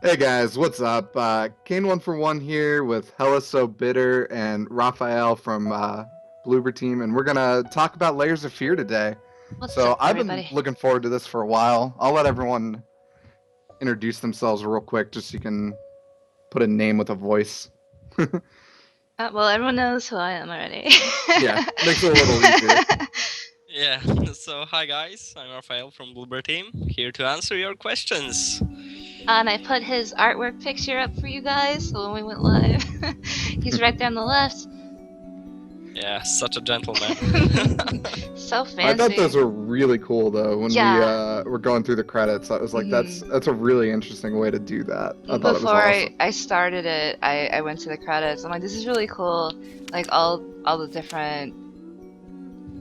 Hey guys, what's up? Cain 1 for 1 here with Hella So Bitter and Raphael from Bloober Team, and we're gonna talk about Layers of Fear today. What's So up, I've been everybody? looking forward to this for a while. I'll let everyone introduce themselves real quick, just so you can put a name with a voice. Well, everyone knows who I am already. Yeah, makes it a little easier. Yeah, so hi guys, I'm Rafał from Bloober Team, here to answer your questions. And I put his artwork picture up for you guys, so when we went live, he's right there on the left. Yeah, such a gentleman. So I thought those fancy. were really cool though. When Yeah. we were going through the credits, I was like, that's a really interesting way to do that. I thought it was Before awesome. I started it, I went to the credits. I'm like, this is really cool. Like all the different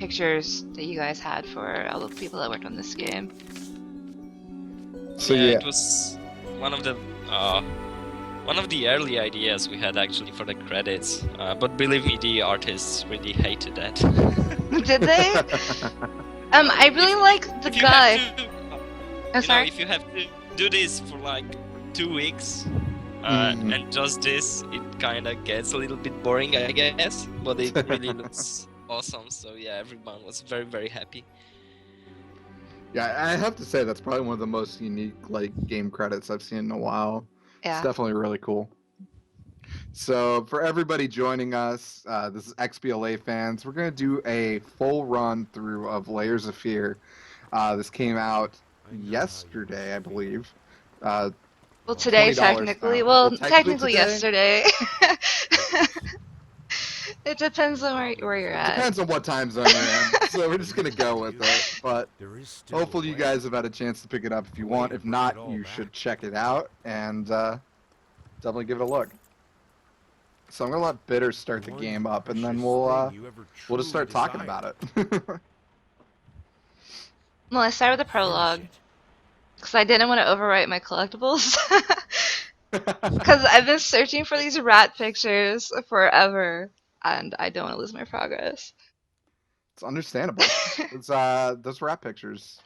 pictures that you guys had for all the people that worked on this game. So yeah, yeah, it was one of the early ideas we had actually for the credits, but believe me, the artists really hated that. Did they? I really like the If you guy. have to, I'm sorry. if you have to do this for like 2 weeks, Mhm. and just this, it kind of gets a little bit boring, I guess, but it really looks awesome. So yeah, everyone was very, very happy. Yeah, I have to say that's probably one of the most unique like game credits I've seen in a while. It's Yeah. definitely really cool. So for everybody joining us, this is XBLA fans. We're gonna do a full run through of Layers of Fear. This came out yesterday, I believe. Well, today $20 technically. now. Well, Technically technically today. yesterday. It depends on where you're at. Depends on what time zone you're in. So we're just gonna go with it. But hopefully you guys have had a chance to pick it up if you want. If not, you should check it out and definitely give it a look. So I'm gonna let Bitter start the game up, and then we'll just start talking about it. Well, I started with the prologue because I didn't want to overwrite my collectibles. Because I've been searching for these rat pictures forever, and I don't want to lose my progress. It's understandable. It's those rat pictures,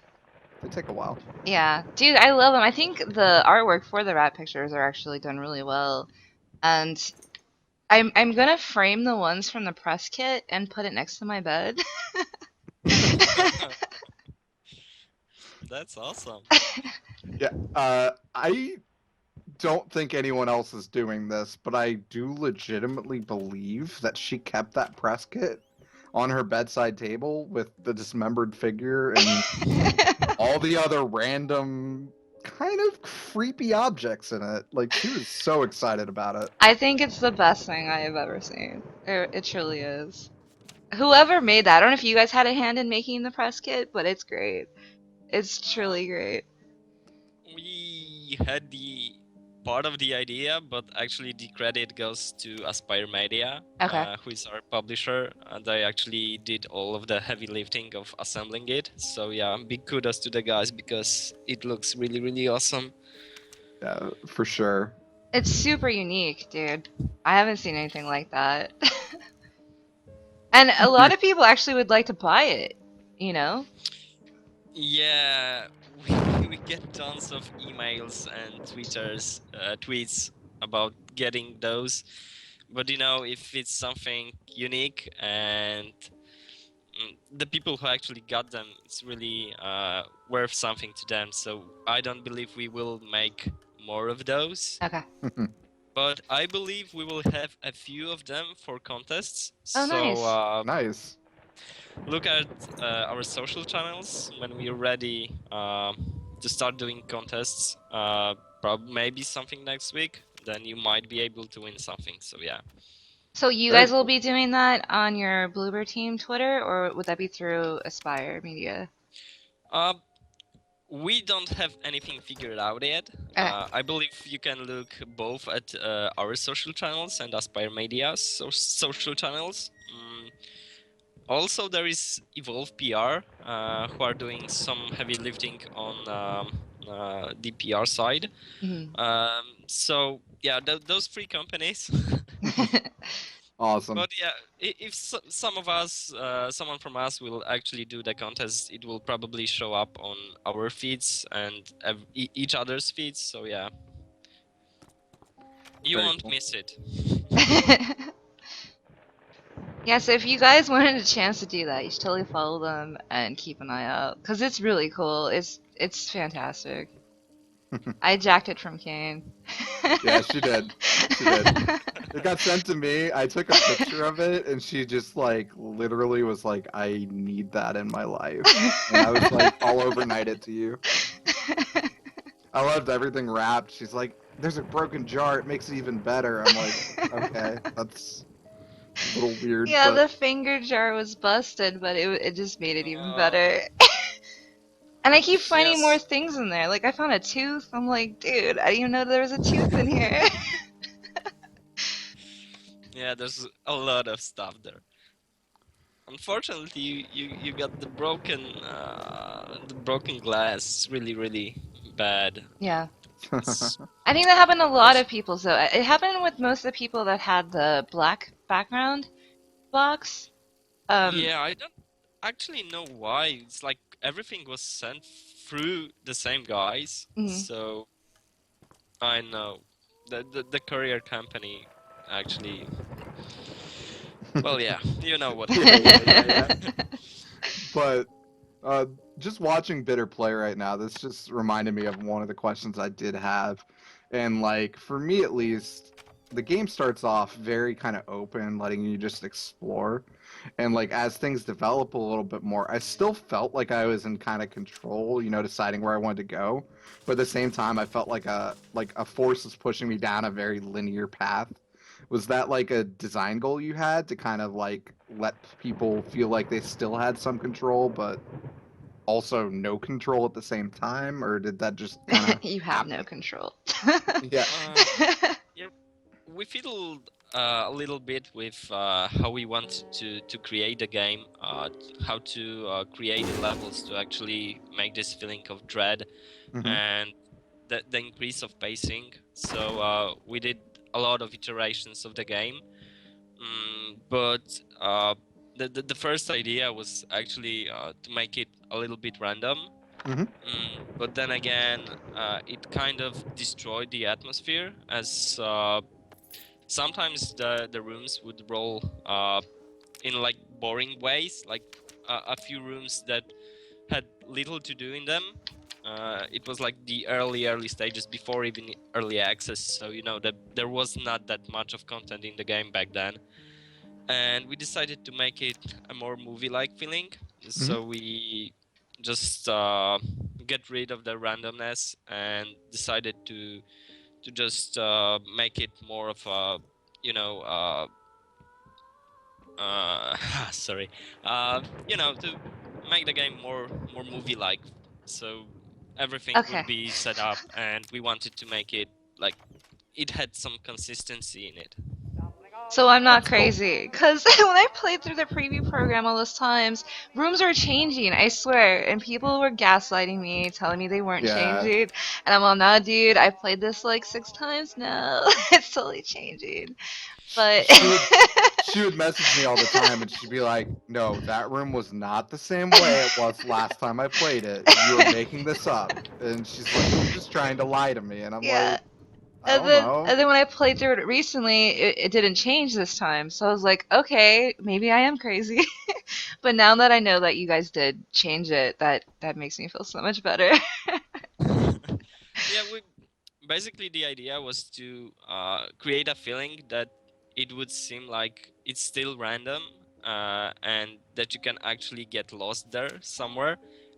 they take a while. Yeah, dude, I love them. I think the artwork for the rat pictures are actually done really well, and I'm gonna frame the ones from the press kit and put it next to my bed. That's awesome. Yeah. I don't think anyone else is doing this, but I do legitimately believe that she kept that press kit on her bedside table with the dismembered figure and all the other random kind of creepy objects in it. Like she was so excited about it. I think it's the best thing I have ever seen. It truly is. Whoever made that, I don't know if you guys had a hand in making the press kit, but it's great. It's truly great. We had the part of the idea, but actually the credit goes to Aspire Media, Okay. who is our publisher, and they actually did all of the heavy lifting of assembling it. So yeah, big kudos to the guys because it looks really, really awesome. Yeah, for sure. It's super unique, dude. I haven't seen anything like that. And a lot of people actually would like to buy it, you know? Yeah, we get tons of emails and tweets about getting those. But if it's something unique and the people who actually got them, it's really worth something to them. So I don't believe we will make more of those. Okay. But I believe we will have a few of them for contests. Oh, nice. So Nice. look at our social channels when we're ready to start doing contests. Probably maybe something next week. Then you might be able to win something. So yeah. So you Very guys will cool. be doing that on your Bloober Team Twitter, or would that be through Aspire Media? Uh, we don't have anything figured out yet. Okay. I believe you can look both at our social channels and Aspire Media's social channels. Also, there is Evolve PR, who are doing some heavy lifting on the PR side. Mhm. So yeah, those three companies. Awesome. But yeah, if some of us, someone from us will actually do the contest, it will probably show up on our feeds and each other's feeds. So yeah, you Very won't cool. miss it. Yeah, so if you guys wanted a chance to do that, you should totally follow them and keep an eye out, because it's really cool. It's fantastic. I jacked it from Cain. Yeah, she did. She did. It got sent to me. I took a picture of it, and she just like literally was like, "I need that in my life," and I was like, "I'll overnight it to you." I loved everything wrapped. She's like, "There's a broken jar. It makes it even better." I'm like, "Okay, that's a little weird, Yeah, but the finger jar was busted, but it just made it even Uh, better. And I keep finding more yes, things in there. Like I found a tooth. I'm like, dude, I didn't even know there was a tooth in here. yeah, there's a lot of stuff there. Unfortunately, you got the broken glass. Really bad. Yeah. It's I think that happened to a lot also, of people. So it happened with most of the people that had the black background box. yeah, I don't actually know why. It's like everything was sent through the same guys. Mhm. So I know the courier company actually. Well, yeah, you know what happened. yeah. But uh, just watching Bitter play right now, this just reminded me of one of the questions I did have, and like for me at least, the game starts off very kind of open, letting you just explore, and like as things develop a little bit more, I still felt like I was in kind of control, deciding where I wanted to go, but at the same time, I felt like a force was pushing me down a very linear path. Was that like a design goal you had to kind of like let people feel like they still had some control, but also no control at the same time, or did that just kind of You have no happen? control. Yeah. Uh, yeah, we fiddled a little bit with how we want to create the game, how to create the levels to actually make this feeling of dread Hmm. and the increase of pacing. So we did a lot of iterations of the game, but the first idea was actually to make it a little bit random. Hmm. But then again, it kind of destroyed the atmosphere as sometimes the rooms would roll in like boring ways, like a few rooms that had little to do in them. It was like the early stages before even early access, so that there was not that much of content in the game back then. And we decided to make it a more movie-like feeling. Hmm. So we just get rid of the randomness and decided to just make it more of a you know sorry to make the game more movie-like. So everything would Okay. be set up, and we wanted to make it like it had some consistency in it. So I'm not That's cool. crazy, because when I played through the preview program all those times, rooms were changing, I swear, and people were gaslighting me, telling me they weren't Yeah. changing, and I'm all, nah, dude, I played this like 6 times, no, it's totally changing, but... She would message me all the time, and she'd be like, "No, that room was not the same way it was last time I played it. You are making this up." And she's like, "You're just trying to lie to me." And I'm Yeah. like, "I And don't then, know." and then when I played through it recently, it didn't change this time. So I was like, okay, maybe I am crazy. But now that I know that you guys did change it, that makes me feel so much better. Yeah, we basically the idea was to create a feeling that it would seem like it's still random, and that you can actually get lost there somewhere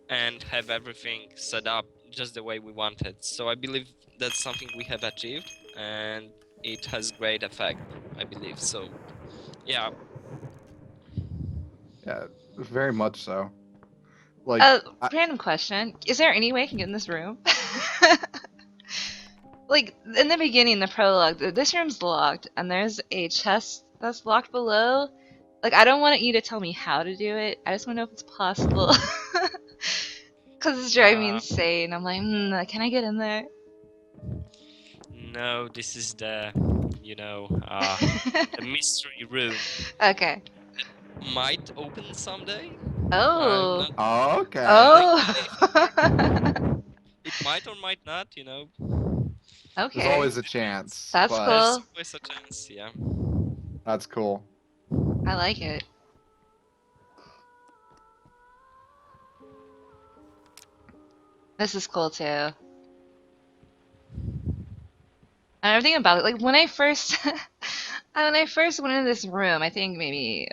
and have everything set up just the way we wanted. So I believe that's something we have achieved, and it has great effect, I believe. So Yeah. Yeah, very much so. Like, Random question. Is there any way I can get in this room? Like, in the beginning, the prologue, this room's locked, and there's a chest that's locked below. Like, I don't want you to tell me how to do it. I just want to know if it's possible. Because it's driving me insane. I'm like, can I get in there? No, this is the, the mystery room. Okay. Might open someday. I'm Oh. not oh, okay. Oh. It might or might not, Okay. There's always a chance. That's but cool. There's always a chance, yeah. That's cool. I like it. This is cool too. And everything about it, like when I first went into this room, I think maybe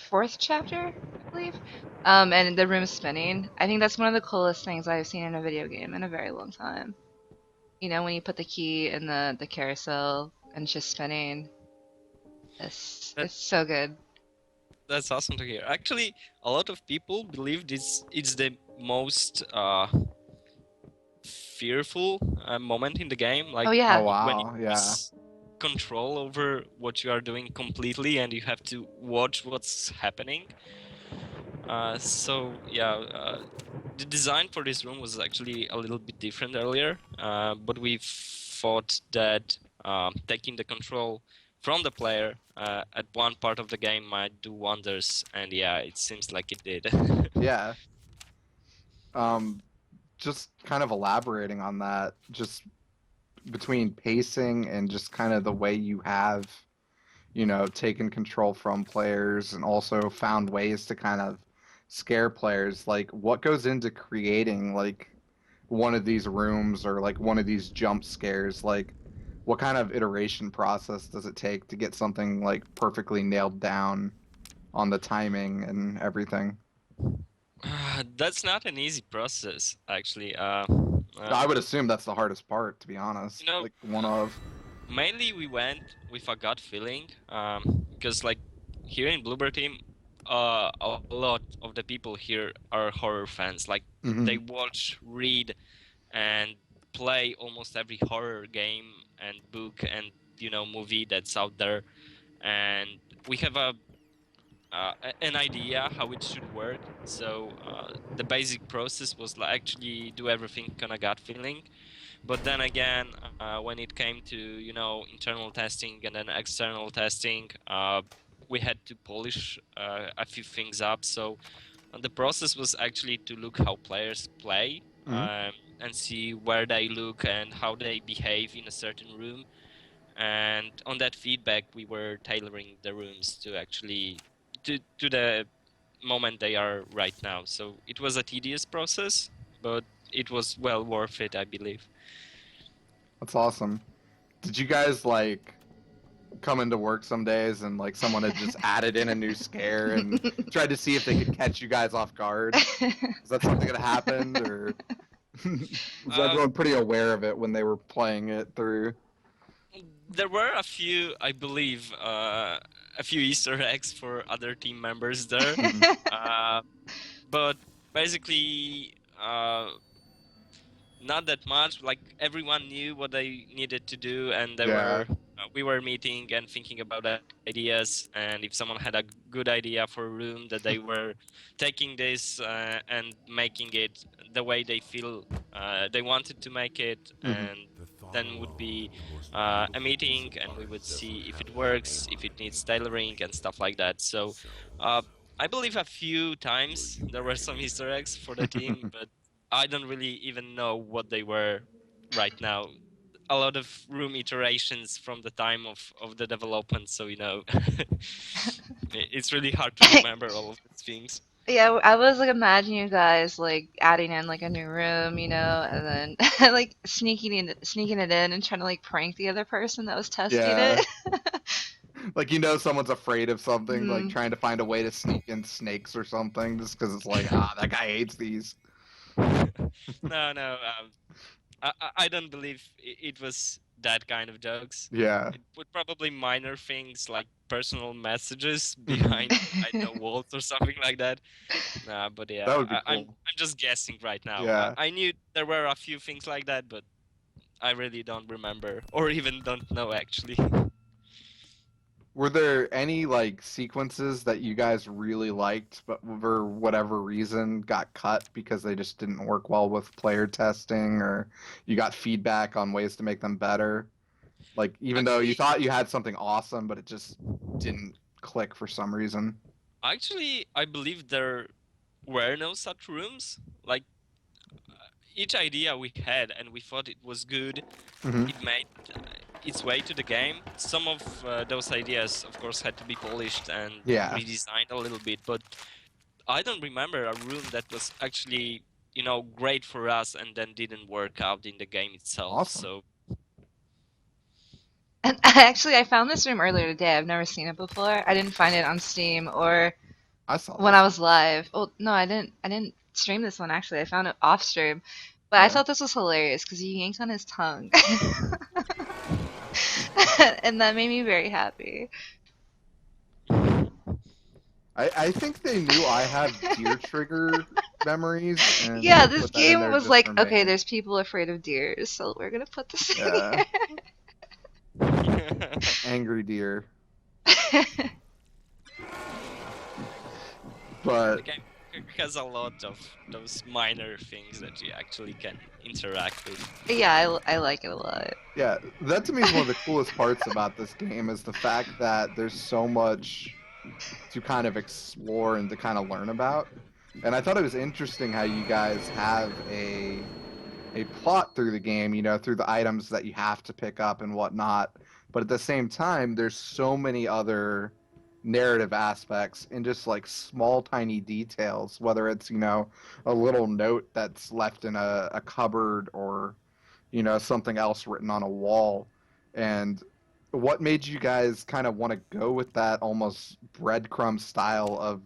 fourth chapter, I believe. And the room's spinning. I think that's one of the coolest things I've seen in a video game in a very long time. You know, when you put the key in the carousel and it's just spinning. It's so good. That's awesome to hear. Actually, a lot of people believe this it's the most fearful moment in the game. Like Oh yeah. Oh when you wow, yeah. lose control over what you are doing completely and you have to watch what's happening. So yeah, the design for this room was actually a little bit different earlier, but we thought that taking the control from the player at one part of the game might do wonders, and yeah, it seems like it did. Yeah. Just kind of elaborating on that, just between pacing and just kind of the way you have, taken control from players and also found ways to kind of scare players. Like, what goes into creating, like, one of these rooms or, like, one of these jump scares? Like, what kind of iteration process does it take to get something, like, perfectly nailed down on the timing and everything? That's not an easy process, actually. I would assume that's the hardest part, to be honest. You know, Like, one of. Mainly we went with a gut feeling, because like here in Bloober Team, a lot of the people here are horror fans. Like they Mhm. watch, read, and play almost every horror game and book and movie that's out there, and we have an idea how it should work. So the basic process was like actually do everything on a gut feeling. But then again, when it came to internal testing and then external testing, we had to polish a few things up. So the process was actually to look how players play, and see where they look and how they behave in a certain room. And on that feedback, we were tailoring the rooms to actually to the moment they are right now. So it was a tedious process, but it was well worth it, I believe. That's awesome. Did you guys, like, come into work some days and, like, someone had just added in a new scare and tried to see if they could catch you guys off guard? Is that something that happened, or was everyone pretty aware of it when they were playing it through? There were a few, I believe, a few Easter eggs for other team members there, but basically not that much. Like everyone knew what they needed to do, and we were meeting and thinking about ideas. And if someone had a good idea for a room, that they were taking this and making it the way they feel they wanted to make it, and then would be a meeting, and we would see if it works, if it needs tailoring and stuff like that. So I believe a few times there were some Easter eggs for the team, but I don't really even know what they were right now. A lot of room iterations from the time of the development, so it's really hard to remember all of these things. Yeah, I was like imagining you guys like adding in like a new room, and then like sneaking it in and trying to like prank the other person that was testing Yeah. it. Like, someone's afraid of something, like trying to find a way to sneak in snakes or something, just because it's like, that guy hates these. No, I don't believe it was that kind of jokes. Yeah. It would probably minor things like personal messages behind I don't know walls or something like that. But yeah, That would be I'm just guessing right now. Yeah. I knew there were a few things like that, but I really don't remember or even don't know actually. Were there any like sequences that you guys really liked, but for whatever reason got cut because they just didn't work well with player testing, or you got feedback on ways to make them better? Like even though you Actually, thought you had something awesome, but it just didn't click for some reason. I believe there were no such rooms. Like each idea we had and we thought it was good, Hmm. it made its way to the game. Some of those ideas, of course, had to be polished and Yeah. redesigned a little bit, but I don't remember a room that was actually, great for us and then didn't work out in the game itself. Awesome. So And actually, I found this room earlier today. I've never seen it before. I didn't find it on Steam or I saw when this. I was live. Oh no, I didn't. I didn't stream this one actually. I found it off stream, but I Yeah. thought this was hilarious because he yanked on his tongue, and that made me very happy. I think they knew I have deer trigger memories. And Yeah, this put that in game there was just like, for me. okay, there's people afraid of deers, so we're gonna put this Yeah. in Angry deer. here. But the game has a lot of those minor things that you actually can interact with. Yeah, I like it a lot. yeah, that to me is one of the coolest parts about this game is the fact that there's so much to kind of explore and to kind of learn about. And I thought it was interesting how you guys have a plot through the game, through the items that you have to pick up and whatnot. But at the same time, there's so many other narrative aspects and just like small tiny details, whether it's, a little note that's left in a cupboard or, something else written on a wall. And what made you guys kind of want to go with that almost breadcrumb style of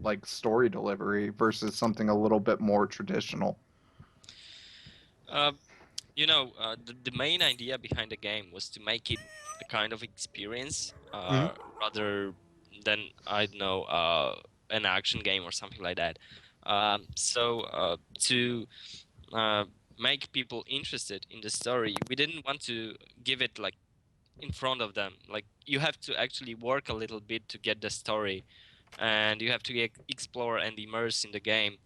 like story delivery versus something a little bit more traditional? Uh, the main idea behind the game was to make it a kind of experience, Mhm. rather than, I don't know, an action game or something like that. So to make people interested in the story, we didn't want to give it like in front of them. Like you have to actually work a little bit to get the story, and you have to explore and immerse in the game.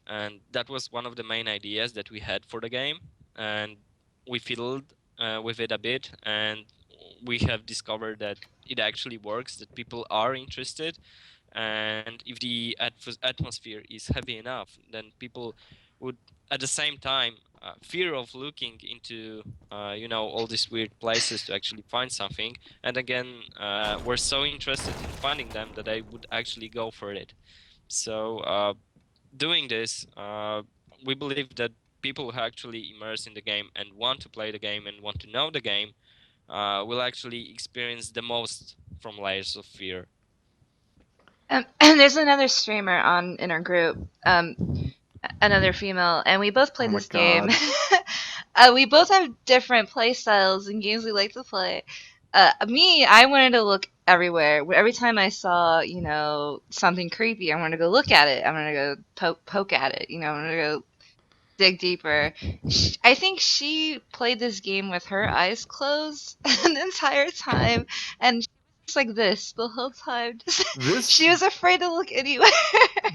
And that was one of the main ideas that we had for the game, and we fiddled with it a bit, and we have discovered that it actually works, that people are interested, and if the atmosphere is heavy enough, then people would at the same time fear of looking into all these weird places to actually find something, and again we're so interested in finding them that they would actually go for it. So doing this, we believe that people who actually immerse in the game and want to play the game and want to know the game will actually experience the most from Layers of Fear. And there's another streamer in our group, another female, and we both play Oh my this game. God. We both have different play styles and games we like to play. Me, I wanted to look everywhere. Every time I saw, something creepy, I wanted to go look at it. I wanted to go poke at it. I wanted to go dig deeper. I think she played this game with her eyes closed the entire time, and she was just like this the whole time. This She was afraid to look anywhere.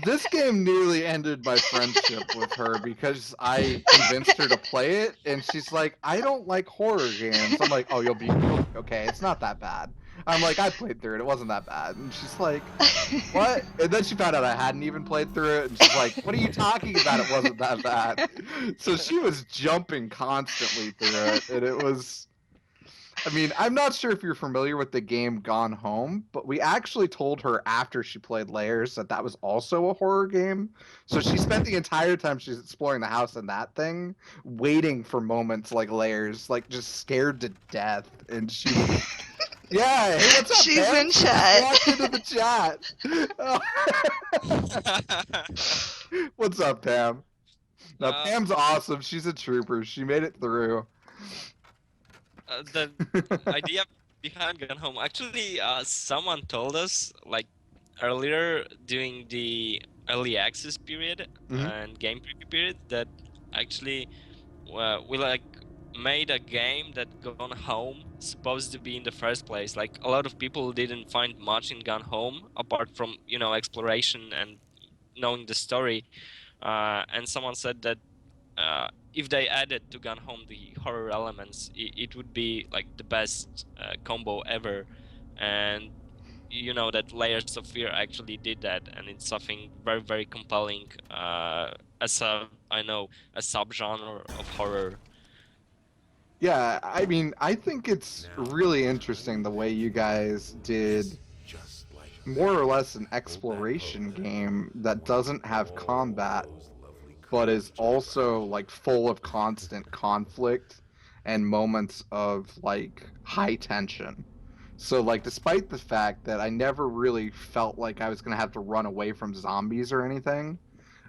this game nearly ended my friendship with her because I convinced her to play it, and she's like, "I don't like horror games." I'm like, "Oh, you'll be okay. It's not that bad." I'm like, "I played through it. It wasn't that bad." And she's like, "What?" And then she found out I hadn't even played through it, and she's like, "What are you talking about? It wasn't that bad." So she was jumping constantly through it, and it was. I mean, I'm not sure if you're familiar with the game Gone Home, but we actually told her after she played Layers that that was also a horror game. So she spent the entire time she's exploring the house in that thing, waiting for moments like Layers, like just scared to death. And she, yeah, hey, what's up, She's Pam? in She just chat. walked into the chat. What's up, Pam? Now, Pam's awesome. She's a trooper. She made it through. The idea behind Gone Home. Actually, someone told us like earlier during the early access period Mhm. and game preview period that actually we like made a game that Gone Home supposed to be in the first place. Like a lot of people didn't find much in Gone Home apart from exploration and knowing the story. And someone said that if they added to Gone Home the horror elements, it would be like the best combo ever. And that Layers of Fear actually did that, and it's something very very compelling as a subgenre of horror. Yeah, I mean, I think it's really interesting the way you guys did more or less an exploration game that doesn't have combat, but is also like full of constant conflict and moments of like high tension. So like despite the fact that I never really felt like I was going to have to run away from zombies or anything,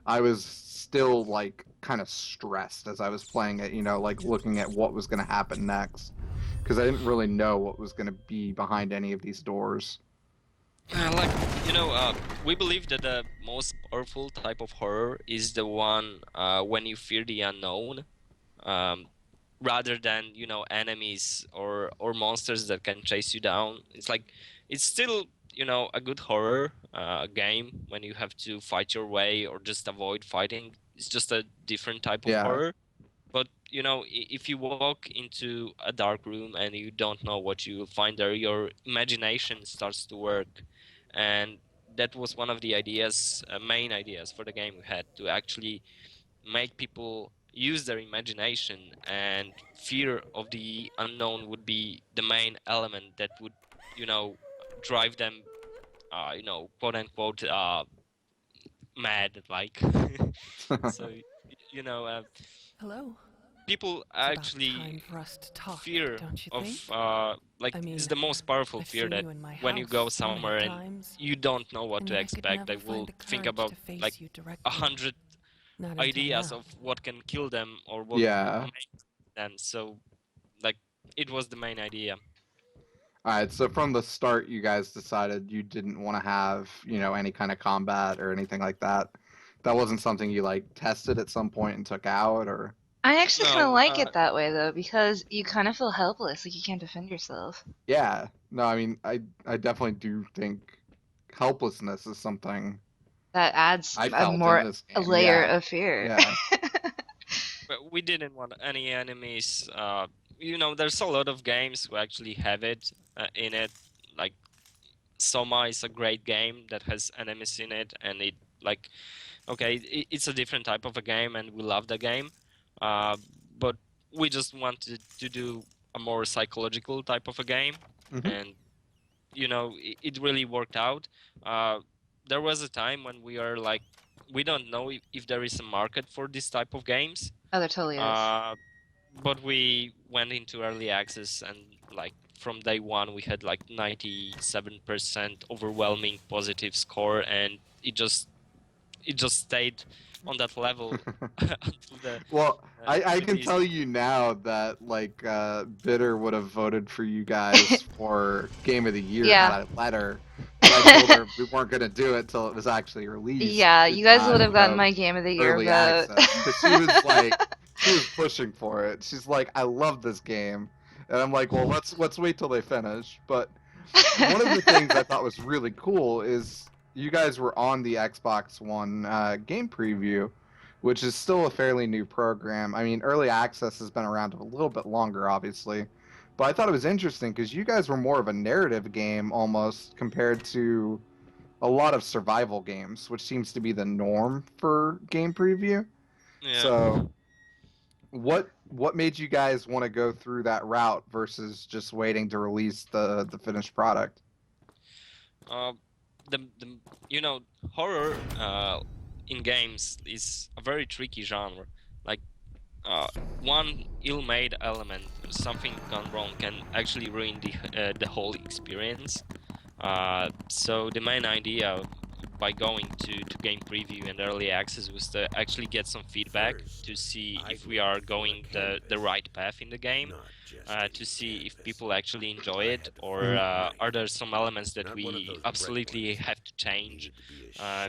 I was still like kind of stressed as I was playing it, like looking at what was going to happen next because I didn't really know what was going to be behind any of these doors. Like we believe that the most powerful type of horror is the one when you fear the unknown, um, rather than enemies or monsters that can chase you down. It's still a good horror game when you have to fight your way or just avoid fighting. It's just a different type of Yeah. horror. But if you walk into a dark room and you don't know what you will find there, your imagination starts to work, and that was one of the main ideas for the game we had to actually make people use their imagination, and fear of the unknown would be the main element that would drive them quote unquote mad, like. So you know uh, Hello. people It's about actually time for us to talk, fear don't you of think? like I mean, is the most powerful I've fear seen that you in my when you house go so many somewhere and times, you don't know what and to yet I could expect, they never find will the think courage about to face like you directly. 100 Not until ideas now. of what can kill them or what Yeah. makes them. So like it was the main idea. All right, so from the start, you guys decided you didn't want to have, any kind of combat or anything like that. That wasn't something you like tested at some point and took out, or I actually kind of No, like it that way though, because you kind of feel helpless, like you can't defend yourself. yeah. No, I mean, I definitely do think helplessness is something That adds I a felt in more this a game. layer Yeah, of fear. yeah, but we didn't want any enemies. There's a lot of games who actually have it in it. Like Soma is a great game that has enemies in it, and it like okay, it's a different type of a game, and we love the game. Uh, but we just wanted to do a more psychological type of a game, hmm and it really worked out. Uh, there was a time when we are like, we don't know if there is a market for this type of games. Oh, there totally is. But we went into early access, and like from day one we had like 97% overwhelming positive score, and it just stayed on that level until the Well, I can release. tell you now that like Bitter would have voted for you guys for Game of the Year had Yeah. I let her. But I told her we weren't gonna do it till it was actually released. Yeah, you guys Not, would have gotten my Game of the Year early vote. access because she was like she was pushing for it. She's like, I love this game, and I'm like, well, let's wait till they finish. But one of the things I thought was really cool is you guys were on the Xbox One game preview, which is still a fairly new program. I mean, early access has been around a little bit longer, obviously, but I thought it was interesting because you guys were more of a narrative game almost compared to a lot of survival games, which seems to be the norm for game preview. Yeah. So, what made you guys want to go through that route versus just waiting to release the finished product? Uh, the horror in games is a very tricky genre. Like one ill-made element, something gone wrong, can actually ruin the whole experience. So the main idea by going to game preview and early access was to actually get some feedback to see if we are going the right path in the game, to see if people actually enjoy it, or are there some elements that we absolutely have to change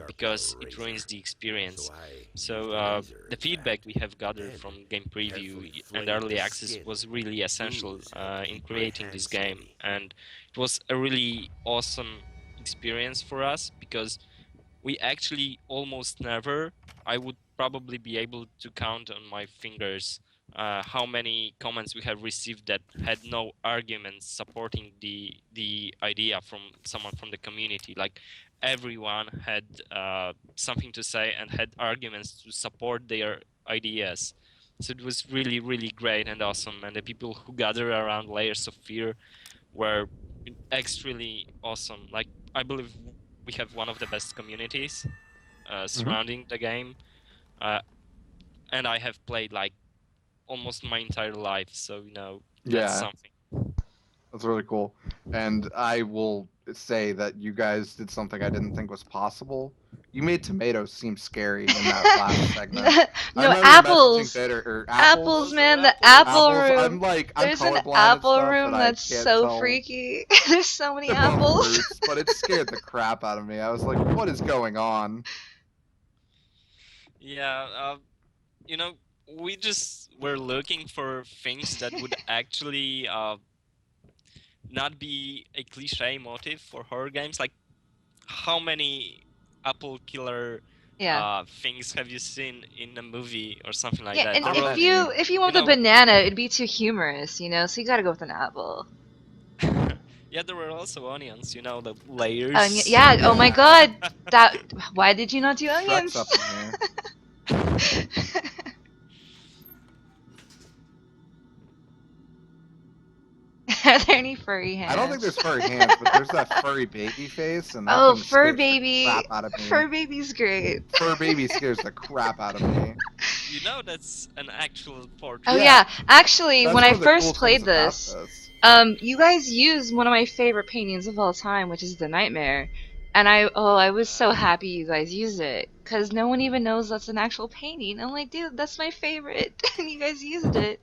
because it ruins the experience. So the feedback we have gathered from game preview and early access was really essential in creating this game, and it was a really awesome experience for us because we actually almost never, I would probably be able to count on my fingers how many comments we have received that had no arguments supporting the idea from someone from the community. Like everyone had something to say and had arguments to support their ideas. So it was really, really great and awesome. And the people who gather around Layers of Fear were extremely awesome. Like, I believe we have one of the best communities surrounding the game, and I have played like almost my entire life, so that's something. That's really cool. And I will say that you guys did something I didn't think was possible. You made tomatoes seem scary in that last segment. No, I remember apples. messaging Bitter, or Apples, man, the Apples. apple room. I'm There's an colorblind and apple stuff, room but that's I can't so tell freaky. There's so many the apples. fruits, but it scared the crap out of me. I was like, what is going on? Yeah, we just were looking for things that would actually not be a cliche motive for horror games. Like, how many apple killer things have you seen in a movie or something like that? And There if you want the banana, it'd be too humorous, so you gotta go with an apple. Yeah, there were also onions, the layers. Oh my god! Why did you not do onions? Shrek's up in here. Are there any furry hands? I don't think there's furry hands, but there's that furry baby face, and that thing fur scares baby. the crap out of me. Fur baby's great. Fur baby scares the crap out of me. That's an actual portrait. Oh yeah, actually, That's when one I of the first cool played things about this, you guys used one of my favorite paintings of all time, which is the Nightmare. And I was so happy you guys used it, because no one even knows that's an actual painting. I'm like, dude, that's my favorite, and you guys used it.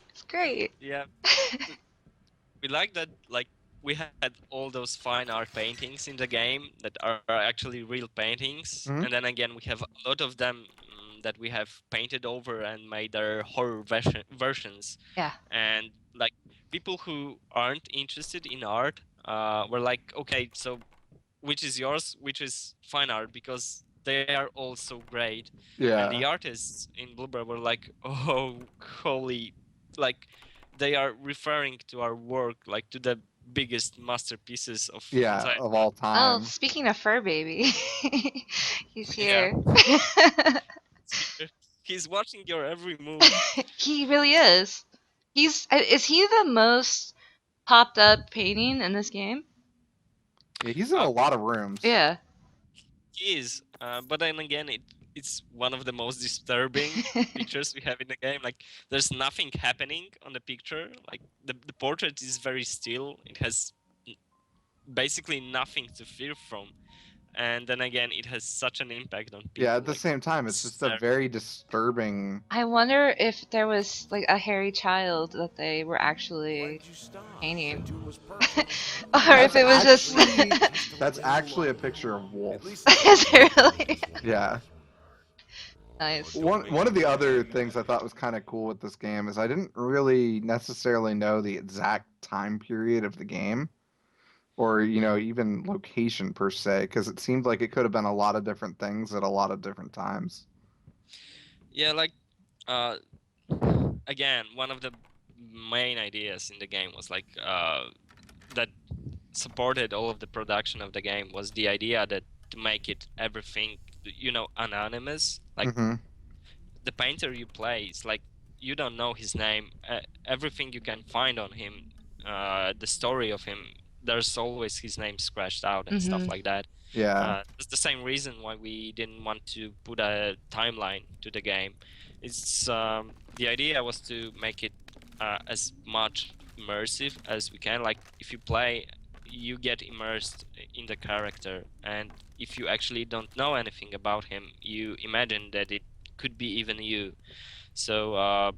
It's great. Yeah. We like that, like, we had all those fine art paintings in the game that are actually real paintings, and then again we have a lot of them that we have painted over and made their horror versions. Yeah. And like, people who aren't interested in art were like, okay, so which is yours, which is fine art, because they are all so great. Yeah. And the artists in Bloober were like, oh, holy, like, they are referring to our work, like, to the biggest masterpieces of of all time. Oh, speaking of fur baby, he's here. He's watching your every move. He really is. Is he the most popped up painting in this game? Yeah, he's in a lot of rooms. Yeah. He is, but then again, it's one of the most disturbing pictures we have in the game. Like, there's nothing happening on the picture. Like, the portrait is very still. It has basically nothing to fear from. And then again, it has such an impact on people. Yeah, at the same time, it's just a very disturbing... I wonder if there was, like, a hairy child that they were actually painting. Or if it was just... That's actually a picture of Wolf. Is it really? Yeah. Nice. One of the other things I thought was kind of cool with this game is I didn't really necessarily know the exact time period of the game, or even location per se, because it seemed like it could have been a lot of different things at a lot of different times. Yeah, like, again, one of the main ideas in the game was like that supported all of the production of the game was the idea that to make it everything anonymous. Like, the painter you play, it's like you don't know his name. Everything you can find on him, the story of him, there's always his name scratched out and stuff like that. Yeah. It's the same reason why we didn't want to put a timeline to the game. It's the idea was to make it as much immersive as we can. Like, if you play you get immersed in the character, and if you actually don't know anything about him, you imagine that it could be even you. So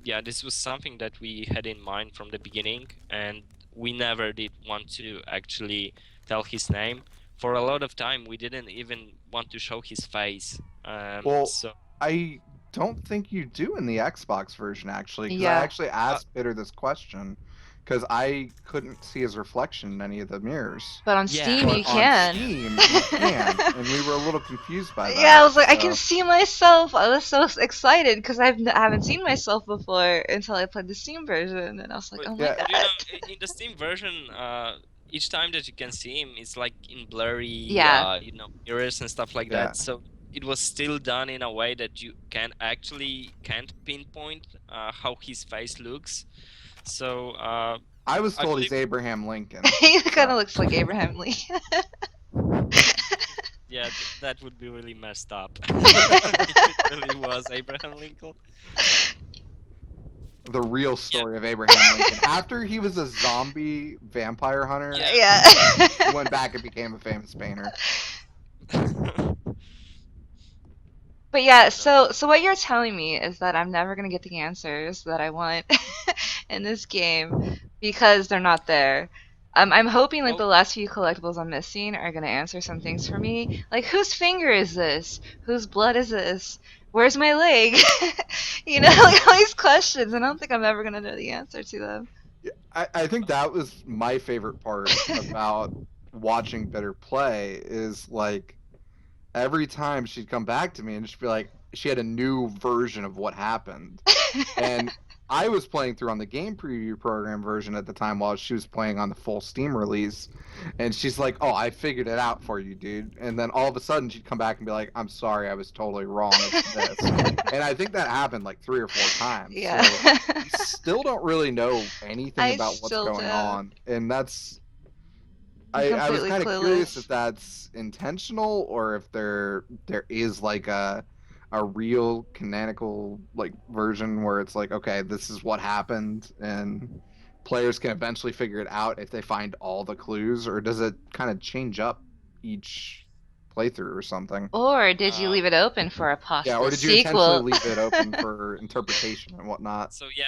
yeah, this was something that we had in mind from the beginning, and we never did want to actually tell his name. For a lot of time, we didn't even want to show his face. Well, So I don't think you do in the Xbox version actually, because I Yeah. actually asked Bitter this question because I couldn't see his reflection in any of the mirrors. But on Yeah. Steam But you on can. Steam, you can, and we were a little confused by that. Yeah, I was like, I can so- see myself. I was so excited because I haven't seen myself before until I played the Steam version, and I was like, But, oh my Yeah. but god. in the Steam version, each time that you can see him, it's like in blurry, Yeah. mirrors and stuff like Yeah. that. So it was still done in a way that you can't pinpoint how his face looks. So I was I told believe, he's Abraham Lincoln. He kind so- of looks like Abraham Lee. yeah, that would be really messed up if it really was Abraham Lincoln. The real story of Abraham Lincoln. After he was a zombie vampire hunter, Yeah. he went back and became a famous painter. But yeah, so what you're telling me is that I'm never gonna get the answers that I want in this game because they're not there. I'm hoping like the Well- last few collectibles I'm missing are gonna answer some things for me. Like whose finger is this? Whose blood is this? Where's my leg? You know, like all these questions, and I don't think I'm ever gonna know the answer to them. I think that was my favorite part about watching Bitter play is like every time she'd come back to me and she'd be like she had a new version of what happened. And I was playing through on the game preview program version at the time while she was playing on the full Steam release. And she's like, "Oh, I figured it out for you, dude." And then all of a sudden she'd come back and be like, "I'm sorry, I was totally wrong. It's this." And I think that happened like 3 or 4 times. Yeah. So we still don't really know anything I about what's still going don't. on. And that's I'm I was completely kind of curious clueless. if that's intentional or if there is like a real canonical like version where it's like, okay, this is what happened and players can eventually figure it out if they find all the clues, or does it kind of change up each playthrough or something? Or did you leave it open for a possible Yeah, or did you sequel? intentionally leave it open for interpretation and whatnot? So yeah,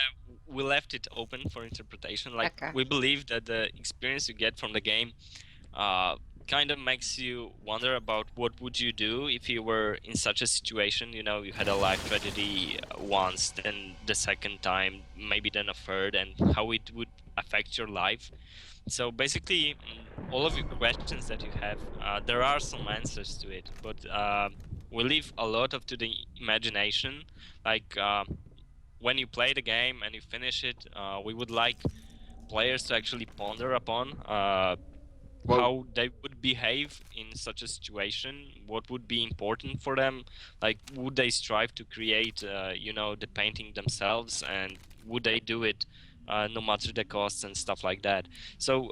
we left it open for interpretation. Like Okay. we believe that the experience you get from the game kind of makes you wonder about what would you do if you were in such a situation. You know, you had a life tragedy once, then the second time, maybe then a third, and how it would affect your life. So basically, all of your questions that you have, there are some answers to it, but we leave a lot of to the imagination. Like when you play the game and you finish it, we would like players to actually ponder upon how they would behave in such a situation, what would be important for them, like would they strive to create the painting themselves, and would they do it no matter the costs and stuff like that. So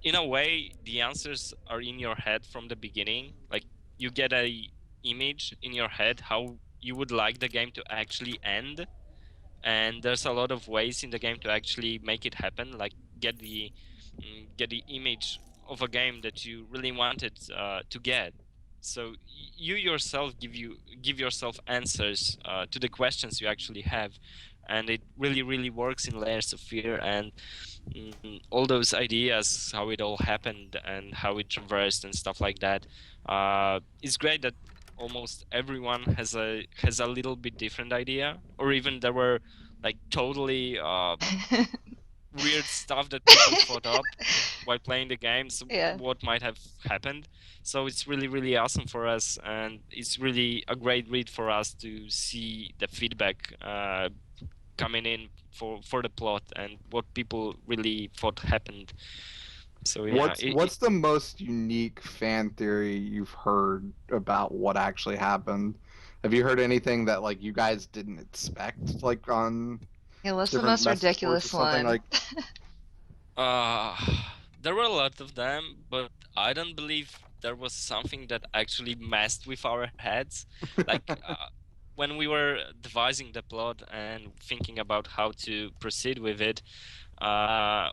in a way the answers are in your head from the beginning. Like you get a image in your head how you would like the game to actually end, and there's a lot of ways in the game to actually make it happen, like get the image of a game that you really wanted to get. So you yourself give yourself answers to the questions you actually have, and it really works in Layers of Fear, and all those ideas, how it all happened and how it traversed and stuff like that. It's great that almost everyone has a little bit different idea, or even there were like totally weird stuff that people thought up while playing the games. Yeah. What might have happened. So it's really awesome for us, and it's really a great read for us to see the feedback coming in for the plot and what people really thought happened. So yeah, What's the most unique fan theory you've heard about what actually happened? Have you heard anything that like you guys didn't expect, like on Yeah, what's the different most message boards ridiculous or something? one? there were a lot of them, but I don't believe there was something that actually messed with our heads. Like when we were devising the plot and thinking about how to proceed with it,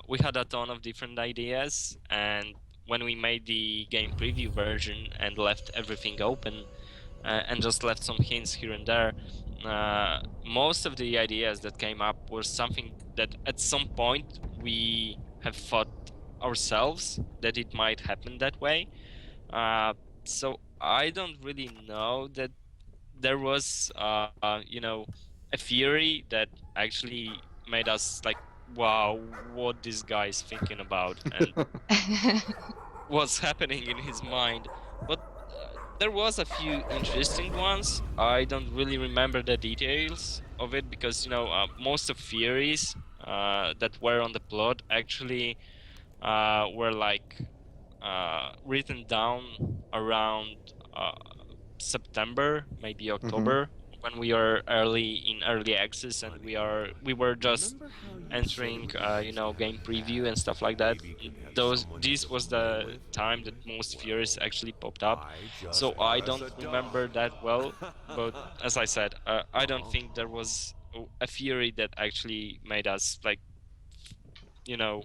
we had a ton of different ideas, and when we made the game preview version and left everything open and just left some hints here and there, most of the ideas that came up were something that at some point we have thought ourselves that it might happen that way. So I don't really know that there was, a theory that actually made us like, wow, what this guy is thinking about and what's happening in his mind. But there was a few interesting ones. I don't really remember the details of it because most of theories that were on the plot actually were like written down around September, maybe October, when we are in early access and we were just entering game preview and stuff like that. This was the time that most fears actually popped up, so I don't remember that well. But as I said, I don't think there was a theory that actually made us like you know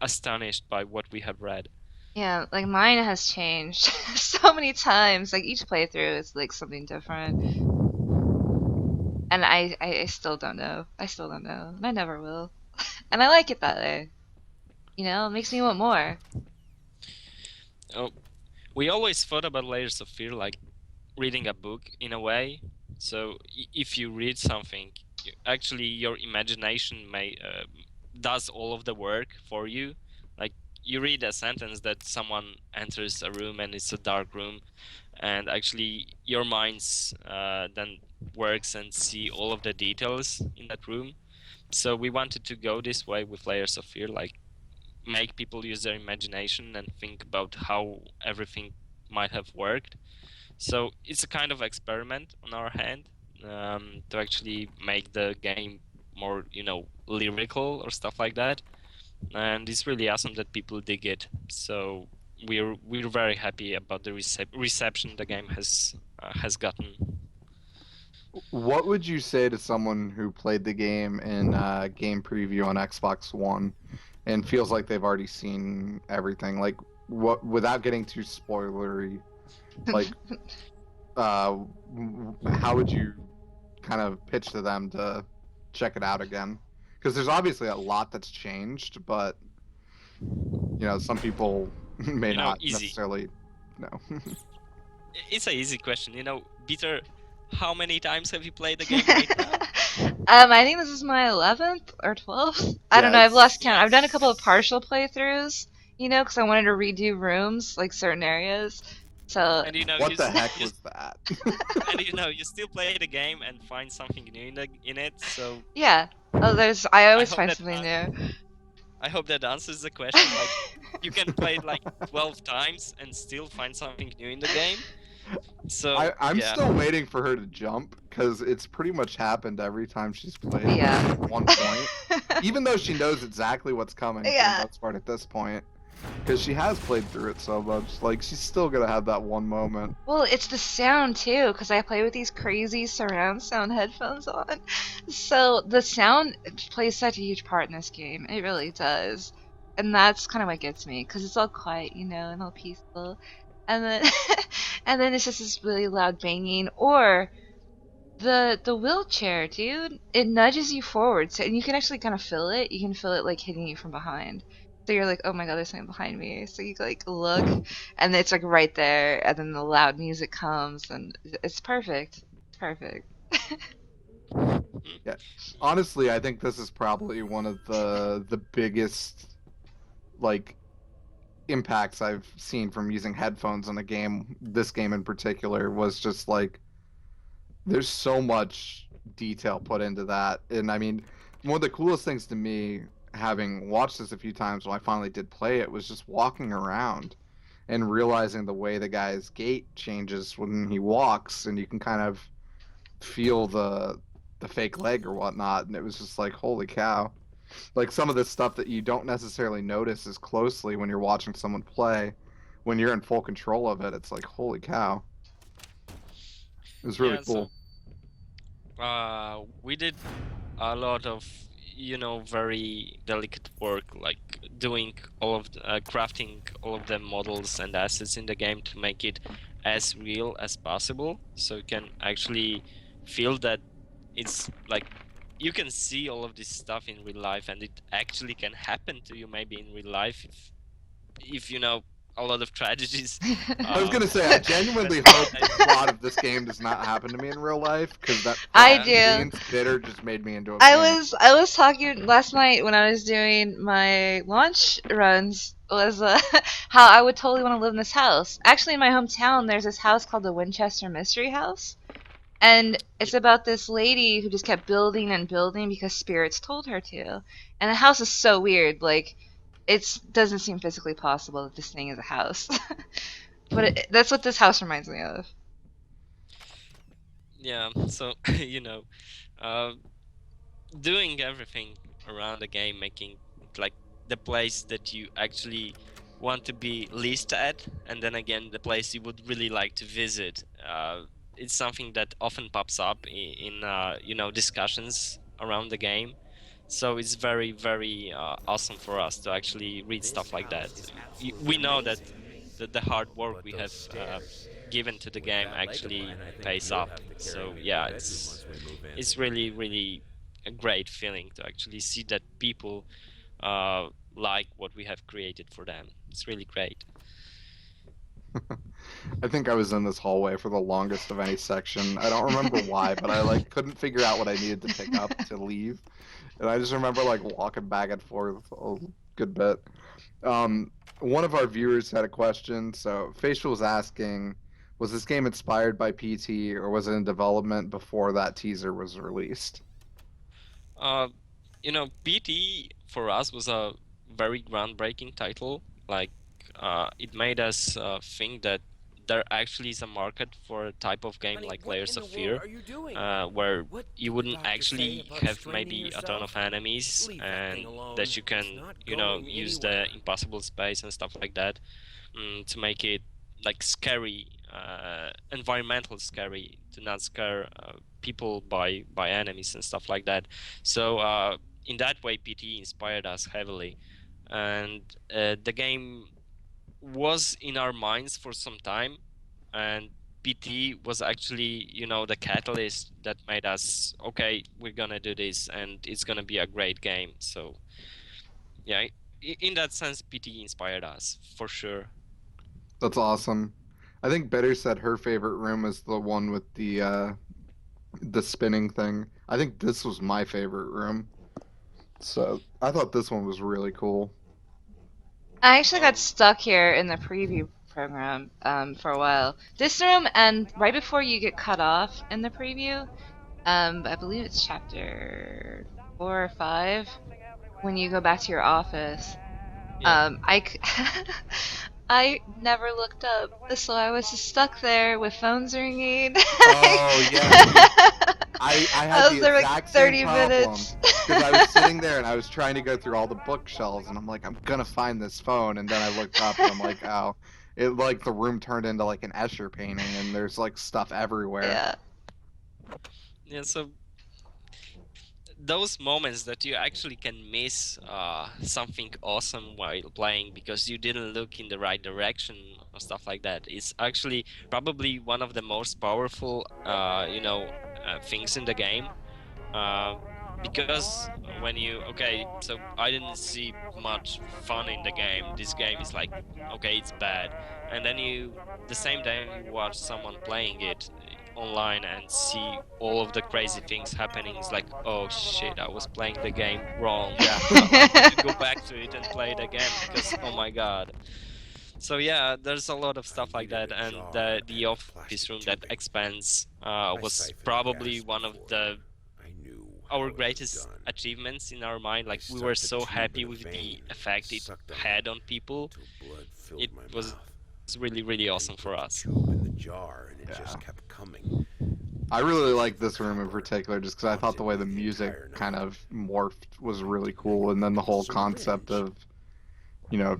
astonished by what we have read. Yeah, like mine has changed so many times. Like each playthrough is like something different. And I still don't know. I still don't know. And I never will. And I like it that way. You know, it makes me want more. Oh, we always thought about Layers of Fear like reading a book in a way. So if you read something, actually your imagination does all of the work for you. Like you read a sentence that someone enters a room and it's a dark room, and actually your minds then works and see all of the details in that room. So we wanted to go this way with Layers of Fear, like make people use their imagination and think about how everything might have worked. So it's a kind of experiment on our hand to actually make the game more, lyrical or stuff like that. And it's really awesome that people dig it. So we're very happy about the reception the game has gotten. What would you say to someone who played the game in game preview on Xbox One and feels like they've already seen everything? Like, what, without getting too spoilery, like, how would you kind of pitch to them to check it out again? Because there's obviously a lot that's changed, but some people may not easy. necessarily know. It's an easy question. Bitter, how many times have you played the game right now? I think this is my 11th or 12th. I don't know. I've lost count. I've done a couple of partial playthroughs, because I wanted to redo rooms, like certain areas. So. And what the heck was that? And you still play the game and find something new in it. So. Yeah. Oh, I always find something new. I hope that answers the question. Like, you can play it like 12 times and still find something new in the game. So I'm still waiting for her to jump because it's pretty much happened every time she's played. Yeah. At one point, even though she knows exactly what's coming for the most part at this point, because she has played through it so much. Like she's still gonna have that one moment. Well, it's the sound too, because I play with these crazy surround sound headphones on. So the sound plays such a huge part in this game. It really does. And that's kind of what gets me, because it's all quiet, and all peaceful. And then and then it's just this really loud banging, or the wheelchair, dude. It nudges you forward, so and you can actually kind of feel it. You can feel it like hitting you from behind. So you're like, oh my god, there's something behind me. So you like look, and it's like right there, and then the loud music comes, and it's perfect. It's perfect. Yeah, honestly, I think this is probably one of the biggest like impacts I've seen from using headphones in a game. This game in particular was just like there's so much detail put into that, and I mean, one of the coolest things to me, having watched this a few times when I finally did play it, was just walking around and realizing the way the guy's gait changes when he walks, and you can kind of feel the fake leg or whatnot, and it was just like, holy cow. Like some of this stuff that you don't necessarily notice as closely when you're watching someone play, when you're in full control of it, it's like, holy cow. It was really cool. We did a lot of, very delicate work, like doing all of crafting all of the models and assets in the game to make it as real as possible, so you can actually feel that it's like you can see all of this stuff in real life, and it actually can happen to you maybe in real life if you know a lot of tragedies. I was gonna say, I genuinely but- hope the plot of this game does not happen to me in real life, because that I Frosted do. Beans Bitter just made me into a I fan. was talking last night when I was doing my launch runs, was how I would totally want to live in this house. Actually, in my hometown, there's this house called the Winchester Mystery House, and it's about this lady who just kept building and building because spirits told her to. And the house is so weird, like it doesn't seem physically possible that this thing is a house. But that's what this house reminds me of. Yeah, so uh, doing everything around the game, making like the place that you actually want to be least at, and then again the place you would really like to visit. It's something that often pops up in discussions around the game. So it's very, very awesome for us to actually read stuff like that. We know that the hard work we have given to the game actually pays off. So yeah, it's really, really a great feeling to actually see that people like what we have created for them. It's really great. I think I was in this hallway for the longest of any section. I don't remember why, but I like couldn't figure out what I needed to pick up to leave. And I just remember like walking back and forth a good bit. One of our viewers had a question. So Facial was asking, was this game inspired by PT or was it in development before that teaser was released? Uh, PT for us was a very groundbreaking title. Like, it made us think that there actually is a market for a type of game like Layers of Fear, where you wouldn't actually have maybe a ton of enemies, and that you can, use the impossible space and stuff like that, to make it like scary, environmental scary, to not scare people by enemies and stuff like that. So in that way, PT inspired us heavily, and the game was in our minds for some time, and PT was actually, the catalyst that made us, okay, we're gonna do this, and it's gonna be a great game. So yeah, in that sense, PT inspired us for sure. That's awesome. I think Bitter said her favorite room is the one with the spinning thing. I think this was my favorite room. So I thought this one was really cool. I actually got stuck here in the preview program for a while. This room, and right before you get cut off in the preview, I believe it's chapter 4 or 5, when you go back to your office. Yeah. I never looked up, so I was just stuck there with phones ringing. Oh yeah, I had I the was there like exact 30 same problem minutes. because I was sitting there and I was trying to go through all the bookshelves and I'm like, I'm gonna find this phone, and then I looked up and I'm like, oh, it like the room turned into like an Escher painting and there's like stuff everywhere. Yeah. Yeah, so those moments that you actually can miss something awesome while playing because you didn't look in the right direction or stuff like that is actually probably one of the most powerful things in the game, because when you so I didn't see much fun in the game. This game is like, okay, it's bad, and then the same day you watch someone playing it online and see all of the crazy things happening. It's like, oh shit, I was playing the game wrong. Yeah. I want to go back to it and play it again because, oh my god. So yeah, there's a lot of stuff like that, and the office room that expands was probably one of our greatest achievements in our mind. Like, we were so happy with the effect it had on people. It was really, really awesome for us. I really like this room in particular just because I thought the way the music kind of morphed was really cool, and then the whole concept of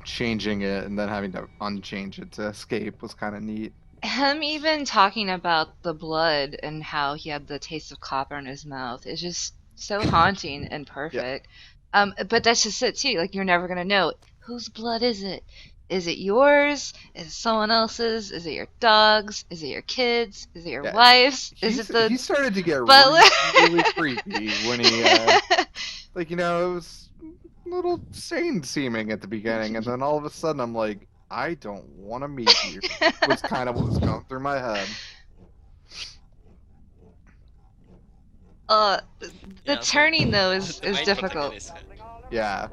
changing it and then having to unchange it to escape was kind of neat. him even talking about the blood and how he had the taste of copper in his mouth is just so haunting and Yeah. perfect. But that's just it too. Like you're never gonna know whose blood is it. Is it yours? Is it someone else's? Is it your dog's? Is it your kids? Is it your Yeah. wife's? Is it He the started to get butler? really creepy when he like it was a little sane seeming at the beginning, and then all of a sudden I'm like, I don't want to meet you. Was kind of what was going through my head. uh, the Yeah, so turning though the is main difficult. protagonist Yeah.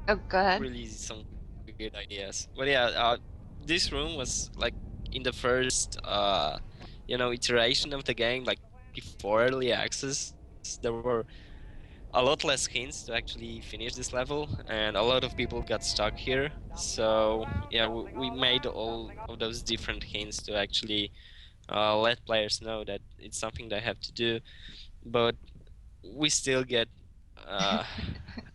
Oh, go ahead. really some good ideas. But yeah, this room was like in the first iteration of the game, like before early access. There were a lot less hints to actually finish this level, and a lot of people got stuck here. So yeah, we made all of those different hints to actually let players know that it's something they have to do. But we still get uh,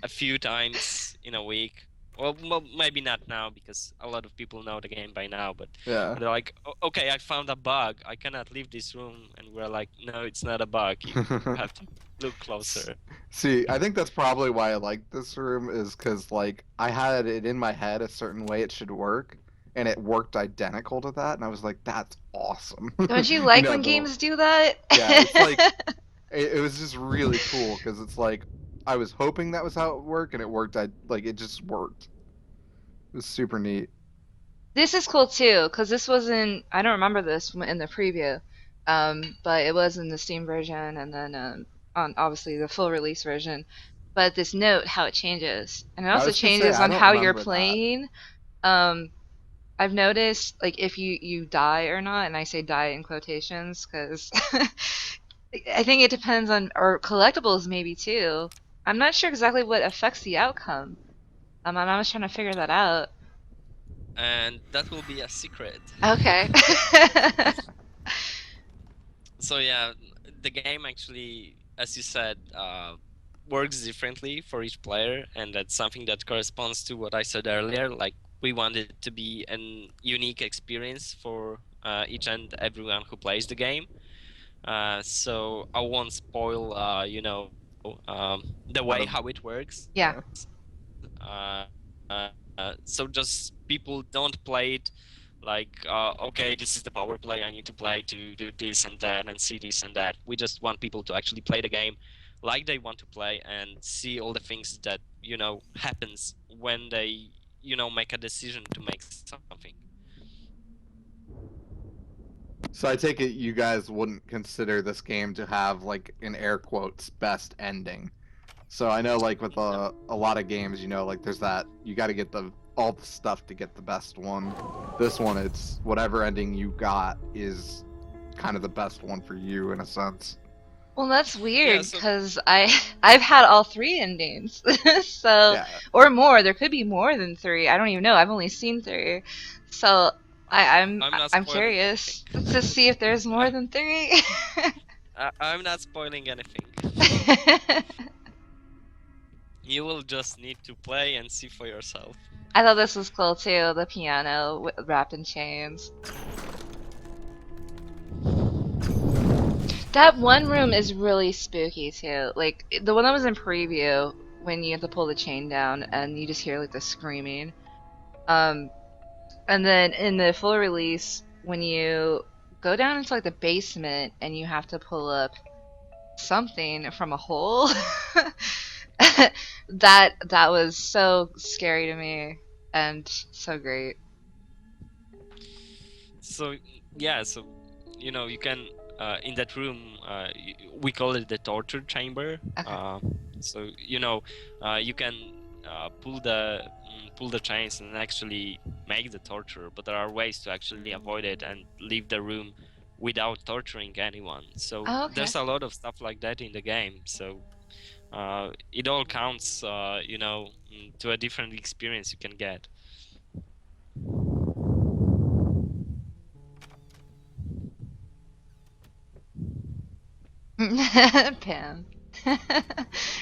a few times in a week. Well, maybe not now because a lot of people know the game by now. But Yeah. they're like, "Okay, I found a bug. I cannot leave this room." And we're like, "No, it's not a bug. You have to look closer." See, I think that's probably why I like this room is because like I had it in my head a certain way it should work, and it worked identical to that, and I was like, that's awesome. Don't you You like know, when games do that? yeah, it's like it was just really cool because it's like I was hoping that was how it would work, and it worked. It just worked. It was super neat. This is cool too, because this wasn't. I don't remember this in the preview, but it was in the Steam version, and then on obviously the full release version. But this note, how it changes, and it I also was gonna say changes I on don't how you're remember that. playing. Um, I've noticed, like, if you die or not, and I say die in quotations, because I think it depends on, or collectibles maybe too. I'm not sure exactly what affects the outcome. And I was trying to figure that out. And that will be a secret. Okay. So yeah, the game actually, as you said, works differently for each player, and that's something that corresponds to what I said earlier. Like we want it to be an unique experience for each and everyone who plays the game. So I won't spoil, the Out way of how it works. Yeah. Uh, so just people don't play it like, okay, this is the power play I need to play to do this and that and see this and that. We just want people to actually play the game like they want to play and see all the things that happens when they make a decision to make something. So I take it you guys wouldn't consider this game to have like in air quotes best ending. So I know like with a lot of games, like there's that you got to get all the stuff to get the best one. This one, it's whatever ending you got is kind of the best one for you in a sense. Well, that's Yeah, weird so because I've had all three endings, so Yeah. or more. There could be more than three. I don't even know. I've only seen three, so I'm not I'm spoiling curious anything. to see if there's more than three. I'm not spoiling anything. You will just need to play and see for yourself. I thought this was cool too. The piano wrapped in chains. That one room is really spooky too. Like the one that was in preview when you have to pull the chain down and you just hear like the screaming. Um, and then in the full release, when you go down into like the basement and you have to pull up something from a hole, that was so scary to me and so great. So yeah, so you can in that room we call it the torture chamber. Okay. So you can pull the chains and actually make the torture, but there are ways to actually avoid it and leave the room without torturing anyone. So Oh, okay. there's a lot of stuff like that in the game. So it all counts, to a different experience you can get. Pam.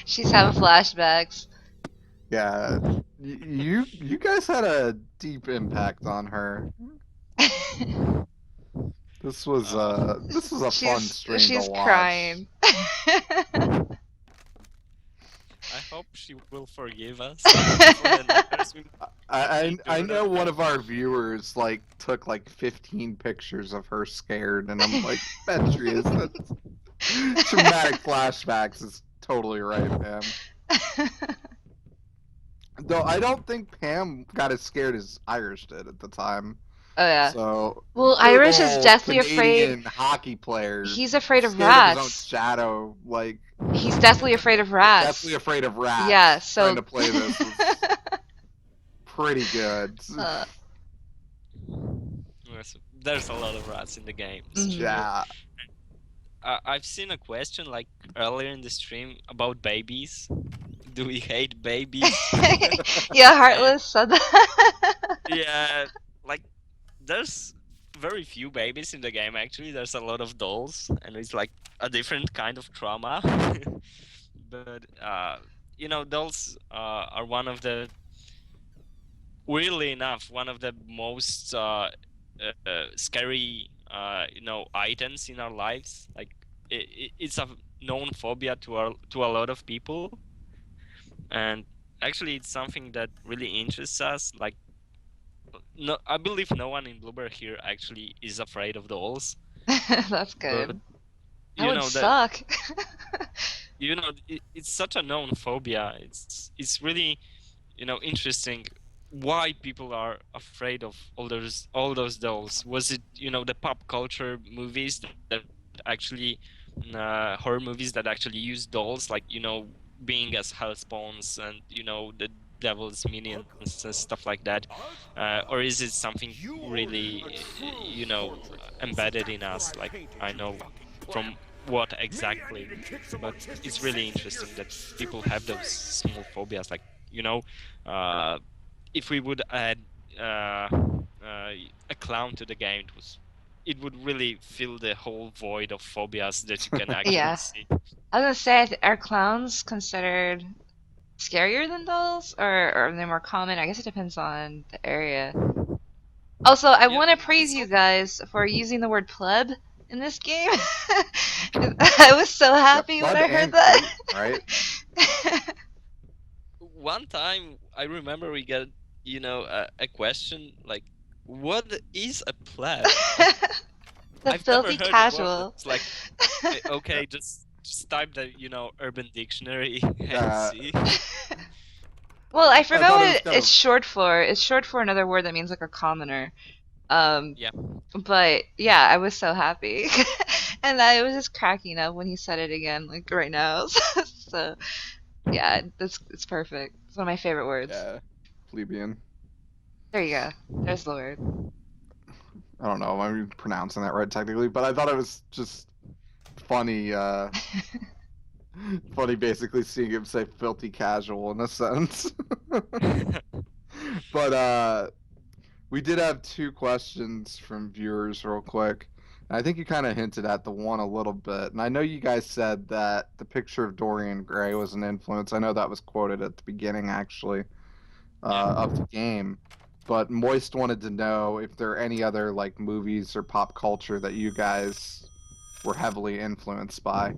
She's having flashbacks. Yeah. You guys had a deep impact on her. This was a fun stream She's to watch. crying. I hope she will forgive us. For the numbers we I know one of our viewers like took like 15 pictures of her scared, and I'm like, bet she is. That's traumatic flashbacks is totally right, Pam. Though I don't think Pam got as scared as Irish did at the time. Oh yeah. So Well, good Irish is old deathly Canadian afraid. hockey player. He's afraid of Scared of his own rats. shadow, like He's deathly afraid of rats. definitely afraid of rats. Yeah, so Trying to play this was pretty good. There's a lot of rats in the game. Mhm. Yeah. I've seen a question like earlier in the stream about babies. Do we hate babies? Yeah, Heartless said that. Yeah, like there's very few babies in the game actually. There's a lot of dolls, and it's like a different kind of trauma. But you know, dolls are one of the, weirdly enough, one of the most scary you know, items in our lives. Like it's a known phobia to a lot of people, and actually it's something that really interests us. Like, no, I believe no one in Bloober here actually is afraid of dolls. That's good. But, That you would know, suck. you know, it's such a known phobia. It's really, you know, interesting why people are afraid of all those dolls. Was it, you know, the pop culture movies that actually horror movies that actually use dolls, like, you know, being as hellspawns and, you know, the devil's minions and stuff like that, or is it something really, you know, embedded in us? Like, I know from what exactly, but it's really interesting that people have those small phobias. Like, you know, if we would add a clown to the game, it would really fill the whole void of phobias that you can actually Yeah. see. I was gonna say, are clowns considered scarier than dolls, or are they more common? I guess it depends on the area. Also, I Yeah, want to praise you guys for using the word pleb in this game. I was so happy when I heard that. Right? One time I remember we got, you know, a question like, what is a pleb? The I've never filthy heard casual. It's like, okay, just type the, you know, Urban Dictionary and see. Well, I forgot thought what it was kind it's short for. It's short for another word that means like a commoner. Yeah. But yeah, I was so happy, and I was just cracking up when he said it again, like right now. So yeah, it's perfect. It's one of my favorite words. Yeah. Plebeian. There you go. There's the word. I don't know if I'm pronouncing that right technically, but I thought it was just funny, funny basically seeing him say filthy casual in a sense. But we did have 2 questions from viewers real quick. And I think you kind of hinted at the one a little bit. And I know you guys said that the picture of Dorian Gray was an influence. I know that was quoted at the beginning actually of the game. But Moist wanted to know if there are any other like movies or pop culture that you guys were heavily influenced by.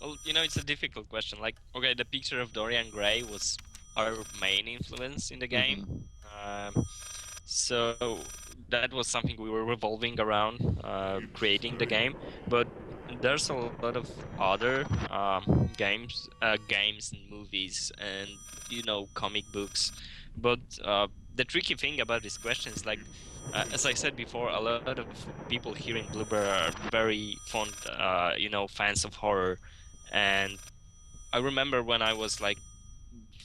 Well, you know, it's a difficult question. Like, okay, the picture of Dorian Gray was our main influence in the game. So that was something we were revolving around, creating the game. But there's a lot of other games and movies and, you know, comic books. But the tricky thing about this question is, like, as I said before, a lot of people here in Bloober are very fond, you know, fans of horror. And I remember when I was like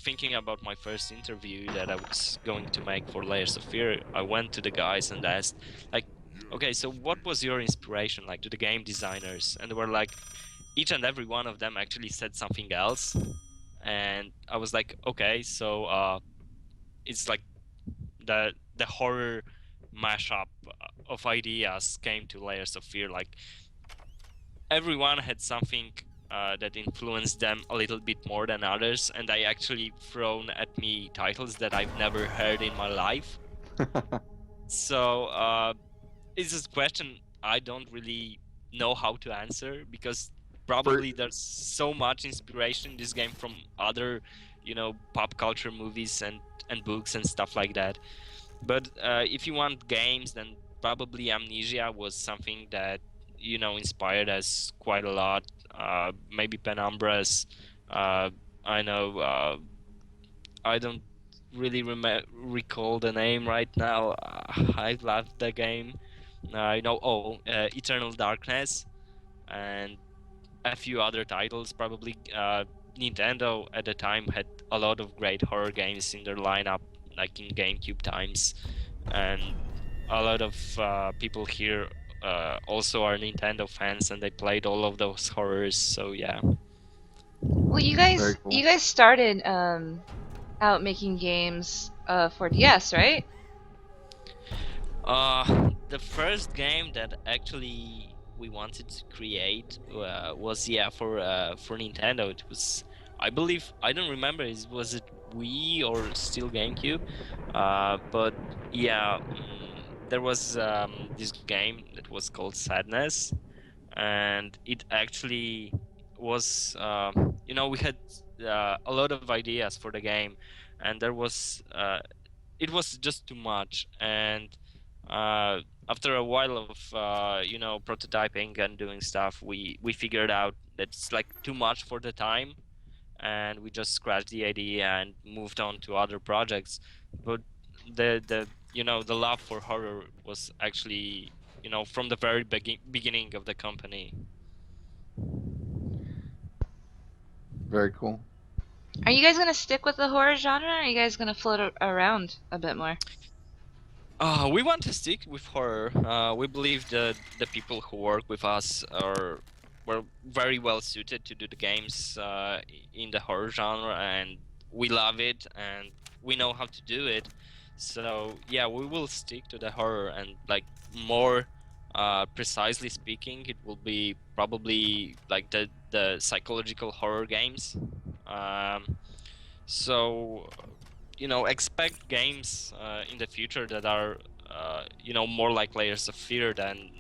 thinking about my first interview that I was going to make for Layers of Fear, I went to the guys and asked, like, okay, so what was your inspiration, like, to the game designers? And they were like, each and every one of them actually said something else. And I was like, okay, so it's like the horror mashup of ideas came to Layers of Fear. Like, everyone had something that influenced them a little bit more than others, and I actually thrown at me titles that I've never heard in my life. So it's a question I don't really know how to answer, because probably there's so much inspiration in this game from other, pop culture movies and books and stuff like that. But if you want games, then probably Amnesia was something that inspired us quite a lot. Maybe Penumbra's. I know. I don't really recall the name right now. I loved the game. I know Eternal Darkness and a few other titles. Probably Nintendo at the time had a lot of great horror games in their lineup, like in GameCube times, and a lot of people here also are Nintendo fans, and they played all of those horrors. So yeah. Well, Very cool. you guys started out making games for DS, right? The first game that actually we wanted to create was for Nintendo. It was, I believe, I don't remember, was it Wii or still GameCube? But yeah, there was this game that was called Sadness, and it actually was we had a lot of ideas for the game, and there was it was just too much. And uh, after a while of prototyping and doing stuff, we figured out that it's like too much for the time, and we just scratched the idea and moved on to other projects. But the love for horror was actually from the very beginning of the company. Very cool. Are you guys gonna stick with the horror genre, or are you guys gonna float around a bit more? We want to stick with horror. We believe that the people who work with us were very well suited to do the games in the horror genre, and we love it, and we know how to do it. So yeah, we will stick to the horror, and like more precisely speaking, it will be probably like the psychological horror games. So expect games in the future that are more like Layers of Fear than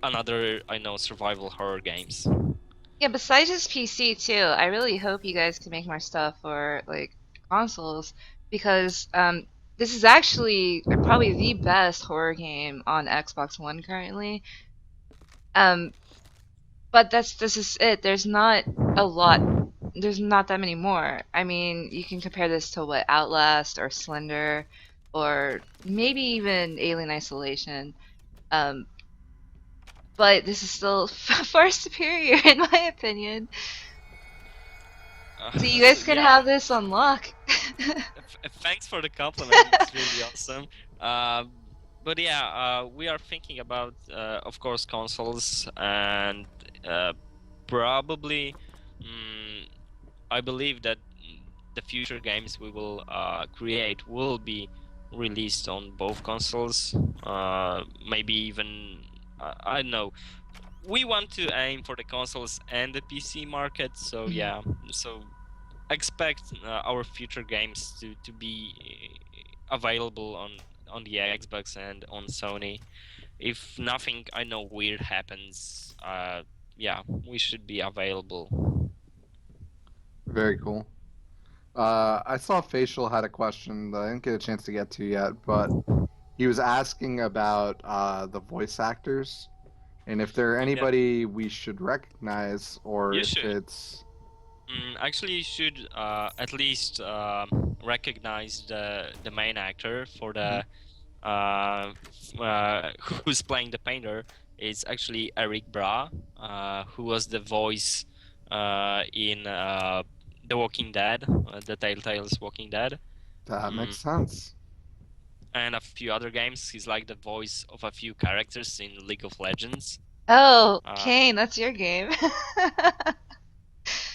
another survival horror games. Yeah, besides just PC too, I really hope you guys can make more stuff for like consoles, because this is actually probably the best horror game on Xbox One currently. Um, but this is it. There's not a lot. There's not that many more. I mean, you can compare this to what Outlast or Slender, or maybe even Alien Isolation. Um, but this is still far superior in my opinion. So you guys can have this on lock. Thanks for the compliment. It's really awesome. But yeah, we are thinking about, of course, consoles, and probably, I believe that the future games we will create will be released on both consoles. Maybe even, I don't know. We want to aim for the consoles and the PC market. So yeah, so expect our future games to be available on the Xbox and on Sony. If nothing weird happens, yeah, we should be available. Very cool. I saw Facial had a question that I didn't get a chance to get to yet, but he was asking about the voice actors and if there are anybody we should recognize, or You if should. it's Actually, you should at least recognize the main actor for the who's playing the painter. It's actually Eric Bra, who was the voice in The Walking Dead, the Telltale's Walking Dead, that makes sense. and a few other games. He's like the voice of a few characters in League of Legends. Oh, Cain, that's your game.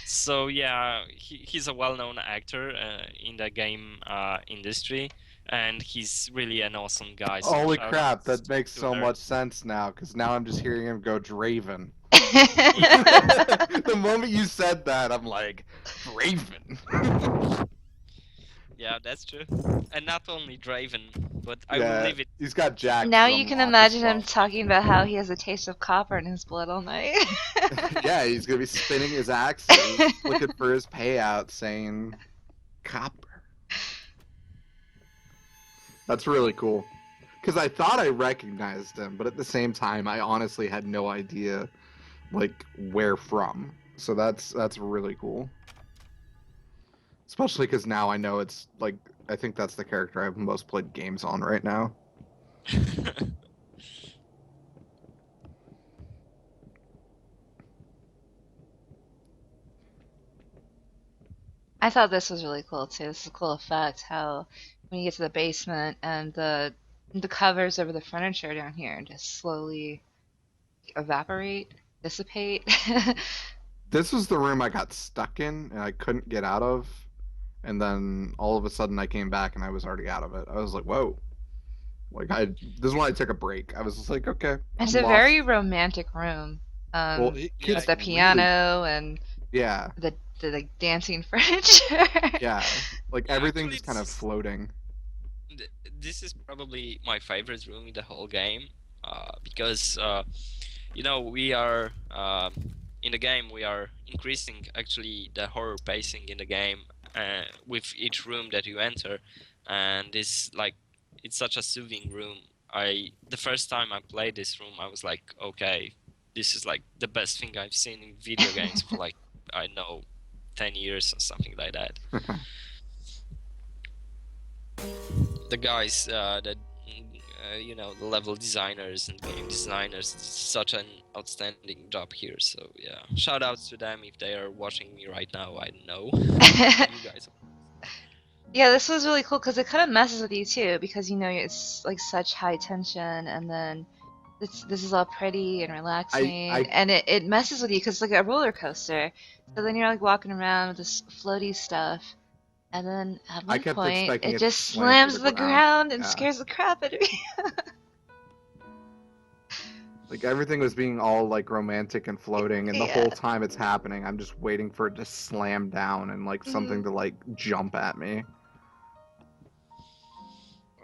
So yeah, he's a well-known actor in the game industry, and he's really an awesome guy. So Holy shout crap, outs that makes to so her. much sense now, because now I'm just hearing him go Draven. The moment you said that, I'm like, Draven. Yeah, that's true. And not only Draven. but I will Yeah, leave it. he's got Jack Now from you can Office imagine him Space. talking about how he has a taste of copper in his blood all night. Yeah, he's gonna be spinning his axes, looking for his payout, saying copper. That's really cool. Because I thought I recognized him, but at the same time, I honestly had no idea, like, where from. So that's really cool. Especially because now I know it's, like, I think that's the character I've most played games on right now. I thought this was really cool too. This is a cool effect how when you get to the basement and the covers over the furniture down here just slowly evaporate, dissipate. This was the room I got stuck in and I couldn't get out of. And then all of a sudden I came back and I was already out of it. I was like, whoa. Like this is when I took a break. I was just like, okay, It's I'm a lost. very romantic room. Well, it Yeah, With gets the really, piano and yeah, the like dancing furniture. yeah. Like Yeah, everything actually, just kind of floating. this is probably my favorite room in the whole game, because you know, we are in the game we are increasing actually the horror pacing in the game with each room that you enter, and it's like it's such a soothing room. The first time I played this room, I was like, okay, this is like the best thing I've seen in video games for like, I know, 10 years or something like that. The guys that you know, the level designers and game designers did such an outstanding job here. So yeah, shout outs to them if they are watching me right now. I don't know. You guys. Yeah, this was really cool because it kind of messes with you too, because you know it's like such high tension, and then this is all pretty and relaxing, I and it messes with you because it's like a roller coaster. So then you're like walking around with this floaty stuff, and then at I one kept point expecting it it to just slam to slams the the ground. ground and Yeah. scares the crap out of me. Like everything was being all like romantic and floating, and the Yeah. whole time it's happening, I'm just waiting for it to slam down and like something to like jump at me.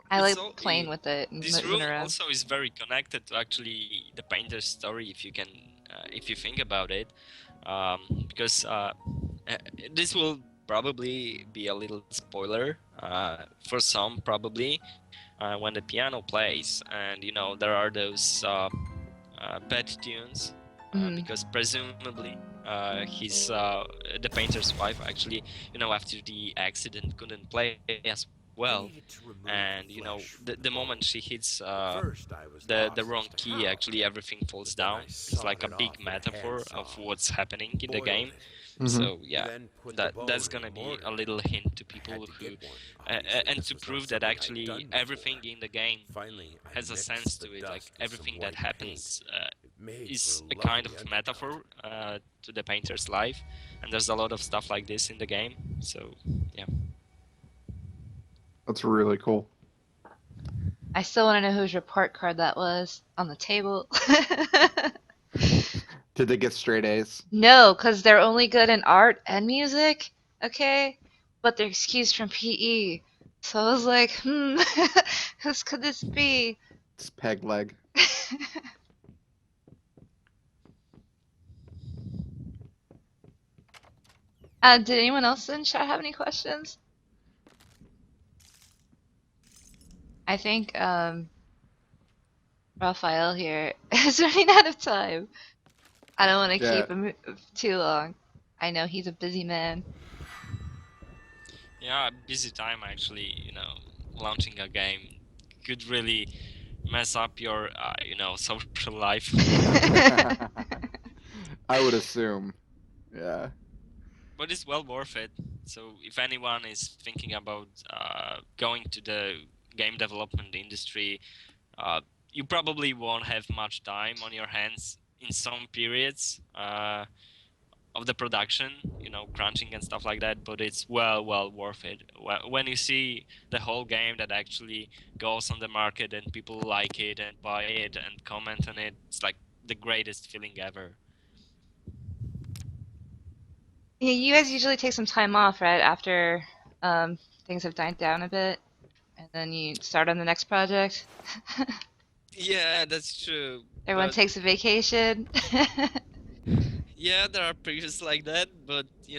I like It's all, playing with it and this moving room around. also is very connected to actually the painter's story, if you can, if you think about it, because this will probably be a little spoiler for some, probably, when the piano plays, and you know there are those bad tunes, because presumably his the painter's wife actually, you know, after the accident couldn't play as well, and you know the moment she hits the wrong key, actually everything falls down. It's like a big metaphor of what's happening in the game. So yeah, that's gonna be a little hint to people who and to prove that actually everything in the game has a sense to it, like everything that happens is a kind of metaphor to the painter's life, and there's a lot of stuff like this in the game. So yeah. That's really cool. I still want to know whose report card that was on the table. Did they get straight A's? No, because they're only good in art and music, okay? But they're excused from PE. So I was like, whose could this be? It's peg leg. Did anyone else in chat have any questions? I think Raphael here is running out of time. I don't want to keep him too long. I know he's a busy man. Yeah, busy time actually, you know, launching a game could really mess up your, you know, social life. I would assume. Yeah. But it's well worth it. So if anyone is thinking about going to the game development industry, you probably won't have much time on your hands in some periods of the production, you know, crunching and stuff like that, but it's well worth it. When you see the whole game that actually goes on the market and people like it and buy it and comment on it, it's like the greatest feeling ever. Yeah, you guys usually take some time off, right? After things have died down a bit. and then you start on the next project. Yeah, that's true. Everyone But takes a vacation. yeah, there are periods like that, but we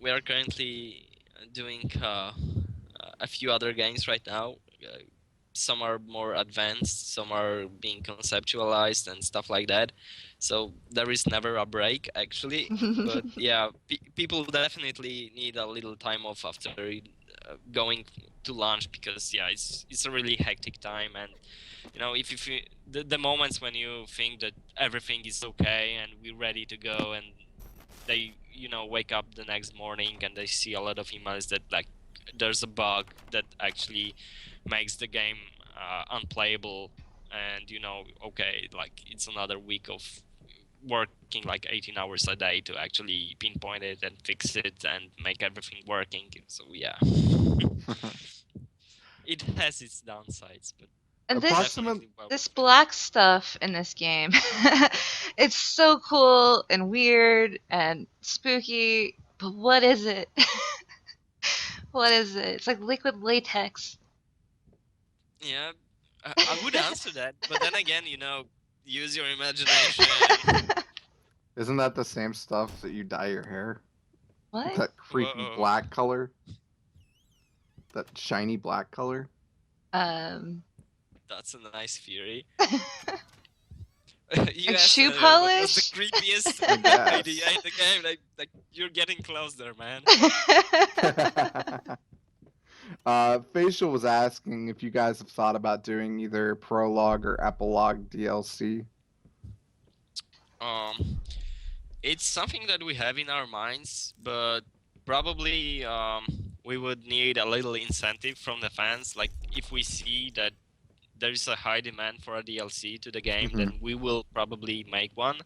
are currently doing a few other games right now. Some are more advanced, some are being conceptualized and stuff like that. So there is never a break, actually. But yeah, people definitely need a little time off after going to launch, because yeah, it's a really hectic time. And if you the moments when you think that everything is okay and we're ready to go, and they wake up the next morning and they see a lot of emails that like there's a bug that actually makes the game unplayable, and okay, like it's another week of working like 18 hours a day to actually pinpoint it and fix it and make everything working. So yeah, it has its downsides, but And definitely well this worth it. black stuff in this game, it's so cool and weird and spooky. But what is it? What is it? It's like liquid latex. Yeah, I would answer that, but then again, use your imagination. Isn't that the same stuff that you dye your hair? What? That creepy Whoa. black color? That shiny black color? That's a nice theory. Like You asked shoe what was polish? the creepiest I guess. idea in the game. Like you're getting close there, man. Facial was asking if you guys have thought about doing either prologue or epilogue DLC. It's something that we have in our minds, but probably we would need a little incentive from the fans. Like if we see that there is a high demand for a DLC to the game, then we will probably make one.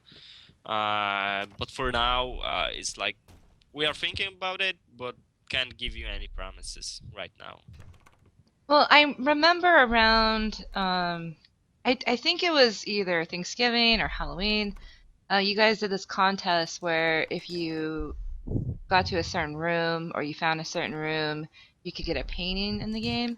But for now, it's like we are thinking about it, but can't give you any promises right now. Well, I remember around, I think it was either Thanksgiving or Halloween. You guys did this contest where if you got to a certain room or you found a certain room, you could get a painting in the game.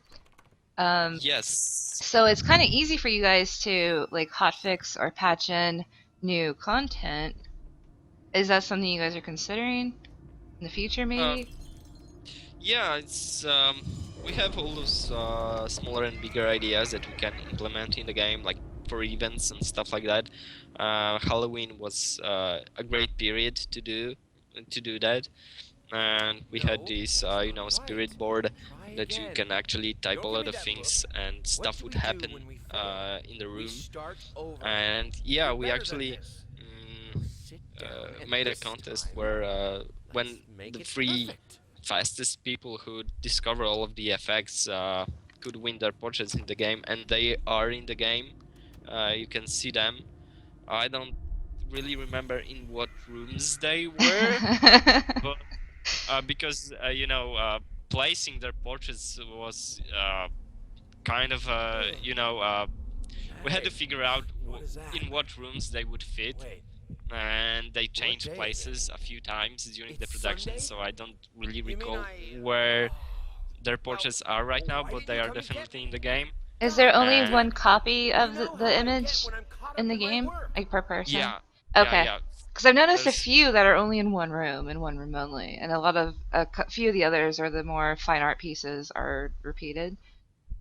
Yes. So it's kind of easy for you guys to like hotfix or patch in new content. Is that something you guys are considering in the future, maybe? Yeah, it's we have all those smaller and bigger ideas that we can implement in the game, like for events and stuff like that. Halloween was a great period to do that, and we had this spirit board that you can actually type a lot of things and stuff would happen in the room. And yeah, we actually made a contest where when the three fastest people who discover all of the effects could win their portraits in the game, and they are in the game. You can see them. I don't really remember in what rooms they were, but because placing their portraits was kind of we had to figure out in what rooms they would fit, and they changed places a few times during the production, so I don't really recall where their portraits are right now, but they are definitely in the game. Is there only one copy of the image in the game, like per person? Yeah. Okay. Yeah. Because I've noticed There's- a few that are only in one room only, and a lot of few of the others are the more fine art pieces are repeated.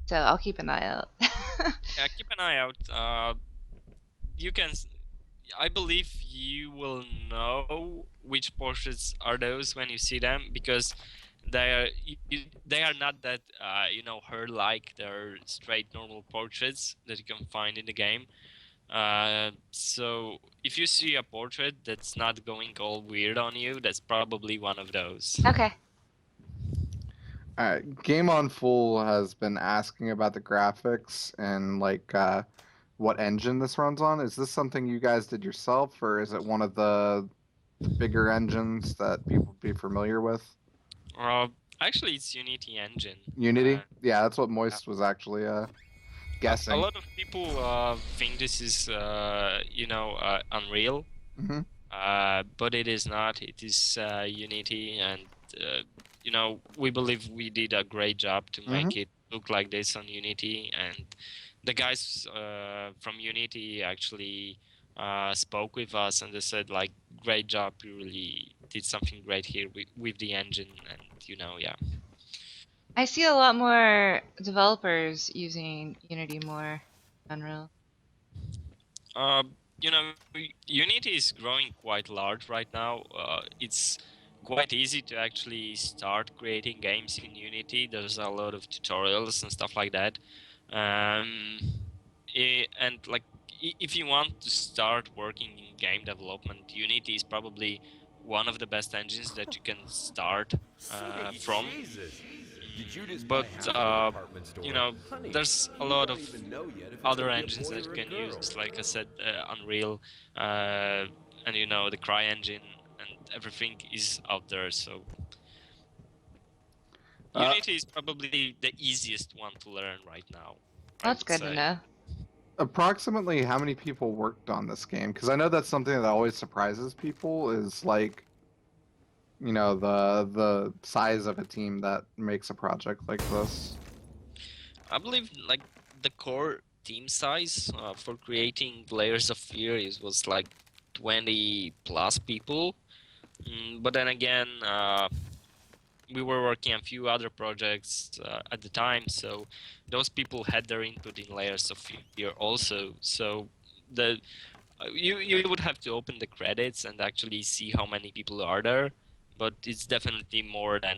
So I'll keep an eye out. Yeah, keep an eye out. You can. I believe you will know which portraits are those when you see them, because they are not that her-like. They're straight normal portraits that you can find in the game. So if you see a portrait that's not going all weird on you, that's probably one of those. Okay. Game on Full has been asking about the graphics and like what engine this runs on. Is this something you guys did yourself, or is it one of the bigger engines that people would be familiar with? Actually, it's Unity engine. Unity? Yeah, that's what Moist was actually guessing. A lot of people think this is Unreal, but it is not. It is Unity, and we believe we did a great job to make it look like this on Unity, and the guys from Unity actually spoke with us, and they said like, great job, you really did something great here with the engine, and yeah. I see a lot more developers using Unity more in Unreal. Uh, Unity is growing quite large right now. It's quite easy to actually start creating games in Unity. There's a lot of tutorials and stuff like that. And like, if you want to start working in game development, Unity is probably one of the best engines that you can start from. But there's a lot of other engines that you can use, like I said, Unreal, and the Cry engine, and everything is out there. So Unity is probably the easiest one to learn right now. That's good to know. Approximately how many people worked on this game? Because I know that's something that always surprises people, is like, the size of a team that makes a project like this. I believe like the core team size for creating Layers of Fear was like 20 plus people. But then again, we were working on a few other projects at the time, so those people had their input in Layers of Fear also. So you would have to open the credits and actually see how many people are there, but it's definitely more than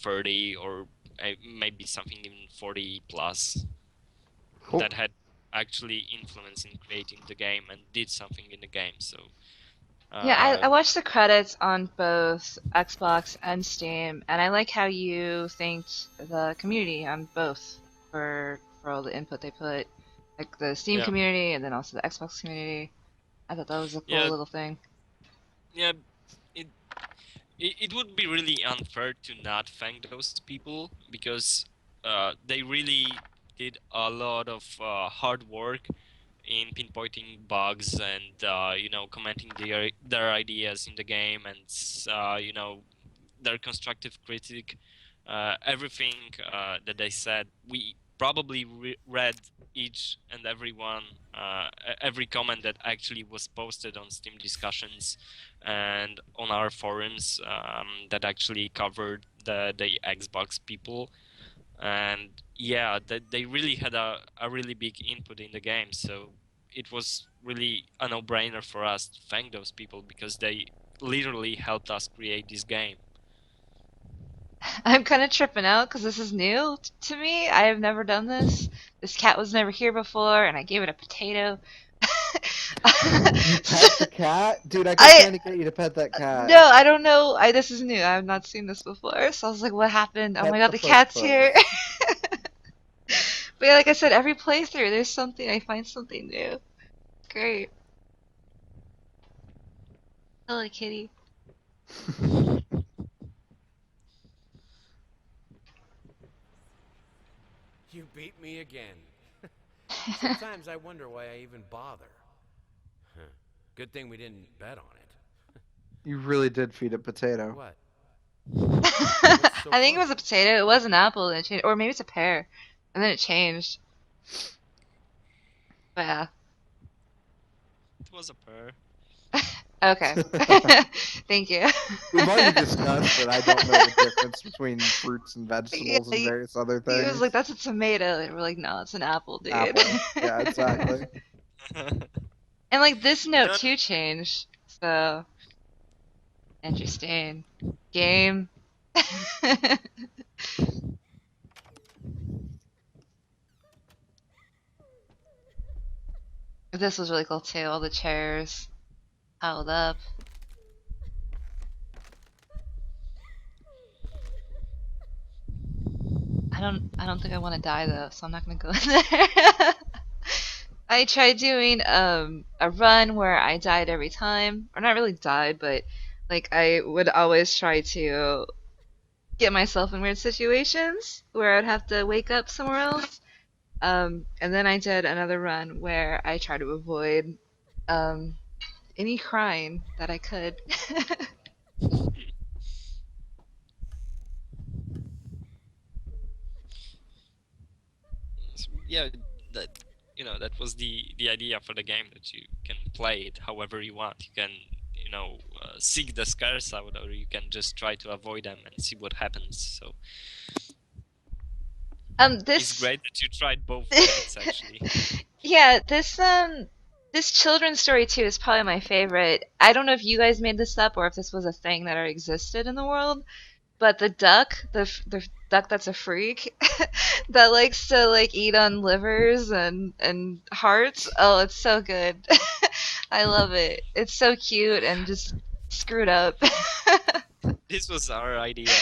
30 or maybe something even 40 plus that had actually influence in creating the game and did something in the game. So yeah, I watched the credits on both Xbox and Steam, and I like how you thanked the community on both for all the input they put, like the Steam community and then also the Xbox community. I thought that was a cool little thing. Yeah, it would be really unfair to not thank those people, because they really did a lot of hard work in pinpointing bugs and commenting their ideas in the game, and their constructive critique, everything that they said. We probably read each and every one, every comment that actually was posted on Steam discussions and on our forums that actually covered the Xbox people. And yeah, they really had a really big input in the game, so it was really a no-brainer for us to thank those people, because they literally helped us create this game. I'm kind of tripping out because this is new to me. I have never done this. This cat was never here before, and I gave it a potato. You pet the cat? Dude, I kept trying to get you to pet that cat. No, I don't know. This is new. I've not seen this before. So I was like, what happened? Oh my god, the cat's here. But yeah, like I said, every playthrough, there's something. I find something new. Great. Hello, kitty. You beat me again. Sometimes I wonder why I even bother. Good thing we didn't bet on it. You really did feed it potato. What? I think it was a potato. It was an apple, and it changed, or maybe it's a pear, and then it changed. But yeah. It was a pear. Okay. Thank you. We've already discussed that I don't know the difference between fruits and vegetables and various other things. He was like, that's a tomato. And we're like, no, it's an apple, dude. Apple. Yeah, exactly. And like this note too changed. So interesting. Game. This was really cool too, all the chairs piled up. I don't think I want to die though, so I'm not gonna go in there. I tried doing a run where I died every time, or not really died, but like I would always try to get myself in weird situations where I'd have to wake up somewhere else. And then I did another run where I tried to avoid any crying that I could. yeah, that that was the idea for the game, that you can play it however you want. You can seek the scares out, or you can just try to avoid them and see what happens. So it's This great that you tried both methods actually. yeah, this children's story too is probably my favorite. I don't know if you guys made this up or if this was a thing that already existed in the world, but the duck, the duck that's a freak, that likes to like eat on livers and hearts. Oh, it's so good. I love it. It's so cute and just screwed up. This was our idea.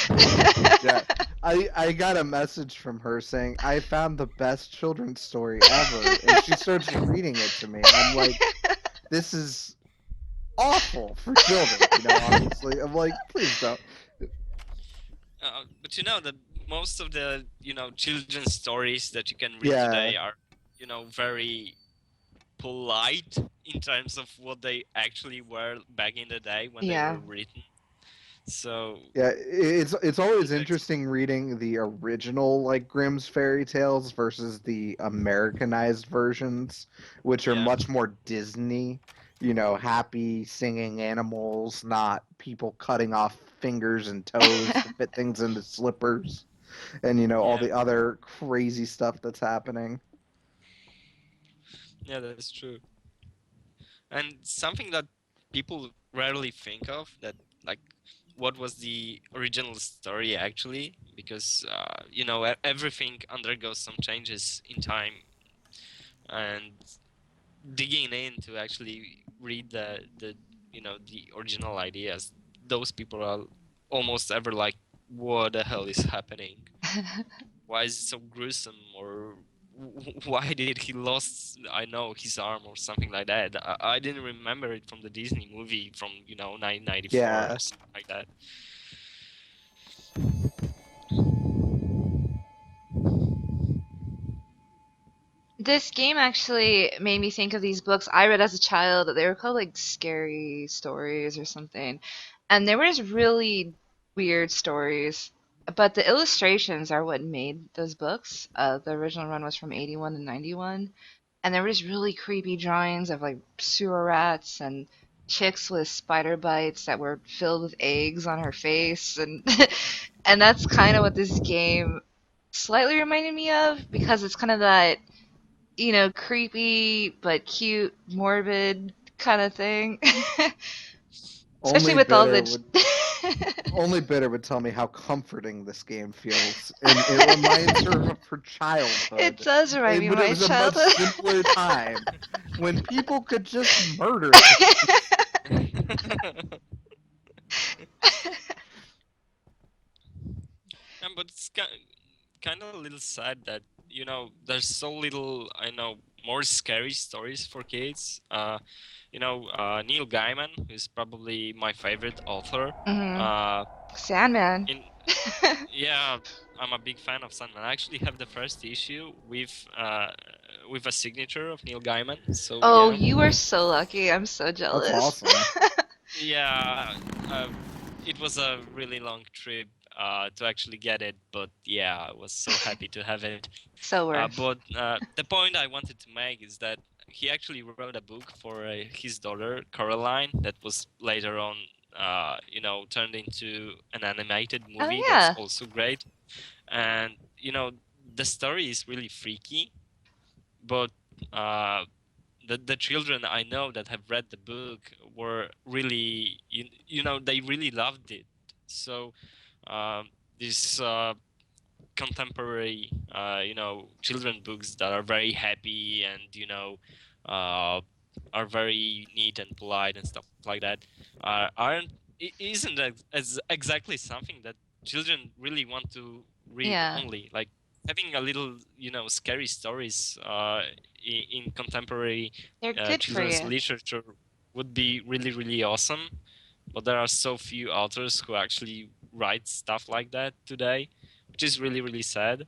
Yeah, I got a message from her saying I found the best children's story ever, and she starts reading it to me, and I'm like, this is awful for children, obviously. I'm like, please don't. But that most of the children's stories that you can read Yeah. today are very polite in terms of what they actually were back in the day when they Yeah. were written. So Yeah, it's always Context. interesting reading the original like Grimm's fairy tales versus the Americanized versions, which are Yeah. much more Disney, happy singing animals, not people cutting off fingers and toes to fit things into slippers, and all Yeah. the other crazy stuff that's happening. Yeah, that's true. And something that people rarely think of, that like what was the original story actually, because everything undergoes some changes in time, and digging in to actually read the original ideas, those people are almost ever like, what the hell is happening? Why is it so gruesome? Or why did he lost his arm or something like that? I didn't remember it from the Disney movie from 1994 Yeah. or something like that. This game actually made me think of these books I read as a child. They were called like scary stories or something. And they were just really weird stories. But the illustrations are what made those books. The original run was from 81 to 91. And there were just really creepy drawings of like sewer rats and chicks with spider bites that were filled with eggs on her face. And, and that's kind of what this game slightly reminded me of, because it's kind of that creepy but cute, morbid kind of thing. Especially Only with all Bitter the. would Only Bitter would tell me how comforting this game feels, and it reminds her of her childhood. It does remind me of But it my was a childhood. much simpler time when people could just murder. But it's kind of a little sad that there's so little more scary stories for kids. Neil Gaiman, who's probably my favorite author. Sandman. Yeah, I'm a big fan of Sandman. I actually have the first issue with a signature of Neil Gaiman. So Oh, yeah. you are so lucky. I'm so jealous. That's awesome. Yeah, it was a really long trip to actually get it, but yeah, I was so happy to have it. So worth. But the point I wanted to make is that he actually wrote a book for his daughter Coraline that was later on, turned into an animated movie. Oh, yeah. That's also great. And the story is really freaky, but the children I know that have read the book were really, they really loved it. So these contemporary, children books that are very happy and are very neat and polite and stuff like that isn't as exactly something that children really want to read. Yeah. Only like having a little scary stories in contemporary They're good for children's you. literature would be really, really awesome, but there are so few authors who actually write stuff like that today, which is really, really sad.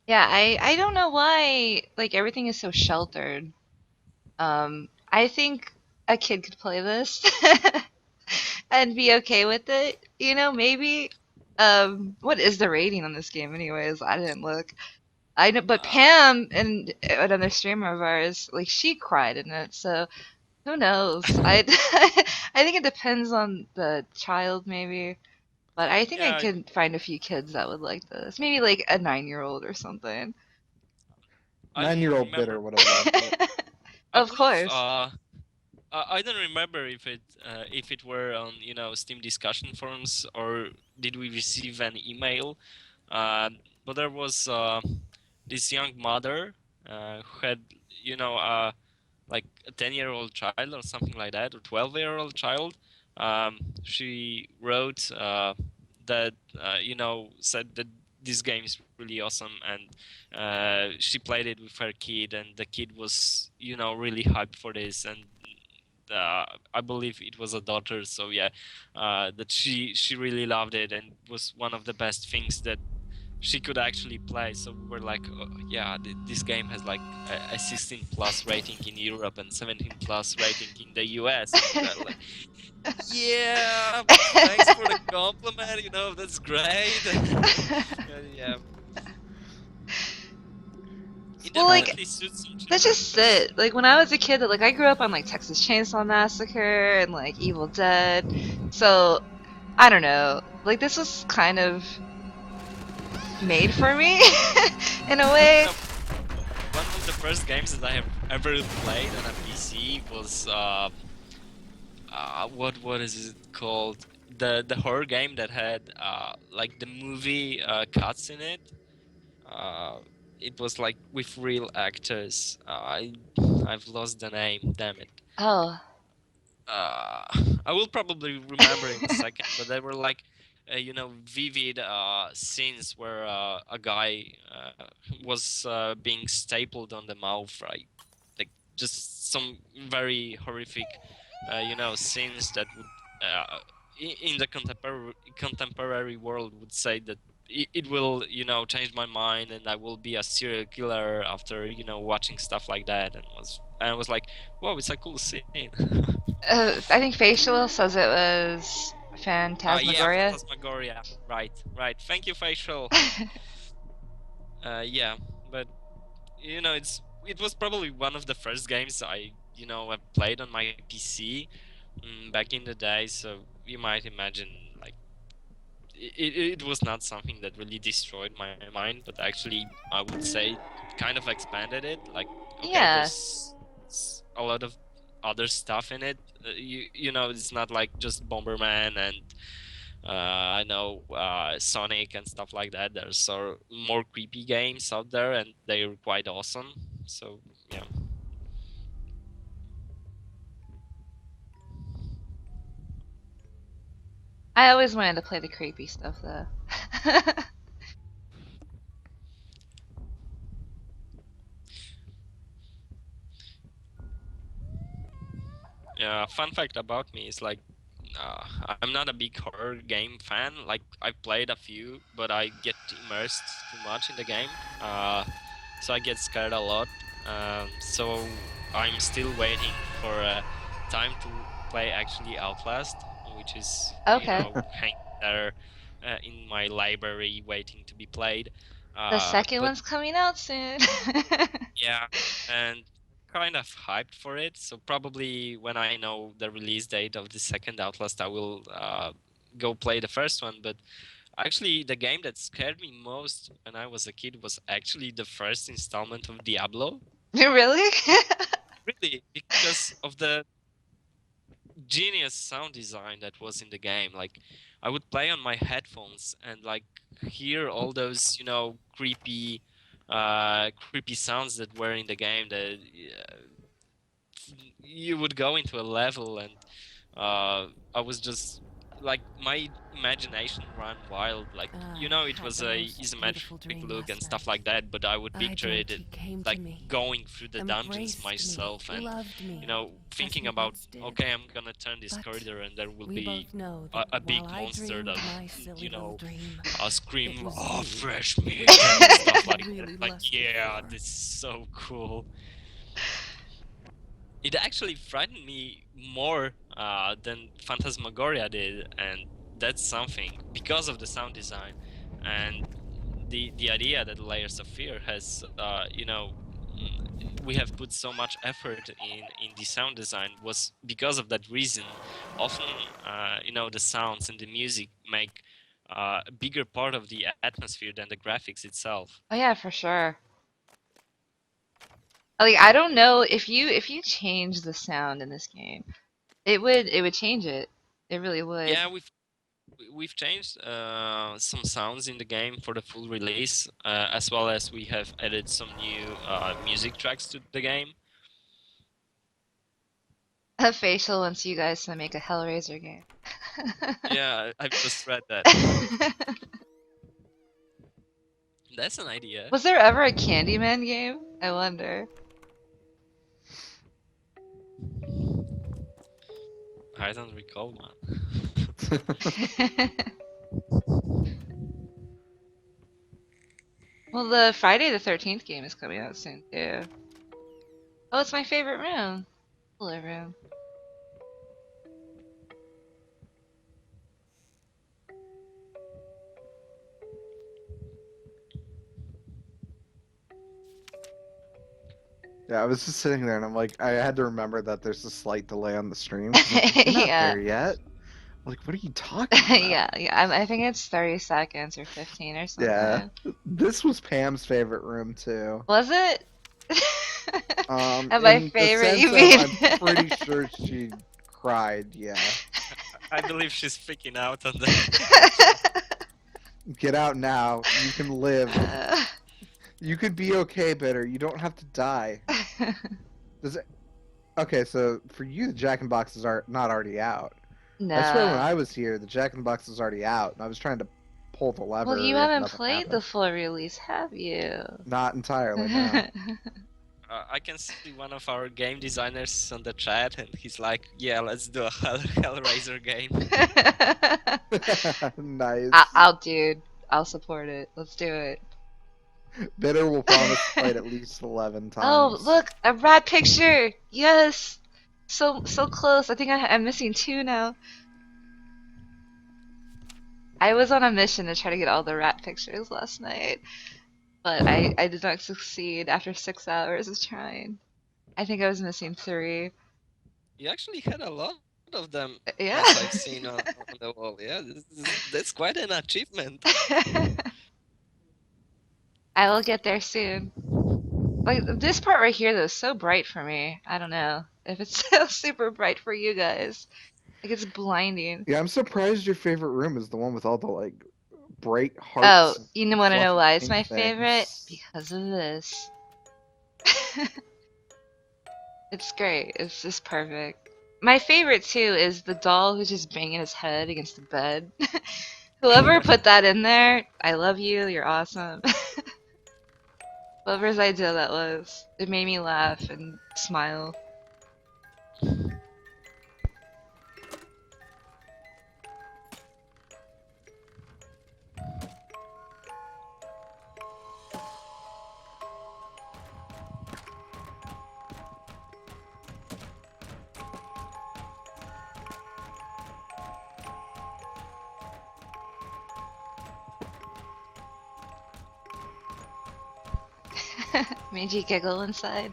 Yeah, I don't know why like everything is so sheltered. I think a kid could play this and be okay with it, maybe. What is the rating on this game, anyways? I didn't look. I know, but Uh, Pam and another streamer of ours, like she cried in it. So who knows? I I think it depends on the child, maybe. But I think I yeah, could find a few kids that would like this. Maybe like a 9-year-old or something. I don't 9-year-old remember. Bitter would have loved it. I Of believe course. I don't remember if it were on Steam discussion forums or did we receive an email, but there was this young mother who had like a 10-year-old child or something like that, or 12-year-old child. She wrote that said that this game is really awesome, and she played it with her kid, and the kid was really hyped for this, and I believe it was a daughter, so yeah, that she really loved it and was one of the best things that she could actually play. So we're like, oh, yeah, this game has like a 16 plus rating in Europe and 17 plus rating in the US. And we're like, yeah, thanks for the compliment. That's great. Yeah, it Well, like, definitely suits some that's children. just it. Like when I was a kid, like I grew up on like Texas Chainsaw Massacre and like Evil Dead. So I don't know. Like this was kind of made for me in a way. One of the first games that I have ever played on a PC was what is it called? The horror game that had like the movie cuts in it. It was like with real actors. I've lost the name. Damn it. Oh. Uh, I will probably remember in a second, but they were like, vivid scenes where a guy was being stapled on the mouth, right? Like just some very horrific, scenes that would, in the contemporary world, would say that it will, change my mind, and I will be a serial killer after, watching stuff like that, and I was like, whoa, it's a cool scene. I think Facial says it was Yeah, Phantasmagoria. Phantasmagoria. Right. Thank you, Facial. Yeah, but it was probably one of the first games I have played on my PC back in the day. So you might imagine like it was not something that really destroyed my mind, but actually I would say kind of expanded it. Like okay, Yeah. there's a lot of other stuff in it. It's not like just Bomberman and I know Sonic and stuff like that. There's more creepy games out there, and they're quite awesome. So yeah. I always wanted to play the creepy stuff though. Yeah. Fun fact about me is like I'm not a big horror game fan. Like I've played a few, but I get immersed too much in the game, so I get scared a lot. So I'm still waiting for time to play actually Outlast, which is Okay. hanging there in my library waiting to be played. The second But one's coming out soon. yeah, and kind of hyped for it. So probably when I know the release date of the second Outlast, I will go play the first one. But actually, the game that scared me most when I was a kid was actually the first installment of Diablo. Really? Really, because of the genius sound design that was in the game. Like, I would play on my headphones and like hear all those, creepy sounds that were in the game. That you would go into a level, and I was just like my imagination ran wild. Like it was a isometric look and stuff like that, but I would picture it like going through the dungeons myself, and thinking about okay, I'm gonna turn this corridor and there will be a big monster that scream fresh meat and stuff like that. Like yeah, this is so cool. It actually frightened me more than Phantasmagoria did, and that's something because of the sound design and the idea that Layers of Fear has, we have put so much effort in the sound design was because of that reason. Often, the sounds and the music make a bigger part of the atmosphere than the graphics itself. Oh yeah, for sure. Like I don't know if you change the sound in this game, it would change it. It really would. Yeah, we've changed some sounds in the game for the full release, as well as we have added some new music tracks to the game. Facial wants you guys to make a Hellraiser game. Yeah, I've just read that. That's an idea. Was there ever a Candyman game? I wonder. I don't recall one. Well, the Friday the 13th game is coming out soon too. Oh, it's my favorite room. Hello, room. Yeah, I was just sitting there and I'm like, I had to remember that there's a slight delay on the stream. 'Cause I'm like, "You're not Yeah. there yet." Like, what are you talking about? Yeah. I think it's 30 seconds or 15 or something. Yeah. This was Pam's favorite room too. Was it? And my in the favorite, sense you of, mean? I'm pretty sure she cried. Yeah. I believe she's freaking out on that. Get out now. You can live. You could be okay, Bitter. You don't have to die. Does it? Okay, so for you, the Jack in the Box is not already out. No. I swear when I was here, the Jack in the Box was already out, and I was trying to pull the lever. Well, you and haven't nothing played the happened. full release, have you? Not entirely. No. I can see one of our game designers on the chat, and he's like, "Yeah, let's do a Hellraiser game." Nice. Dude. I'll support it. Let's do it. Bitter will promise to play it at least 11 times. Oh, look, a rat picture. Yes. So close. I think I'm missing 2 now. I was on a mission to try to get all the rat pictures last night, but I did not succeed after 6 hours of trying. I think I was missing 3. You actually had a lot of them, Yeah. as I've seen on the wall. Yeah, that's quite an achievement. I will get there soon. Like, this part right here, though, is so bright for me. I don't know if it's so super bright for you guys. Like, it's blinding. Yeah, I'm surprised your favorite room is the one with all the, like, bright Oh, hearts. you want to know fluffy why it's my pink favorite? things. Because of this. It's great. It's just perfect. My favorite, too, is the doll who's just banging his head against the bed. Whoever put that in there, I love you. You're awesome. Whoever's idea that was. It made me laugh and smile. Made you giggle inside.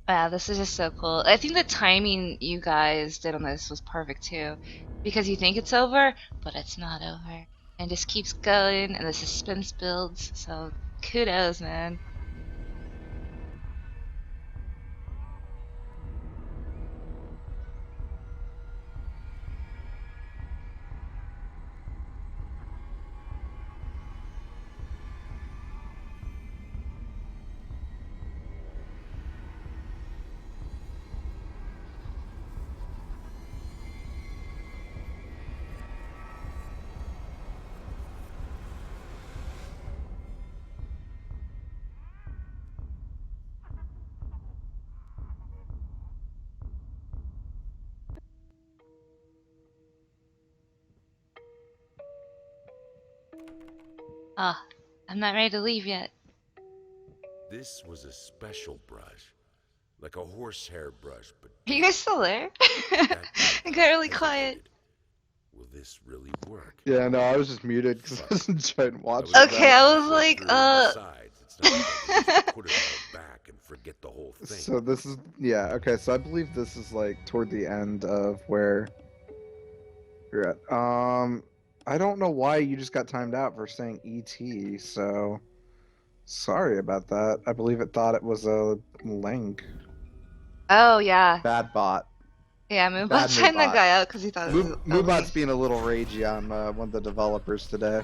Wow, this is just so cool. I think the timing you guys did on this was perfect too. Because you think it's over, but it's not over. And just keeps going and the suspense builds, so kudos, man. Ah, I'm not ready to leave yet. This was a special brush. Like a horsehair brush, but Are you guys still there? that It got really quiet. hesitated. Will this really work? Yeah, no, I was just muted because I was trying to watch I was it. Okay, back. I was like, Besides, it's not like I can just put it all back and forget the whole thing. So this is okay. So I believe this is like toward the end of where you're at. I don't know why you just got timed out for saying ET. So sorry about that. I believe it thought it was a link. oh yeah. Bad bot. Yeah, Bad Moobot signed that Moobot. guy out because he thought it was a Moobot's link. being a little ragey on one of the developers today.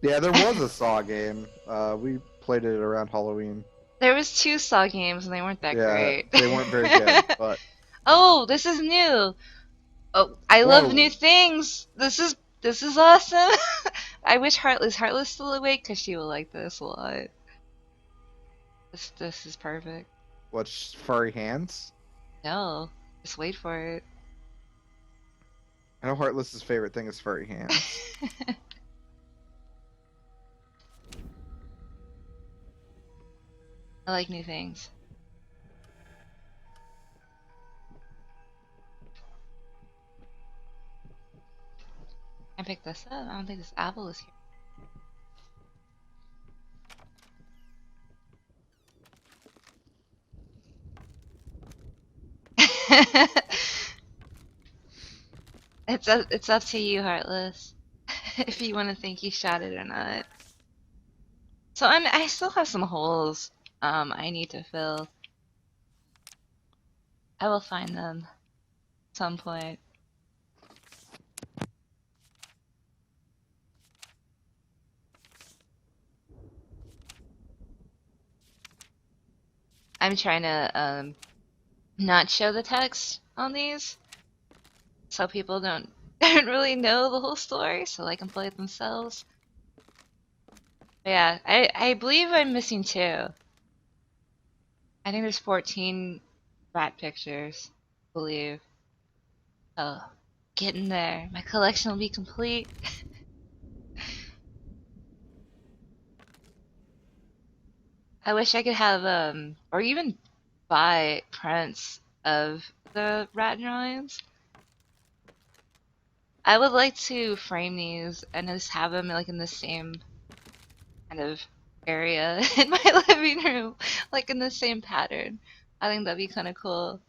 Yeah, there was a Saw game. We played it around Halloween. There was 2 Saw games and they weren't that Yeah, great. they weren't very good, but Oh, this is new. Oh, I love Whoa. new things. This is awesome. I wish Heartless still awake because she will like this a lot. This is perfect. what's furry hands? No, just wait for it. I know Heartless's favorite thing is furry hands. I like new things. Can I pick this up? I don't think this apple is here. It's up to you, Heartless, if you want to think you shot it or not. So I still have some holes I need to fill. I will find them at some point. I'm trying to not show the text on these so people don't really know the whole story, so they can play it themselves. But yeah, I believe I'm missing 2. I think there's 14 rat pictures, I believe. Oh, getting there. My collection will be complete. I wish I could have or even buy prints of the rat drawings. I would like to frame these and just have them like in the same kind of area in my living room, like in the same pattern. I think that'd be kind of cool.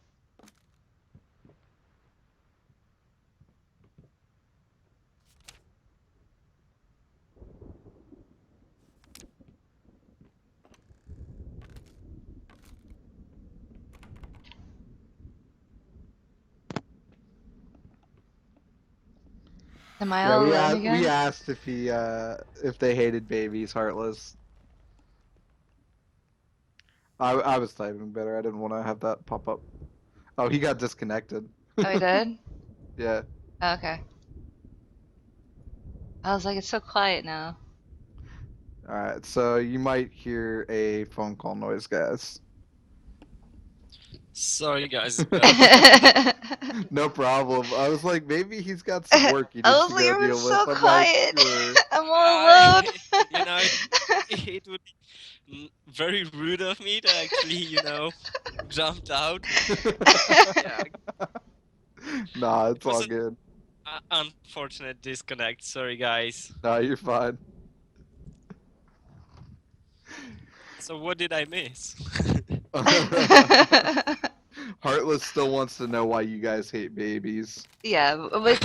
Am I Yeah, all we alone asked, again? we asked if they hated babies, Heartless. I was typing better. I didn't want to have that pop up. Oh, he got disconnected. Oh, he did? Yeah. Oh, okay. I was like, it's so quiet now. All right. So you might hear a phone call noise, guys. Sorry, guys. No problem. I was like, maybe he's got some work he I needs was to like, go everyone's deal with. so I'm quiet. like, sure. I'm all alone. You know, it would be very rude of me to actually, jumped out. Yeah, Nah, it's it all was an good. unfortunate disconnect. Sorry, guys. Nah, you're fine. So what did I miss? Heartless still wants to know why you guys hate babies. Yeah, but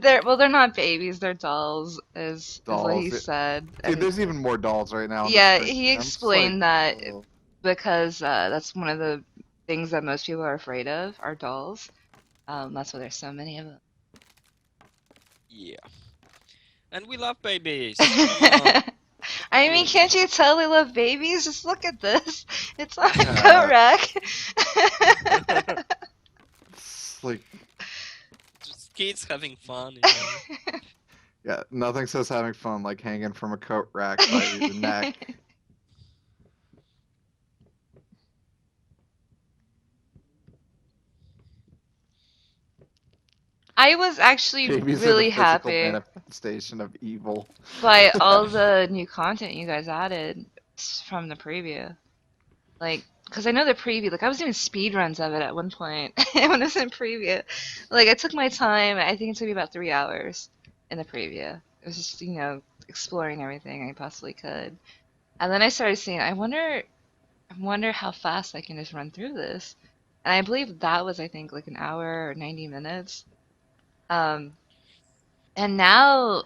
they're not babies, they're dolls, is what he Dolls. said. Dude, And there's even more dolls right now. On the yeah, screen. he I'm just explained like, that oh. because that's one of the things that most people are afraid of are dolls. That's why there's so many of them. Yeah. And we love babies. Come on. I mean, can't you tell they love babies? Just look at this. It's on a Yeah. coat rack. It's like, Just kids having fun. yeah, nothing says having fun like hanging from a coat rack by your neck. I was actually Babies are the really physical happy. manifestation station of evil. by all the new content you guys added from the preview. Like, because I know the preview, like, I was doing speed runs of it at one point when it was in preview. Like, I took my time. I think it took me about 3 hours in the preview. It was just, exploring everything I possibly could. And then I started seeing, I wonder how fast I can just run through this. And I believe that was, I think, like an hour or 90 minutes. Um, and now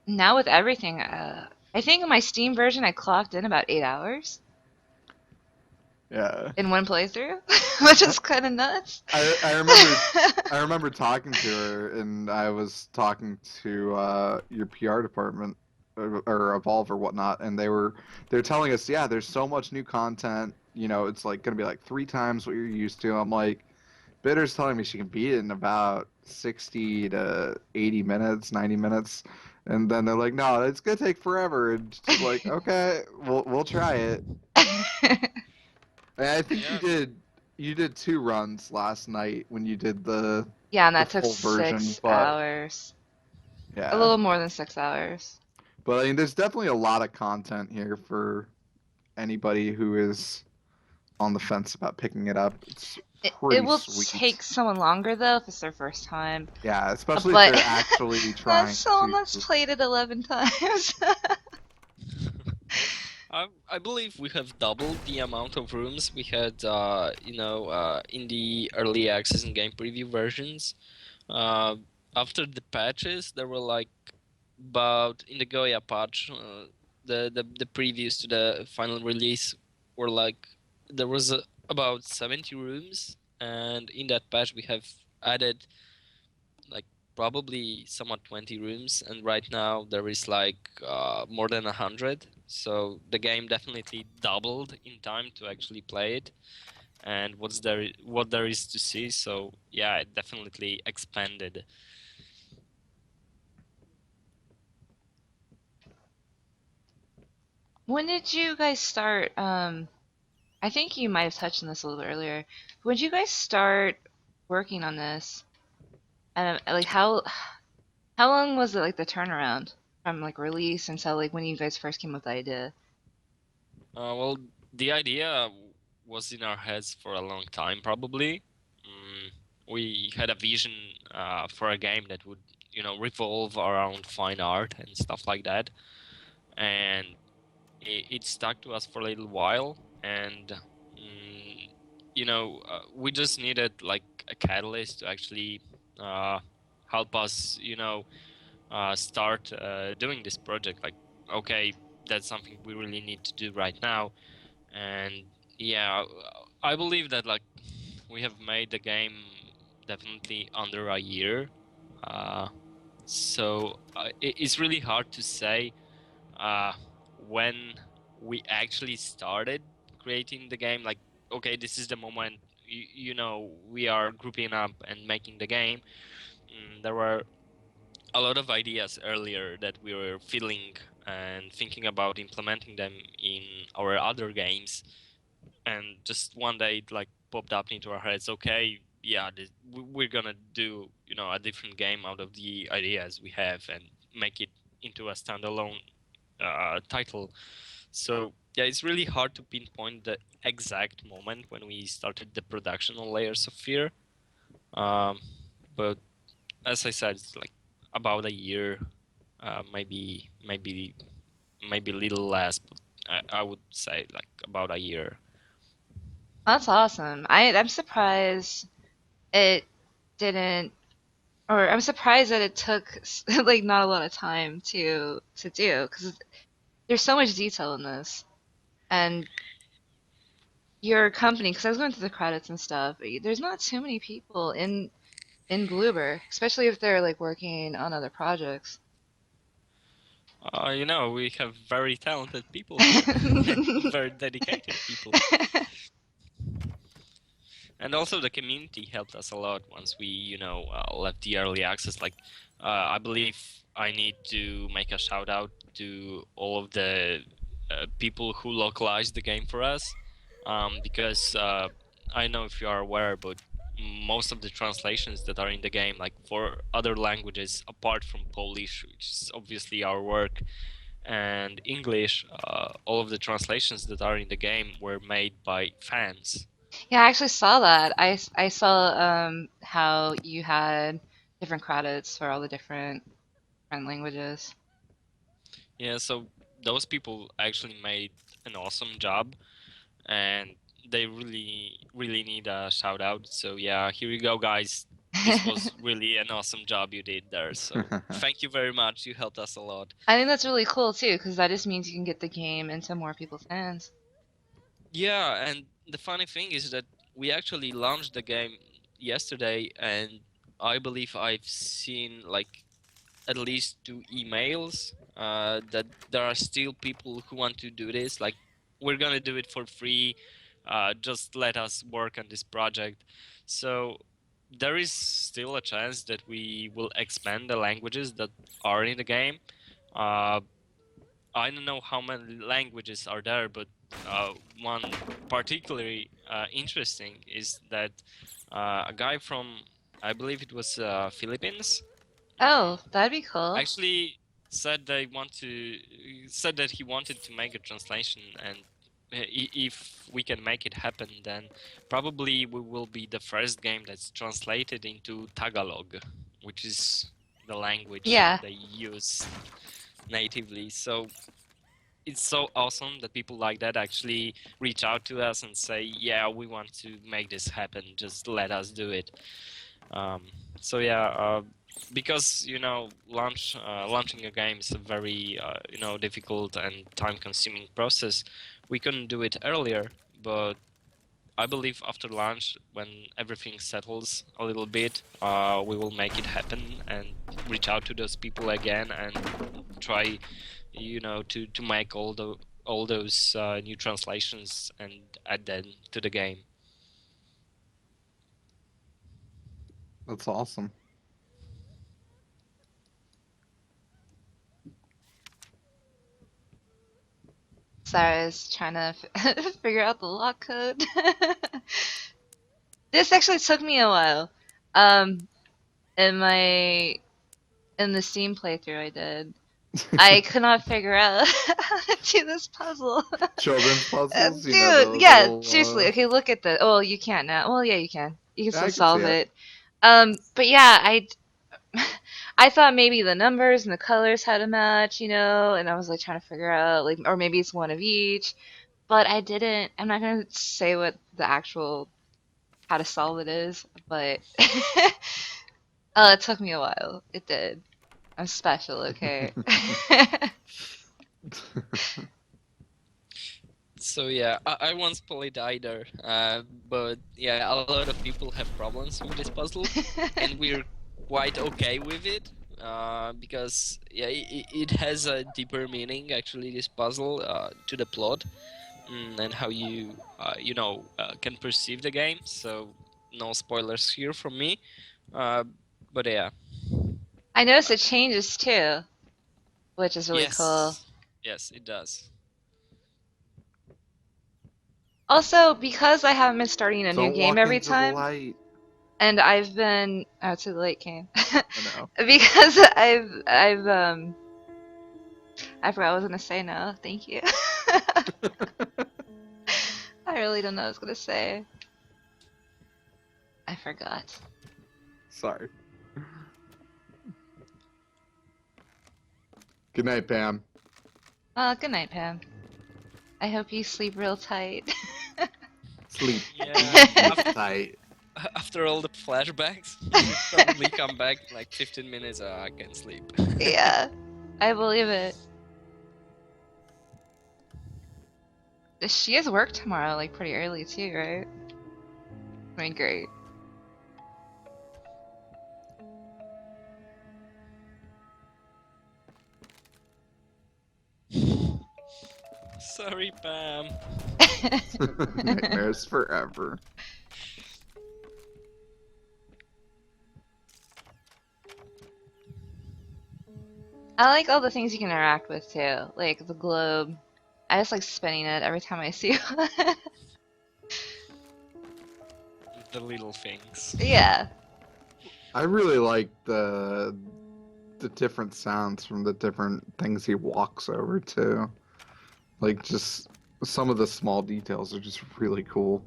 with everything, I think in my Steam version I clocked in about 8 hours Yeah. in one playthrough, which is kind of nuts. I remember talking to her, and I was talking to your PR department or Evolve or whatnot, and they're telling us, yeah, there's so much new content. It's like gonna be like 3 times what you're used to. I'm like, Bitter's telling me she can beat it in about 60 to 80 minutes, 90 minutes. And then they're like, no, it's gonna take forever. And she's like, okay, we'll try it. And I think Yeah. you did 2 runs last night when you did the Yeah, and that took full version, 6 hours. A yeah. little more than 6 hours. But I mean, there's definitely a lot of content here for anybody who is on the fence about picking it up. It's It pretty will sweet. take someone longer though if it's their first time. Yeah, especially But if they're actually trying that's someone to. that's played it 11 times. I believe we have doubled the amount of rooms we had, in the early access and game preview versions. After the patches, there were like about in the Goya patch, the previews to the final release were like there was about 70 rooms, and in that patch we have added like probably somewhat 20 rooms, and right now there is like more than 100. So the game definitely doubled in time to actually play it, and what there is to see. So yeah, it definitely expanded. When did you guys start? I think you might have touched on this a little bit earlier. When did you guys start working on this? And like how long was it like the turnaround from like release until like when you guys first came up with the idea? Well, the idea was in our heads for a long time, probably. We had a vision for a game that would, revolve around fine art and stuff like that, and it stuck to us for a little while. And we just needed like a catalyst to actually help us, start doing this project. Like, okay, that's something we really need to do right now. And yeah, I believe that like we have made the game definitely under a year. So it's really hard to say when we actually started creating the game. Like, okay, this is the moment, we are grouping up and making the game. There were a lot of ideas earlier that we were feeling and thinking about implementing them in our other games, and just one day it like popped up into our heads. Okay, yeah, we're gonna do a different game out of the ideas we have and make it into a standalone title. So yeah, it's really hard to pinpoint the exact moment when we started the production on Layers of Fear, but as I said, it's like about a year, maybe a little less, but I would say like about a year. That's awesome. I'm surprised it didn't, or I'm surprised that it took like not a lot of time to do, because there's so much detail in this, and your company. Because I was going through the credits and stuff. There's not too many people in Bloober, especially if they're like working on other projects. We have very talented people here, very dedicated people. And also the community helped us a lot once we, left the early access. Like, I believe I need to make a shout out to all of the people who localized the game for us, because I don't know if you are aware, but most of the translations that are in the game, like for other languages apart from Polish, which is obviously our work, and English, all of the translations that are in the game were made by fans. Yeah, I actually saw that. I saw how you had different credits for all the different languages. Yeah, so those people actually made an awesome job, and they really need a shout out. So yeah, here you go, guys. This was really an awesome job you did there. So thank you very much. You helped us a lot. I think that's really cool too, because that just means you can get the game into more people's hands. Yeah, and the funny thing is that we actually launched the game yesterday, and I believe I've seen like at least 2 emails that there are still people who want to do this. Like, we're gonna do it for free. Just let us work on this project. So there is still a chance that we will expand the languages that are in the game. I don't know how many languages are there, but one particularly interesting is that a guy from, I believe it was Philippines, Oh, that'd be cool. actually said said that he wanted to make a translation, and if we can make it happen, then probably we will be the first game that's translated into Tagalog, which is the language Yeah. they use natively. So it's so awesome that people like that actually reach out to us and say, yeah, we want to make this happen, just let us do it. So yeah, because launching a game is a very difficult and time-consuming process. We couldn't do it earlier, but I believe after launch, when everything settles a little bit, we will make it happen and reach out to those people again and try, to make all those new translations and add them to the game. That's awesome. Sarah's trying to figure out the lock code. This actually took me a while. In the Steam playthrough I did, I could not figure out how to do this puzzle. Children's puzzles, Dude, the yeah, little, seriously. Okay, look at the. Oh, you can't now. Well, yeah, you can. You can I still can solve see it. But yeah, I thought maybe the numbers and the colors had to match, and I was like trying to figure out like, or maybe it's one of each, but I didn't. I'm not gonna say what the actual how to solve it is, but it took me a while. It did. I'm special, okay? So yeah, I once played either, but yeah, a lot of people have problems with this puzzle, and we're quite okay with it, because yeah, it has a deeper meaning actually, this puzzle, to the plot, and how you can perceive the game. So no spoilers here from me, but yeah. I noticed it changes too, which is really cool. Yes, it does. Also, because I haven't been starting a new Don't game walk every into the time, light. and I've been too late, Cain. I know. Because I forgot what I was gonna say now. Thank you. I really don't know what I was gonna say. I forgot. Sorry. Good night, Pam. Good night, Pam. I hope you sleep real tight. Sleep Yeah. tight. After all the flashbacks, you probably come back in like 15 minutes. I can't sleep. Yeah, I believe it. She has work tomorrow, like pretty early too, right? I mean, great. Sorry, Pam. Nightmares forever. I like all the things you can interact with too, like the globe. I just like spinning it every time I see one. the little things. Yeah. I really like the different sounds from the different things he walks over to. Like, just some of the small details are just really cool.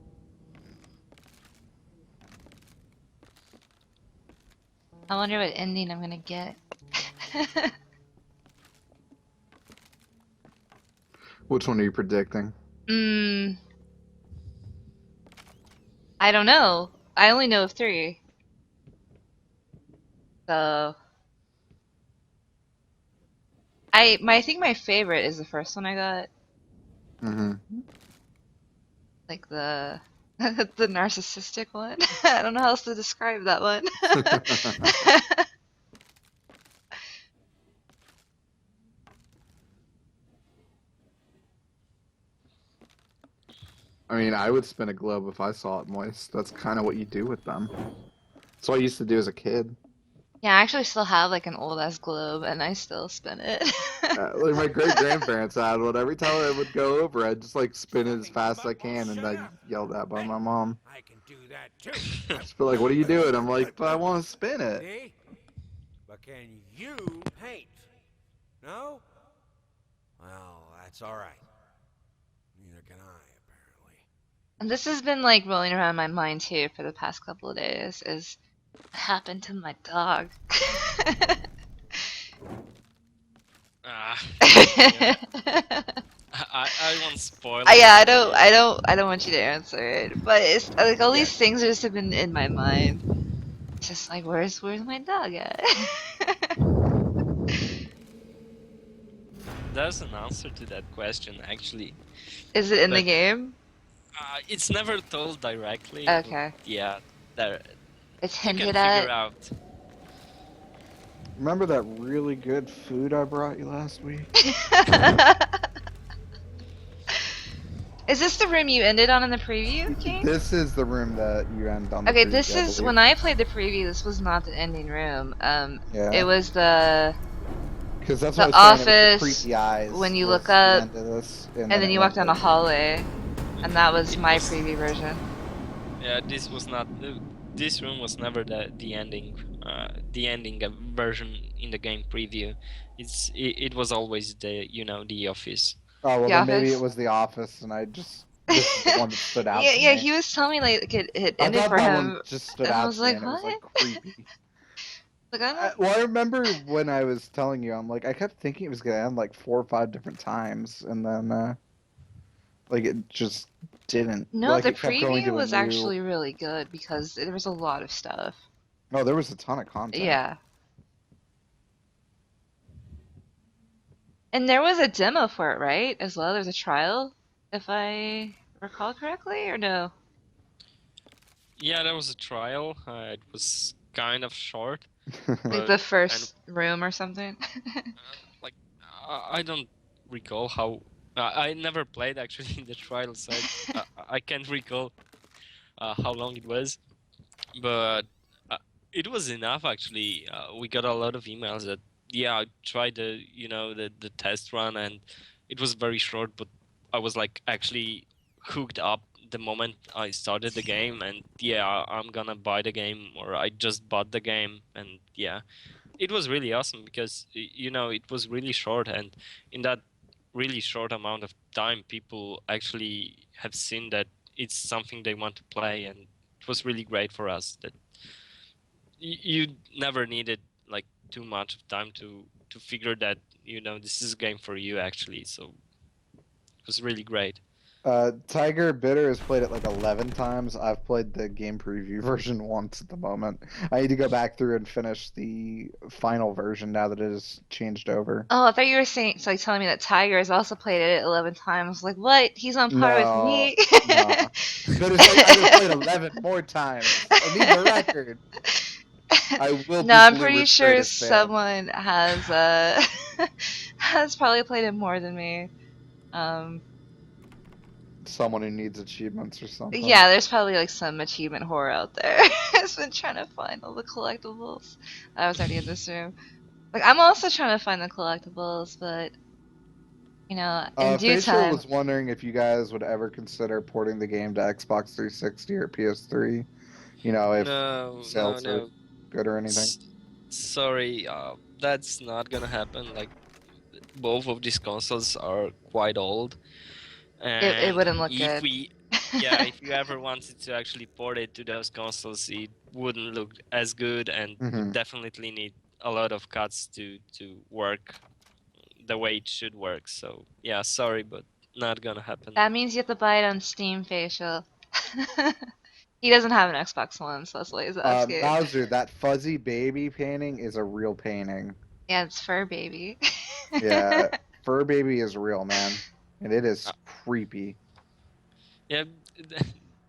I wonder what ending I'm gonna get. Which one are you predicting? I don't know. I only know of 3. So I think my favorite is the first one I got. Mm-hmm. Like the the narcissistic one. I don't know how else to describe that one. I mean, I would spin a globe if I saw it moist. That's kind of what you do with them. That's what I used to do as a kid. Yeah, I actually still have like an old ass globe and I still spin it. Like my great grandparents had one. Every time I would go over, I'd just like spin it as fast as I can, and I'd yelled at by my mom. I can do that too. She'd be like, "What are you doing?" I'm like, "But I want to spin it." See? But can you paint? No? Well, that's all right. Neither can I, apparently. And this has been like rolling around my mind too for the past couple of days is what happened to my dog. Yeah. I won't spoil it. Yeah, I don't want you to answer it, but it's like all these things just have been in my mind. It's just like, where's my dog at? There's an answer to that question, actually. Is it in the But- game? It's never told directly. but Okay, yeah, there. it's You can hinted figure at. out. Remember that really good food I brought you last week? Is this the room you ended on in the preview, King? This is the room that you end on. The Okay, preview, this I is believe. when I played the preview. This was not the ending room. Yeah. It was the Because that's the what I was saying, it was office, the creepy eyes. when you was look the up, end of this, and then it you went walk down a to- hallway, and that was It my was- preview version. Yeah, this was not. This room was never the ending. The ending version in the game preview. It was always the office. Oh well, The then maybe office? it was the office, and I just this is the one that stood out. Yeah, to yeah, me. he was telling me like it I ended thought for that him. one just stood and I out was to me, like, and it was like what? creepy. Like I don't. Well, I remember when I was telling you, I'm like, I kept thinking it was gonna end like 4 or 5 different times, and then like it just didn't. No, like, the it kept going preview to a was new... actually really good because there was a lot of stuff. Oh, there was a ton of content. Yeah. And there was a demo for it, right? As well, there's a trial, if I recall correctly, or no? Yeah, there was a trial. It was kind of short. Like But- the first room or something. Like I don't recall how. I never played actually in the trial, so I can't recall how long it was. But it was enough actually. We got a lot of emails that I tried the test run, and it was very short, but I was like actually hooked up the moment I started the game, and I'm gonna buy the game, or I just bought the game, and it was really awesome because it was really short, and in that really short amount of time, people actually have seen that it's something they want to play, and it was really great for us that you never needed like too much of time to figure that this is a game for you actually. So it was really great. Tiger Bitter has played it like 11 times. I've played the game preview version once at the moment. I need to go back through and finish the final version now that it is changed over. Oh, I thought you were saying, so like telling me that Tiger has also played it 11 times. Like, what? He's on par with me. No. But it's like I've played 11 more times. I need the record. I will. No, I'm be pretty Bloober's sure greatest fan. someone has has probably played it more than me. Someone who needs achievements or something. Yeah, there's probably like some achievement whore out there has been trying to find all the collectibles. I was already in this room. Like, I'm also trying to find the collectibles, but in due Facial time. was wondering if you guys would ever consider porting the game to Xbox 360 or PS3. You know, if No, sales are no. good or anything. Sorry, that's not gonna happen. Like, both of these consoles are quite old, It and wouldn't look if good. we, yeah, if you ever wanted to actually port it to those consoles, it wouldn't look as good, and would definitely need a lot of cuts to work the way it should work. So yeah, sorry, but not gonna happen. That means you have to buy it on Steam, Facial. He doesn't have an Xbox One, so that's why he's asking. Mauser, that fuzzy baby painting is a real painting. Yeah, it's Fur Baby. Yeah, Fur Baby is real, man. And it is creepy. Yeah,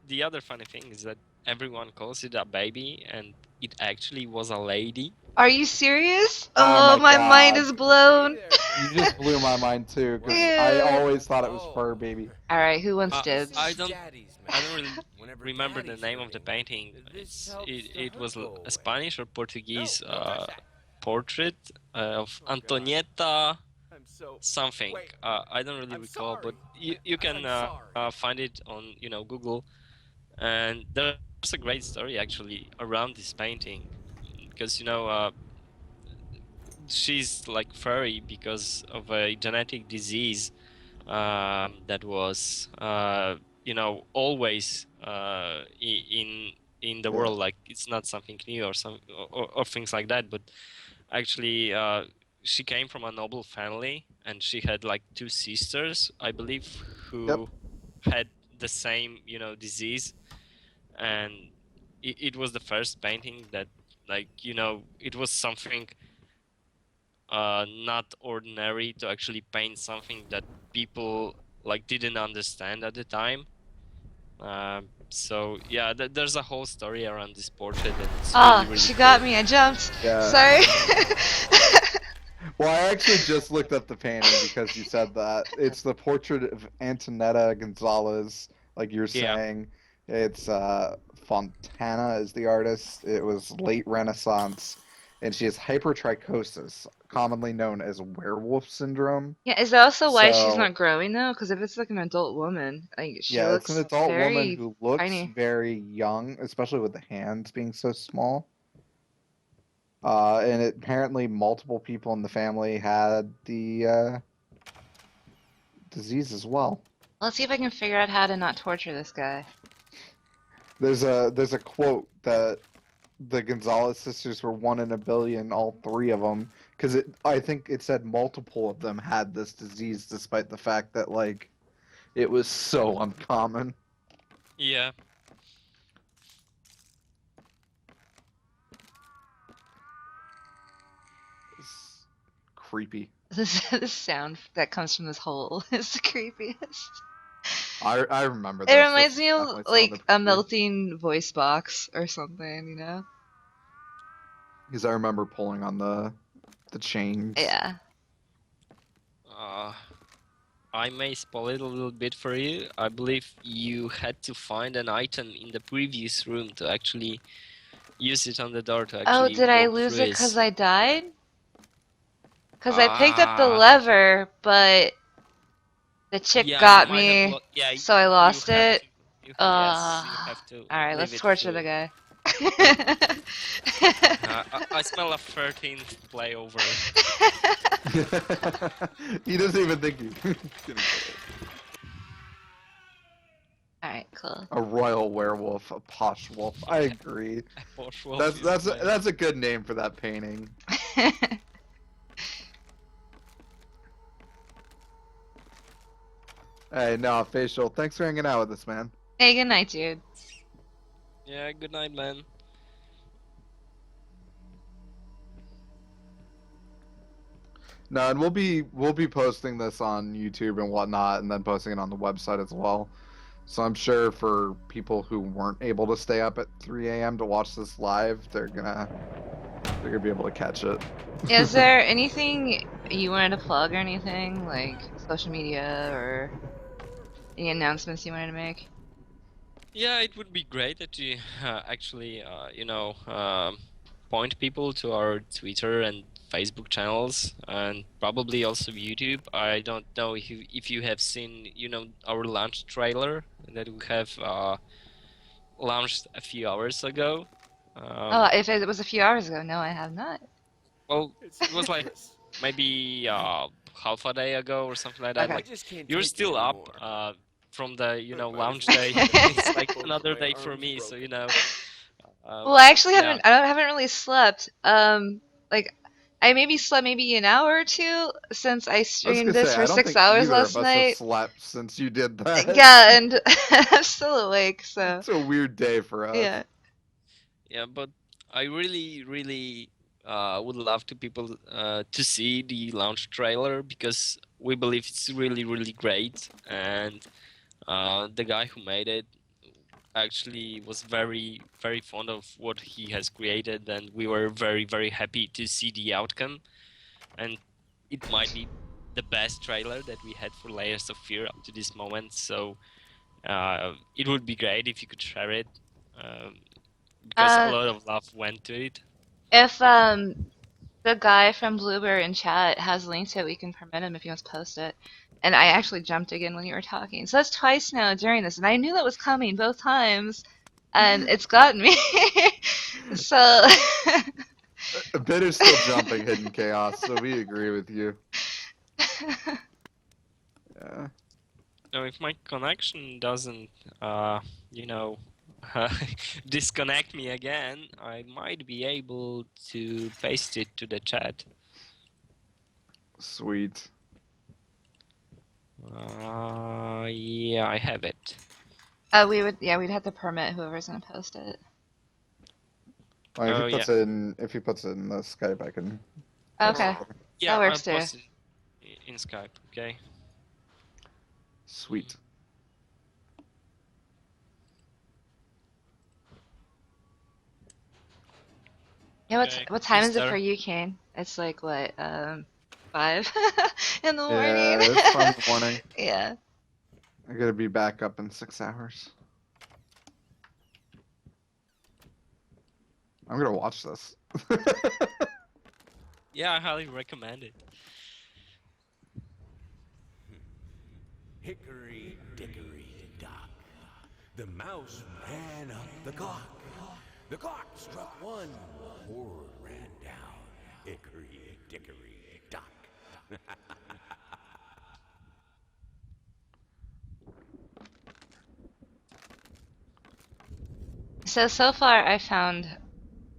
the other funny thing is that everyone calls it a baby, and it actually was a lady. Are you serious? Oh Oh, my my mind God. is blown. You just blew my mind too, because Ew. I always thought it was Fur Baby. Alright, who wants dibs? I don't really remember the name of the painting. It was a Spanish or Portuguese portrait of Antonieta something. I don't really recall, but you can find it on Google. And there's a great story actually around this painting, because she's like furry because of a genetic disease that was always in the world. Like, it's not something new or things like that, but actually she came from a noble family, and she had like two sisters, I believe, who had the same disease. And it was the first painting that, like, it was something not ordinary to actually paint something that people like didn't understand at the time. So yeah, there's a whole story around this portrait, and it's really, really she cool. got me. I jumped. Yeah. Sorry. Well, I actually just looked up the painting because you said that. It's the portrait of Antonetta Gonzalez, like you're Yeah. saying. It's Fontana is the artist. It was late Renaissance, and she has hypertrichosis, commonly known as werewolf syndrome. Yeah, is that also why she's So- not growing though? Because if it's like an adult woman, like she Yeah, looks it's an adult woman very who looks tiny. very young, especially with the hands being so small. And apparently multiple people in the family had the disease as well. Let's see if I can figure out how to not torture this guy. There's a quote that the Gonzalez sisters were 1 in a billion, all three of them, because I think it said multiple of them had this disease, despite the fact that like it was so uncommon. Yeah. It's creepy. This sound that comes from this hole is the creepiest. I remember It this. reminds me of Definitely like sounded a creepy. melting voice box or something, you know? Because I remember pulling on the chains. Yeah. I may spoil it a little bit for you. I believe you had to find an item in the previous room to actually use it on the door to Oh, actually did I walk lose through it because I died? Because I picked up the Ah. lever, but the chick Yeah, got you might have me, yeah, so I lost you have it. to- yes, you have to Alright, leave let's it torture to- the guy. I smell a 13th play over. He doesn't even think he's gonna get it. Alright, cool. A royal werewolf, a posh wolf. I agree. Posh wolf That's is fine. that's a good name for that painting. Hey, no, Facial. Thanks for hanging out with us, man. Hey, good night, dude. Yeah, good night, man. No, and we'll be posting this on YouTube and whatnot, and then posting it on the website as well. So I'm sure for people who weren't able to stay up at 3 a.m. to watch this live, they're gonna be able to catch it. Is there anything you wanted to plug or anything? Like social media or any announcements you wanted to make? Yeah, it would be great that you actually, point people to our Twitter and Facebook channels, and probably also YouTube. I don't know if you have seen, our launch trailer that we have launched a few hours ago. Oh, if it was a few hours ago, no, I have not. Well, It's it was like ludicrous. maybe half a day ago or something like that. Okay. I Like just can't you're take still it up anymore. from the Might launch as well day. just let It's like both another my day for arms me. So broken. Well, I actually yeah. haven't really slept. Like I maybe slept maybe an hour or two since I I was streamed gonna this say, for I don't 6 think hours either last of us have night. slept since you did that. Yeah, and I'm still awake, so It's a weird day for us. yeah. Yeah, but I really would love to people to see the launch trailer because we believe it's really great, and the guy who made it actually was very fond of what he has created, and we were very happy to see the outcome. And it might be the best trailer that we had for Layers of Fear up to this moment. So it would be great if you could share it. Because a Uh, lot of love went to it. if the guy from Bloober in chat has links to it, we can permit him if he wants to post it. And I actually jumped again when you were talking, so that's twice now during this, and I knew that was coming both times, and it's gotten me. So Bitter's still jumping Hidden Chaos, so we agree with you. Yeah. Now, if my connection doesn't, you know, disconnect me again, I might be able to paste it to the chat. Sweet. Yeah, I have it. we'd have to permit whoever's gonna post it. Well, if Oh, he puts yeah. it in, if he puts it in the Skype, I can. Okay, Yeah, that works I'll too. post it in Skype, okay? Sweet. Yeah, Okay. what time Is is it for there- you, Cain? It's like what, 5 in the Yeah, morning. it's 5 in the morning. Yeah. I gotta be back up in 6 hours. I'm gonna watch this. Yeah, I highly recommend it. Hickory dickory dock. The mouse ran up the clock. The clock struck one. Horde ran down. Hickory dickory dock. So far I found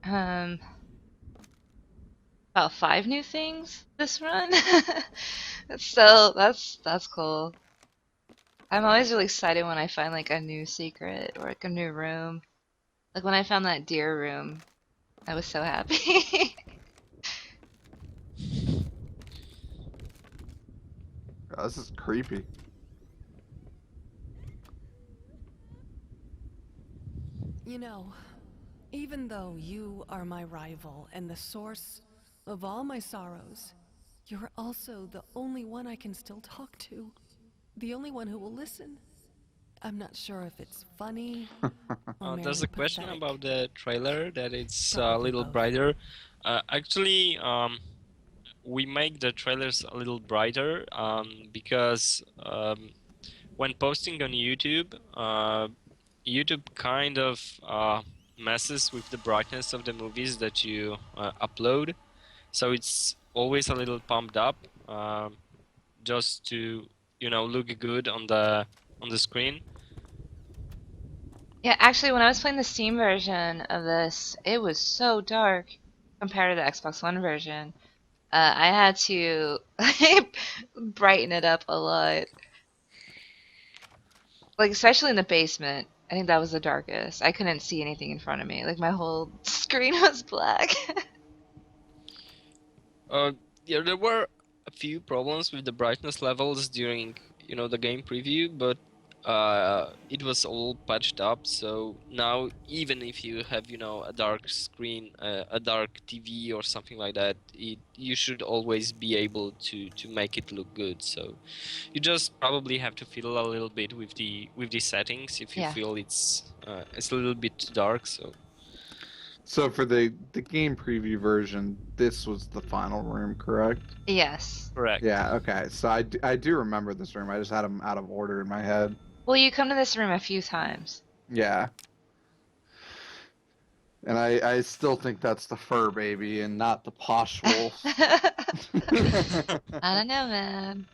um about 5 new things this run. So that's cool. I'm always really excited when I find like a new secret or like a new room. Like when I found that deer room, I was so happy. God, this is creepy. You know, even though you are my rival and the source of all my sorrows, you're also the only one I can still talk to. The only one who will listen. I'm not sure if it's funny or There's merely a question pathetic. about the trailer that it's a Probably little both. brighter. Actually, we make the trailers a little brighter because when posting on YouTube, YouTube kind of messes with the brightness of the movies that you upload, so it's always a little pumped up, just to look good on the screen. Yeah, actually, when I was playing the Steam version of this, it was so dark compared to the Xbox One version. I had to brighten it up a lot. Like, especially in the basement. I think that was the darkest. I couldn't see anything in front of me. Like, my whole screen was black. Yeah, there were a few problems with the brightness levels during the game preview, but it was all patched up. So now, even if you have a dark screen, a dark TV or something like that, you should always be able to make it look good. So you just probably have to fiddle a little bit with the settings if you Yeah. feel it's a little bit too dark. So for the game preview version, this was the final room, correct? Yes. Correct. Yeah, okay. So I do remember this room. I just had them out of order in my head. Well, you come to this room a few times. Yeah. And I still think that's the fur baby and not the posh wolf. I don't know, man.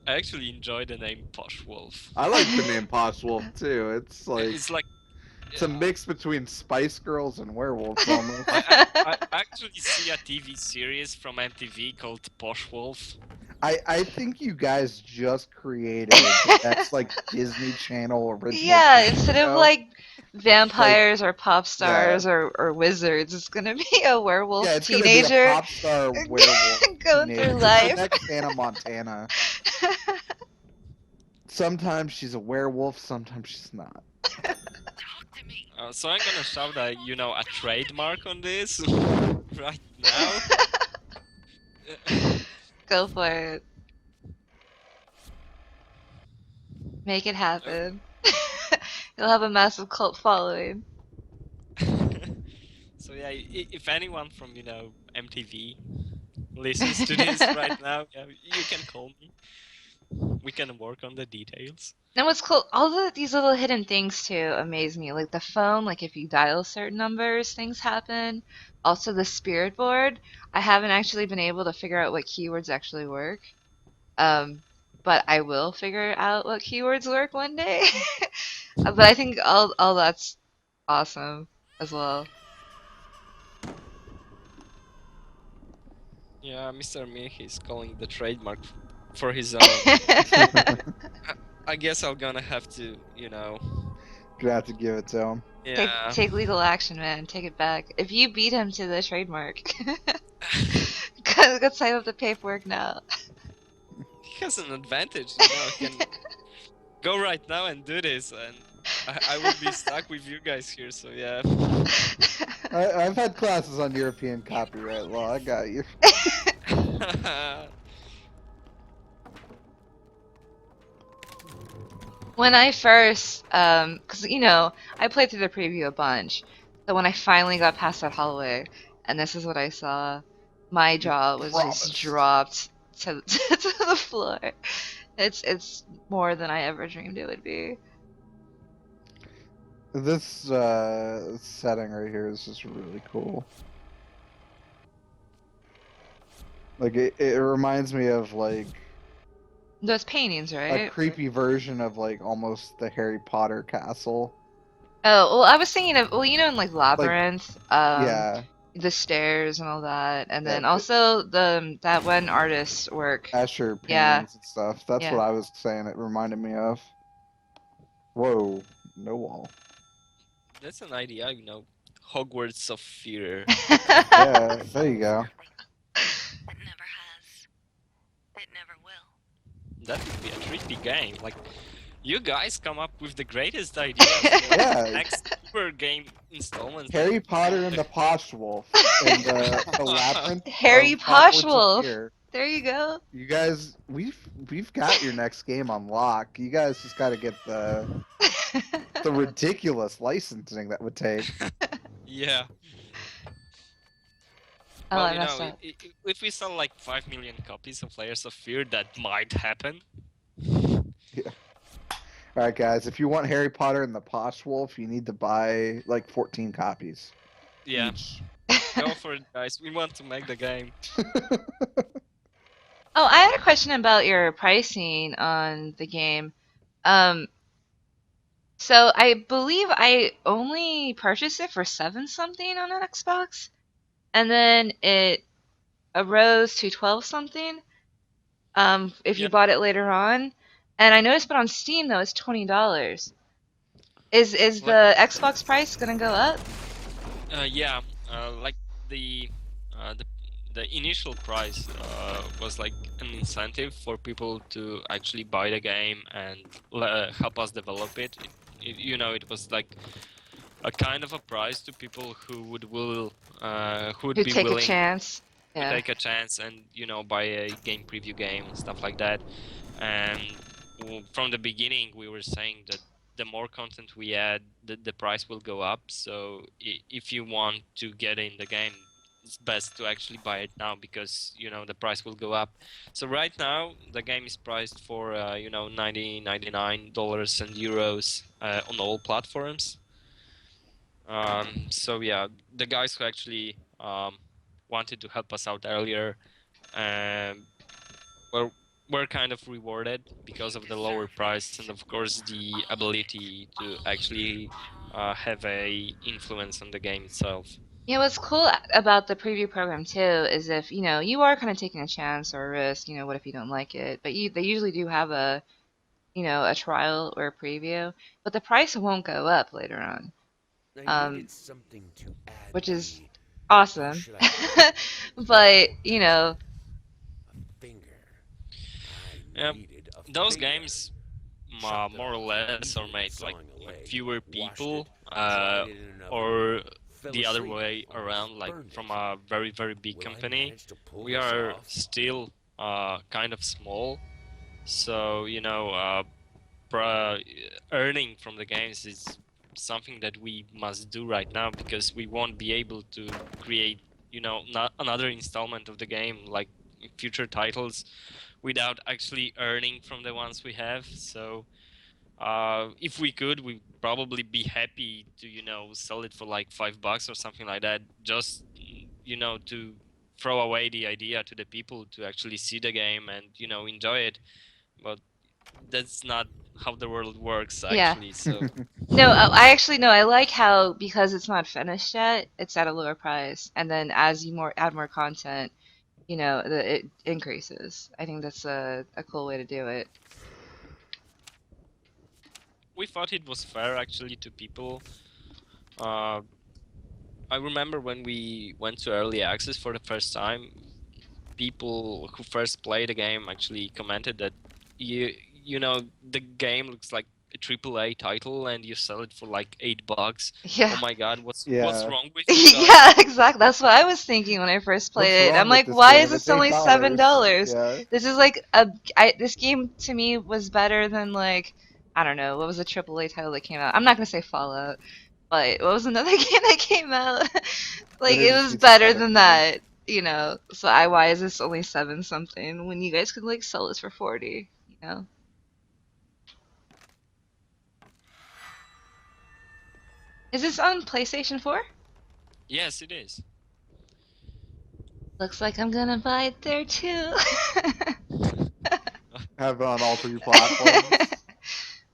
I actually enjoy the name Posh Wolf. I like the name posh wolf too. It's like It's like it's a mix between Spice Girls and werewolves almost. I actually see a TV series from MTV called Posh Wolf. I think you guys just created the next like Disney Channel original. Yeah, TV instead of show. like vampires or pop stars or wizards, it's gonna be a werewolf Yeah, it's gonna be teenager a pop star werewolf going teenager. through It's life. the next Hannah Montana. Sometimes she's a werewolf, sometimes she's not. So I'm gonna shout a a trademark on this right now. Go for it. Make it happen. You'll have a massive cult following. So yeah, if anyone from MTV listens to this right now, yeah, you can call me. We can work on the details. And what's cool, these little hidden things too amaze me. Like the phone, like if you dial certain numbers, things happen. Also the spirit board, I haven't actually been able to figure out what keywords actually work. But I will figure out what keywords work one day. But I think all that's awesome as well. Yeah, Mr. Mich is calling the trademark for his own. I guess I'm gonna have to, Gonna have to give it to him. yeah. Take legal action, man. Take it back. If you beat him to the trademark, go sign up the paperwork now. He has an advantage, he can go right now and do this, and I will be stuck with you guys here, so yeah. I've had classes on European copyright law. I got you. When I first, because I played through the preview a bunch, so when I finally got past that hallway, and this is what I saw, my jaw was just dropped to the floor. It's more than I ever dreamed it would be. This setting right here is just really cool. Like it reminds me of like Those paintings, a right? creepy version of like almost the Harry Potter castle. Oh, well, I was thinking of, in like Labyrinth, Yeah, the stairs and all that, and then Yeah, also that one artist's work. Escher paintings Yeah. and stuff. That's Yeah. what I was saying. It reminded me of. Whoa, no wall. That's an idea, Hogwarts of Fear. Yeah, there you go. It never has. It never will. That would be a trippy game. Like, you guys come up with the greatest ideas for Yeah. the next super game installment. Harry Potter and the Posh Wolf and the Labyrinth. Harry of Posh Hogwarts of Wolf. Fear. There you go. You guys, we've got your next game on lock. You guys just got to get the ridiculous licensing that would take. Yeah. Oh, Well, I messed up. if we sell like 5 million copies of Layers of Fear, that might happen. All right, guys. If you want Harry Potter and the Posh Wolf, you need to buy like 14 copies. Yeah, Each. go for it, guys. We want to make the game. Oh, I had a question about your pricing on the game. So I believe I only purchased it for 7 something on an Xbox, and then it arose to 12 something. If you Yeah. bought it later on, and I noticed, but on Steam though, it's $20. Is the Xbox price gonna go up? Yeah, like the initial price was like an incentive for people to actually buy the game and help us develop it. It was like a kind of a prize to people who would Who be take a willing chance? to Yeah. take a chance and buy a game preview game and stuff like that. And from the beginning, we were saying that the more content we add, the price will go up. So if you want to get in the game, it's best to actually buy it now because the price will go up. So right now the game is priced for $99 and euros on all platforms. So yeah, the guys who actually wanted to help us out earlier um, were were kind of rewarded because of the lower price and of course the ability to actually have a influence on the game itself. Yeah, what's cool about the preview program too is if you are kind of taking a chance or a risk. What if you don't like it? But they usually do have a trial or a preview, but the price won't go up later on, I needed something to add which is how awesome. should I put it? But A finger. Yeah, I needed a those finger. games Chopped it more or off less are easily made with like sawing a leg, fewer washed people, it, dried it in an oven, or fell the other asleep, way almost around, like burned from it. a very very big Will I company. manage to pull We this are off? still kind of small, so earning from the games is something that we must do right now because we won't be able to create not another installment of the game like future titles without actually earning from the ones we have. So if we could, we'd probably be happy to sell it for like $5 or something like that, just to throw away the idea to the people to actually see the game and enjoy it. But that's not how the world works yeah. actually. So No, I actually no. I like how because it's not finished yet, it's at a lower price, and then as you add more content, it increases. I think that's a cool way to do it. we thought it was fair actually to people. uh, I remember when we went to early access for the first time, people who first played the game actually commented that the game looks like a AAA title and you sell it for like $8. Yeah. Oh my god, what's Yeah. wrong with you Yeah, guys? exactly. That's what I was thinking when I first What's played it. I'm wrong with like, this why is game? It's this eight only seven dollars. dollars? Yeah. This is like this game to me was better than like I don't know what was the AAA title that came out. I'm not gonna say Fallout, but what was another game that came out? Like It it just was needs some better better than games. that. So why is this only seven something when you guys could like sell this for 40? Is this on PlayStation 4? Yes, it is. Looks like I'm gonna buy it there too. Have it on all three platforms.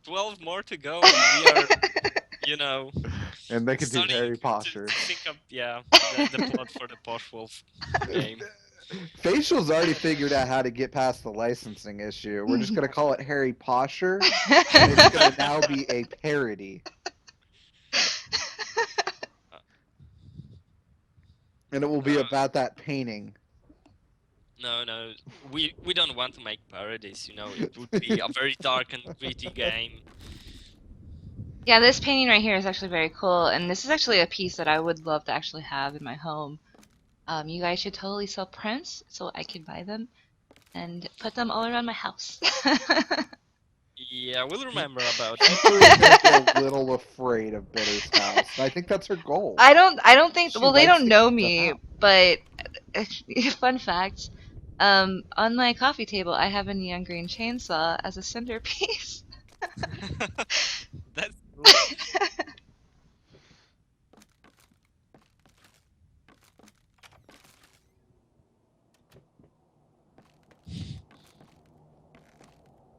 12 more to go and we are you know And they could do starting Harry to Potter. think of the plot for the Posh Wolf game. Facial's already figured out how to get past the licensing issue. We're just gonna call it Harry Posher, and it's gonna now be a parody. And it will be No, about that painting. no, we don't want to make parodies. It would be a very dark and gritty game. Yeah, this painting right here is actually very cool, and this is actually a piece that I would love to actually have in my home. You guys should totally sell prints so I could buy them and put them all around my house. Yeah, we'll remember about People it. are gonna be a little afraid of Bitter's house. And I think that's her goal. I don't think, She well, they likes don't to know keep them me, out. but fun fact, on my coffee table, I have a neon green chainsaw as a centerpiece. That's cool.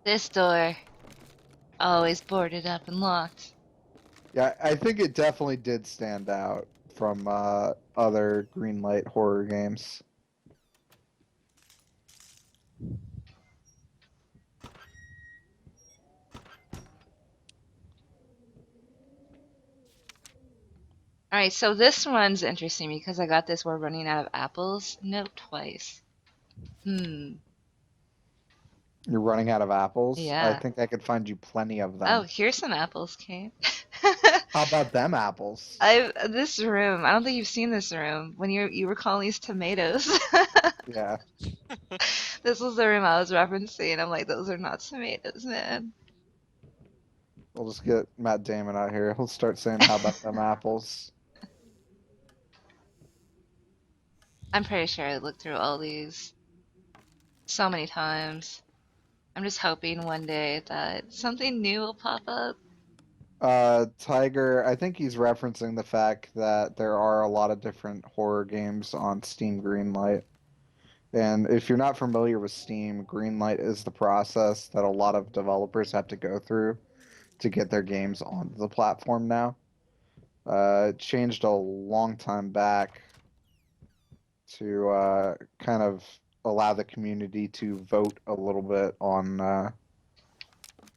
This door, always boarded up and locked. Yeah, I think it definitely did stand out from other Greenlight horror games. Alright, so this one's interesting because I got this "we're running out of apples" note twice. Hmm. You're running out of apples. I Yeah. think I could find you plenty of Oh, them. here's some apples, Cain. How about them apples? This room. I don't think you've seen this room when you were calling these tomatoes. Yeah. This was the room I was referencing. I'm like, those are not tomatoes, man. We'll just get Matt Damon out here. He'll start saying, "How about them apples?" I'm pretty sure I looked through all these so many times. I'm just hoping one day that something new will pop up. Tiger, I think he's referencing the fact that there are a lot of different horror games on Steam Greenlight. And if you're not familiar with Steam, Greenlight is the process that a lot of developers have to go through to get their games onto the platform now. It changed a long time back to kind of allow the community to vote a little bit on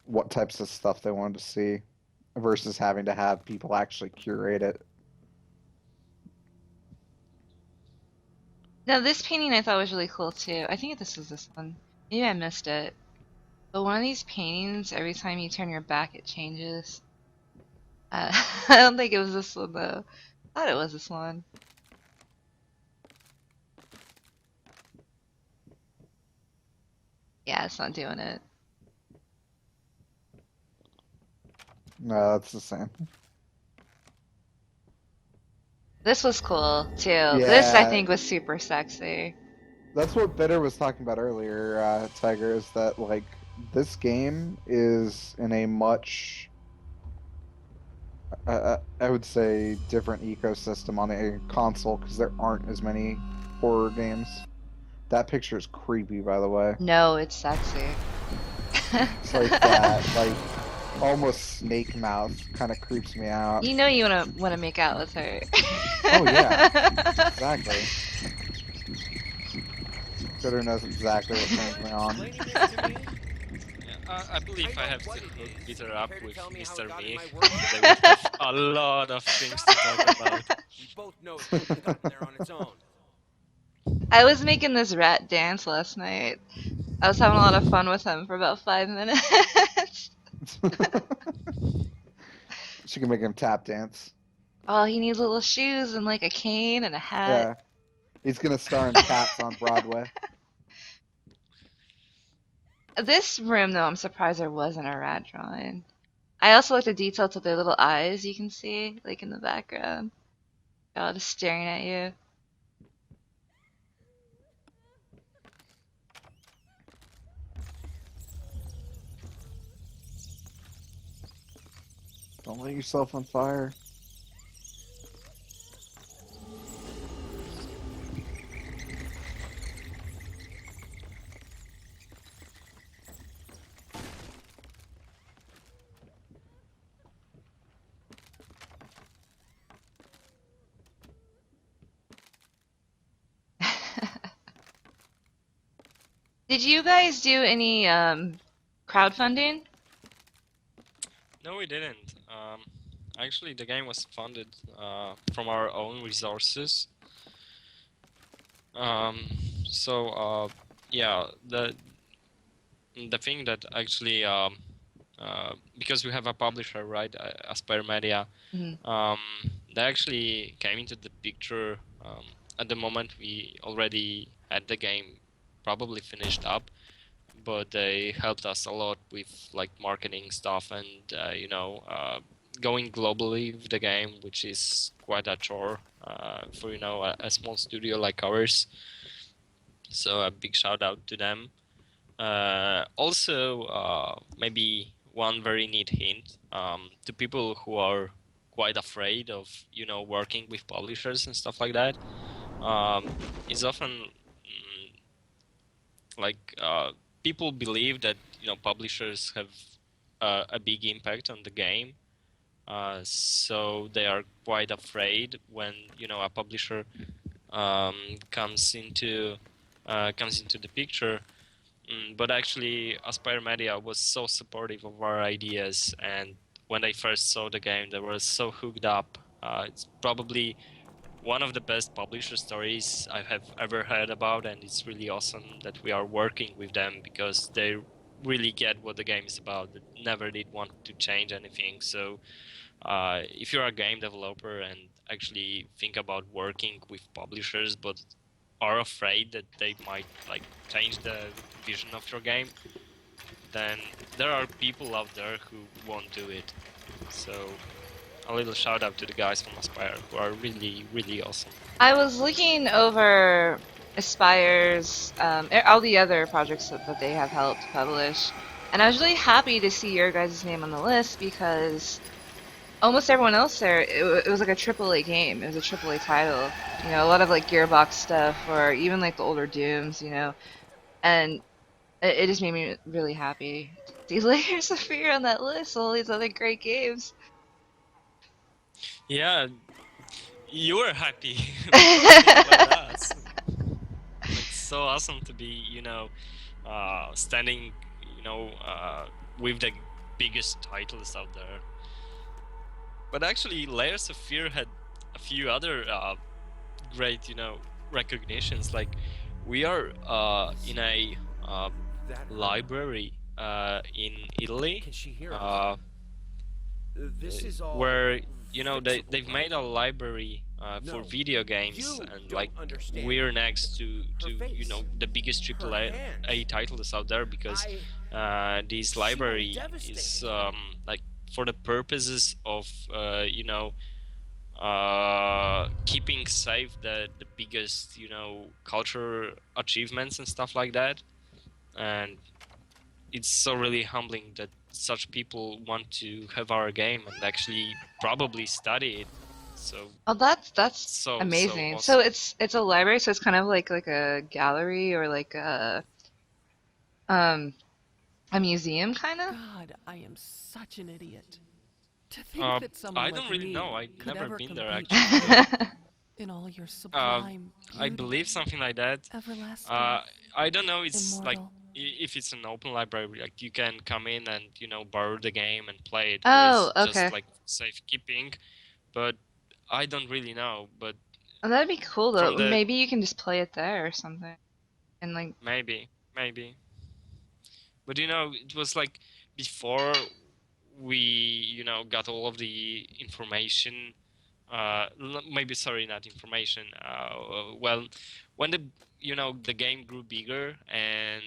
what types of stuff they wanted to see versus having to have people actually curate it. Now this painting I thought was really cool too. I think this was this one. Maybe I missed it. But one of these paintings, every time you turn your back, it changes. I don't think it was this one though. I thought it was this one. Yeah, it's not doing it. No, that's the same. This was cool too. This I Yeah. think was super sexy. That's what Bitter was talking about earlier, Tiger, is that, like, this game is in a much, I would say, different ecosystem on a console because there aren't as many horror games. That picture is creepy, by the way. No, it's sexy. It's like that, like, almost snake mouth kind of creeps me out. You know you wanna make out with her. Oh, yeah. Exactly. Bitter knows exactly what turns me on. Explaining this to me? Yeah, I believe I have to hook Bitter up Care to with tell me how Mr. it got in Me. my work? They would have a lot of things to talk about. We both know it couldn't have gotten there on its own. I was making this rat dance last night. I was having a lot of fun with him for about 5 minutes. She can make him tap dance. Oh, he needs little shoes and like a cane and a hat. Yeah. He's gonna star in Cats on Broadway. This room, though, I'm surprised there wasn't a rat drawing. I also like the detail to their little eyes you can see, like in the background. Oh, just staring at you. Don't let yourself on fire. Did you guys do any crowdfunding? No, we didn't. Actually, the game was funded from our own resources. Yeah, the thing that actually because we have a publisher, right, Aspire Media, Mhm. they actually came into the picture at the moment we already had the game probably finished up, but they helped us a lot with like marketing stuff and going globally with the game, which is quite a chore for a small studio like ours. So a big shout out to them. Also, maybe one very neat hint to people who are quite afraid of working with publishers and stuff like that. It's often people believe that publishers have a big impact on the game, so they are quite afraid when a publisher comes into the picture. But actually, Aspire Media was so supportive of our ideas, and when they first saw the game, they were so hooked up. It's probably one of the best publisher stories I have ever heard about, and it's really awesome that we are working with them because they really get what the game is about. They never did want to change anything. So if you're a game developer and actually think about working with publishers but are afraid that they might change the vision of your game, then there are people out there who won't do it. So a little shout out to the guys from Aspire who are really, really awesome. I was looking over Aspire's, all the other projects that they have helped publish, and I was really happy to see your guys' name on the list because almost everyone else there, it was like a AAA game. It was a AAA title. You know, a lot of like Gearbox stuff, or even like the older Dooms. You know, and it just made me really happy to see Layers of Fear on that list. All these other great games. Yeah, you were happy. Think about us. It's so awesome to be, standing, with the biggest titles out there. But actually, Layers of Fear had a few other great, recognitions. Like, we are in a That library in Italy. Can she hear us? This is all Where they've fixable, made a library for No, video games, you and don't like understand. we're next to Her face, the biggest her AAA hands. titles out there, because this She will be library is devastated. like for the purposes of keeping safe the biggest culture achievements and stuff like that. And it's so really humbling that such people want to have our game and actually probably study it. So Oh, that's so amazing. So awesome. it's a library, so it's kind of like a gallery or like um a museum kind of. God, I am such an idiot. To think Uh, that someone I like don't really me know. I could never ever been there compete actually. with you in all your sublime I beauty, believe something like that. everlasting, I don't know. It's like immortal. if it's an open library, like you can come in and borrow the game and play it, or Oh, it's just okay. like safekeeping. But I don't really know. But Oh, that'd be cool from though. the Maybe you can just play it there or something. And like, maybe. But it was like before we got all of the information. Maybe sorry, not information. Well, when the game grew bigger and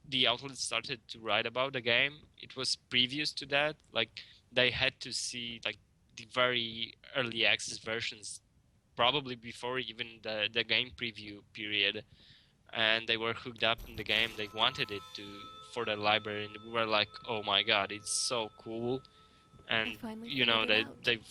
the outlets started to write about the game, it was previous to that. Like they had to see like the very early access versions, probably before even the game preview period, and they were hooked up in the game. They wanted it to for the library, and we were like, "Oh my god, it's so cool!" I And finally figured it out, they've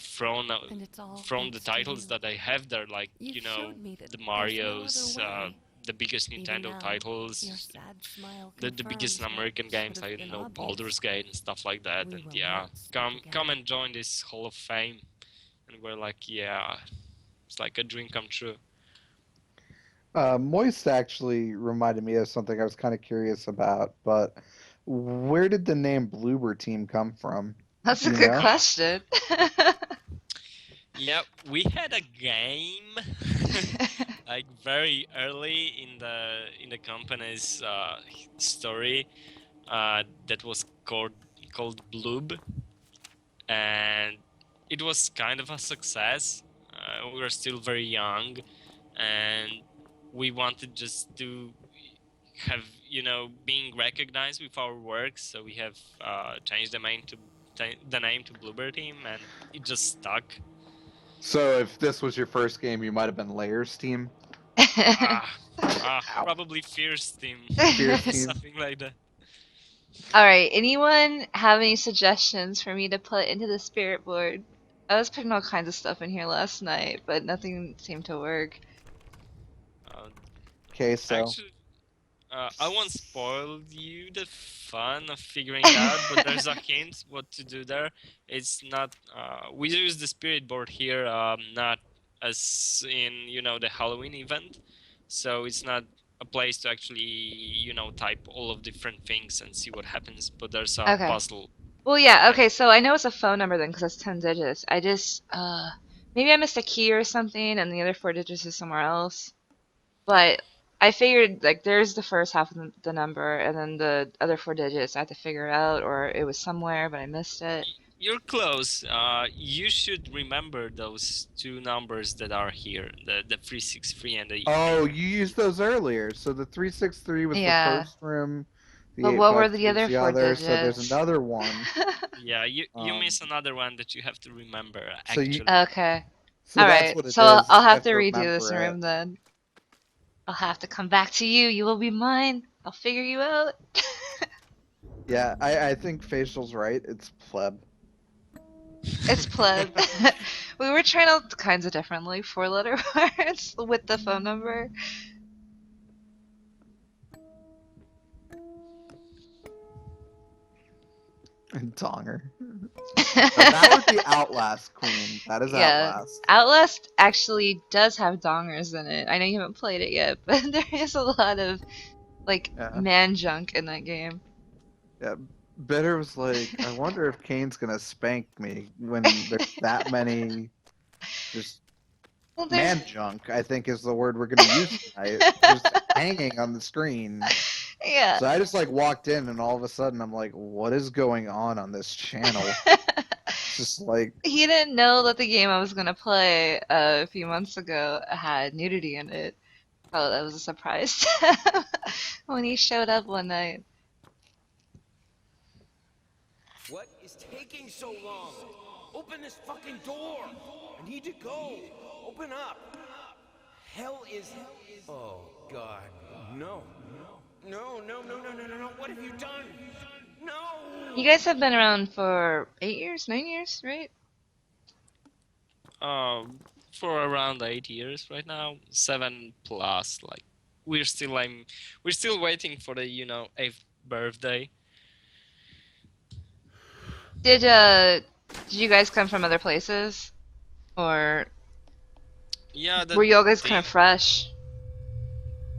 and it's all thrown the thanks to titles you. that they have there, like You showed me that the there's no other Mario's, way. the biggest Even Nintendo now, titles, your sad smile the biggest confirms what American should games, have I been don't know, obvious. Baldur's Gate and stuff like that. We And will yeah, not speak come again. and join this Hall of Fame. And we're like, yeah, it's like a dream come true. Moist actually reminded me of something I was kind of curious about, but where did the name Bloober Team come from? that's Do a you good know? question. Yeah, we had a game like very early in the company's story that was called Bloob, and it was kind of a success. We were still very young, and we wanted just to have being recognized with our work, so we have changed the name to Bloober Team, and it just stuck. So if this was your first game, you might have been Layers Team. Ah, Ow. probably Fierce Team, Fierce Team. something like that. All right. Anyone have any suggestions for me to put into the spirit board? I was putting all kinds of stuff in here last night, but nothing seemed to work. Uh, Okay, so Actually, I won't spoil you the fun of figuring it out, but there's a hint what to do there. It's not. We use the spirit board here, not as in the Halloween event, so it's not a place to actually type all of different things and see what happens. But there's a Okay. puzzle. Well, yeah. Yeah. Okay. So I know it's a phone number then, because that's 10 digits. I just maybe I missed a key or something, and the other 4 digits is somewhere else. But I figured like there's the first half of the number, and then the other 4 digits I had to figure it out, or it was somewhere, but I missed it. You're close. You should remember those two numbers that are here, the 363 and the oh, you used those earlier. So the 363 was the Yeah. first room, the But what were the 853 is other the 4 other. So there's digits? another one. Yeah, you Um, miss another one that you have to remember so you, actually. Okay. so All that's right. what it So is. I'll You have have to to redo this remember it. room then. I'll have to come back to you. You will be mine. I'll figure you out. Yeah, I think Facial's right. It's pleb. It's pleb. We were trying all kinds of different, like, four-letter words with the phone number. Donger. That would be Outlast, Queen. That is Yeah. Outlast. Outlast actually does have dongers in it. I know you haven't played it yet, but there is a lot of, like, Yeah. man junk in that game. Yeah. Bitter was like, I wonder if Kane's gonna spank me when there's that many just Well, there's... man junk, I think is the word we're gonna use tonight. Just hanging on the screen. Yeah. So I just like walked in and all of a sudden I'm like, what is going on this channel? Just like He didn't know that the game I was gonna play a few months ago had nudity in it. Oh, that was a surprise to him when he showed up one night. What is taking so long? Open this fucking door! I need to go! Open up! Hell is... Oh, God. No. No, no, no, no, no, no, no. What have you done? No! You guys have been around for 8 years, 9 years, right? For around 8 years right now, 7 plus. Like we're still waiting for the 8th birthday. Did you guys come from other places? Or Yeah, were you all guys kind of fresh?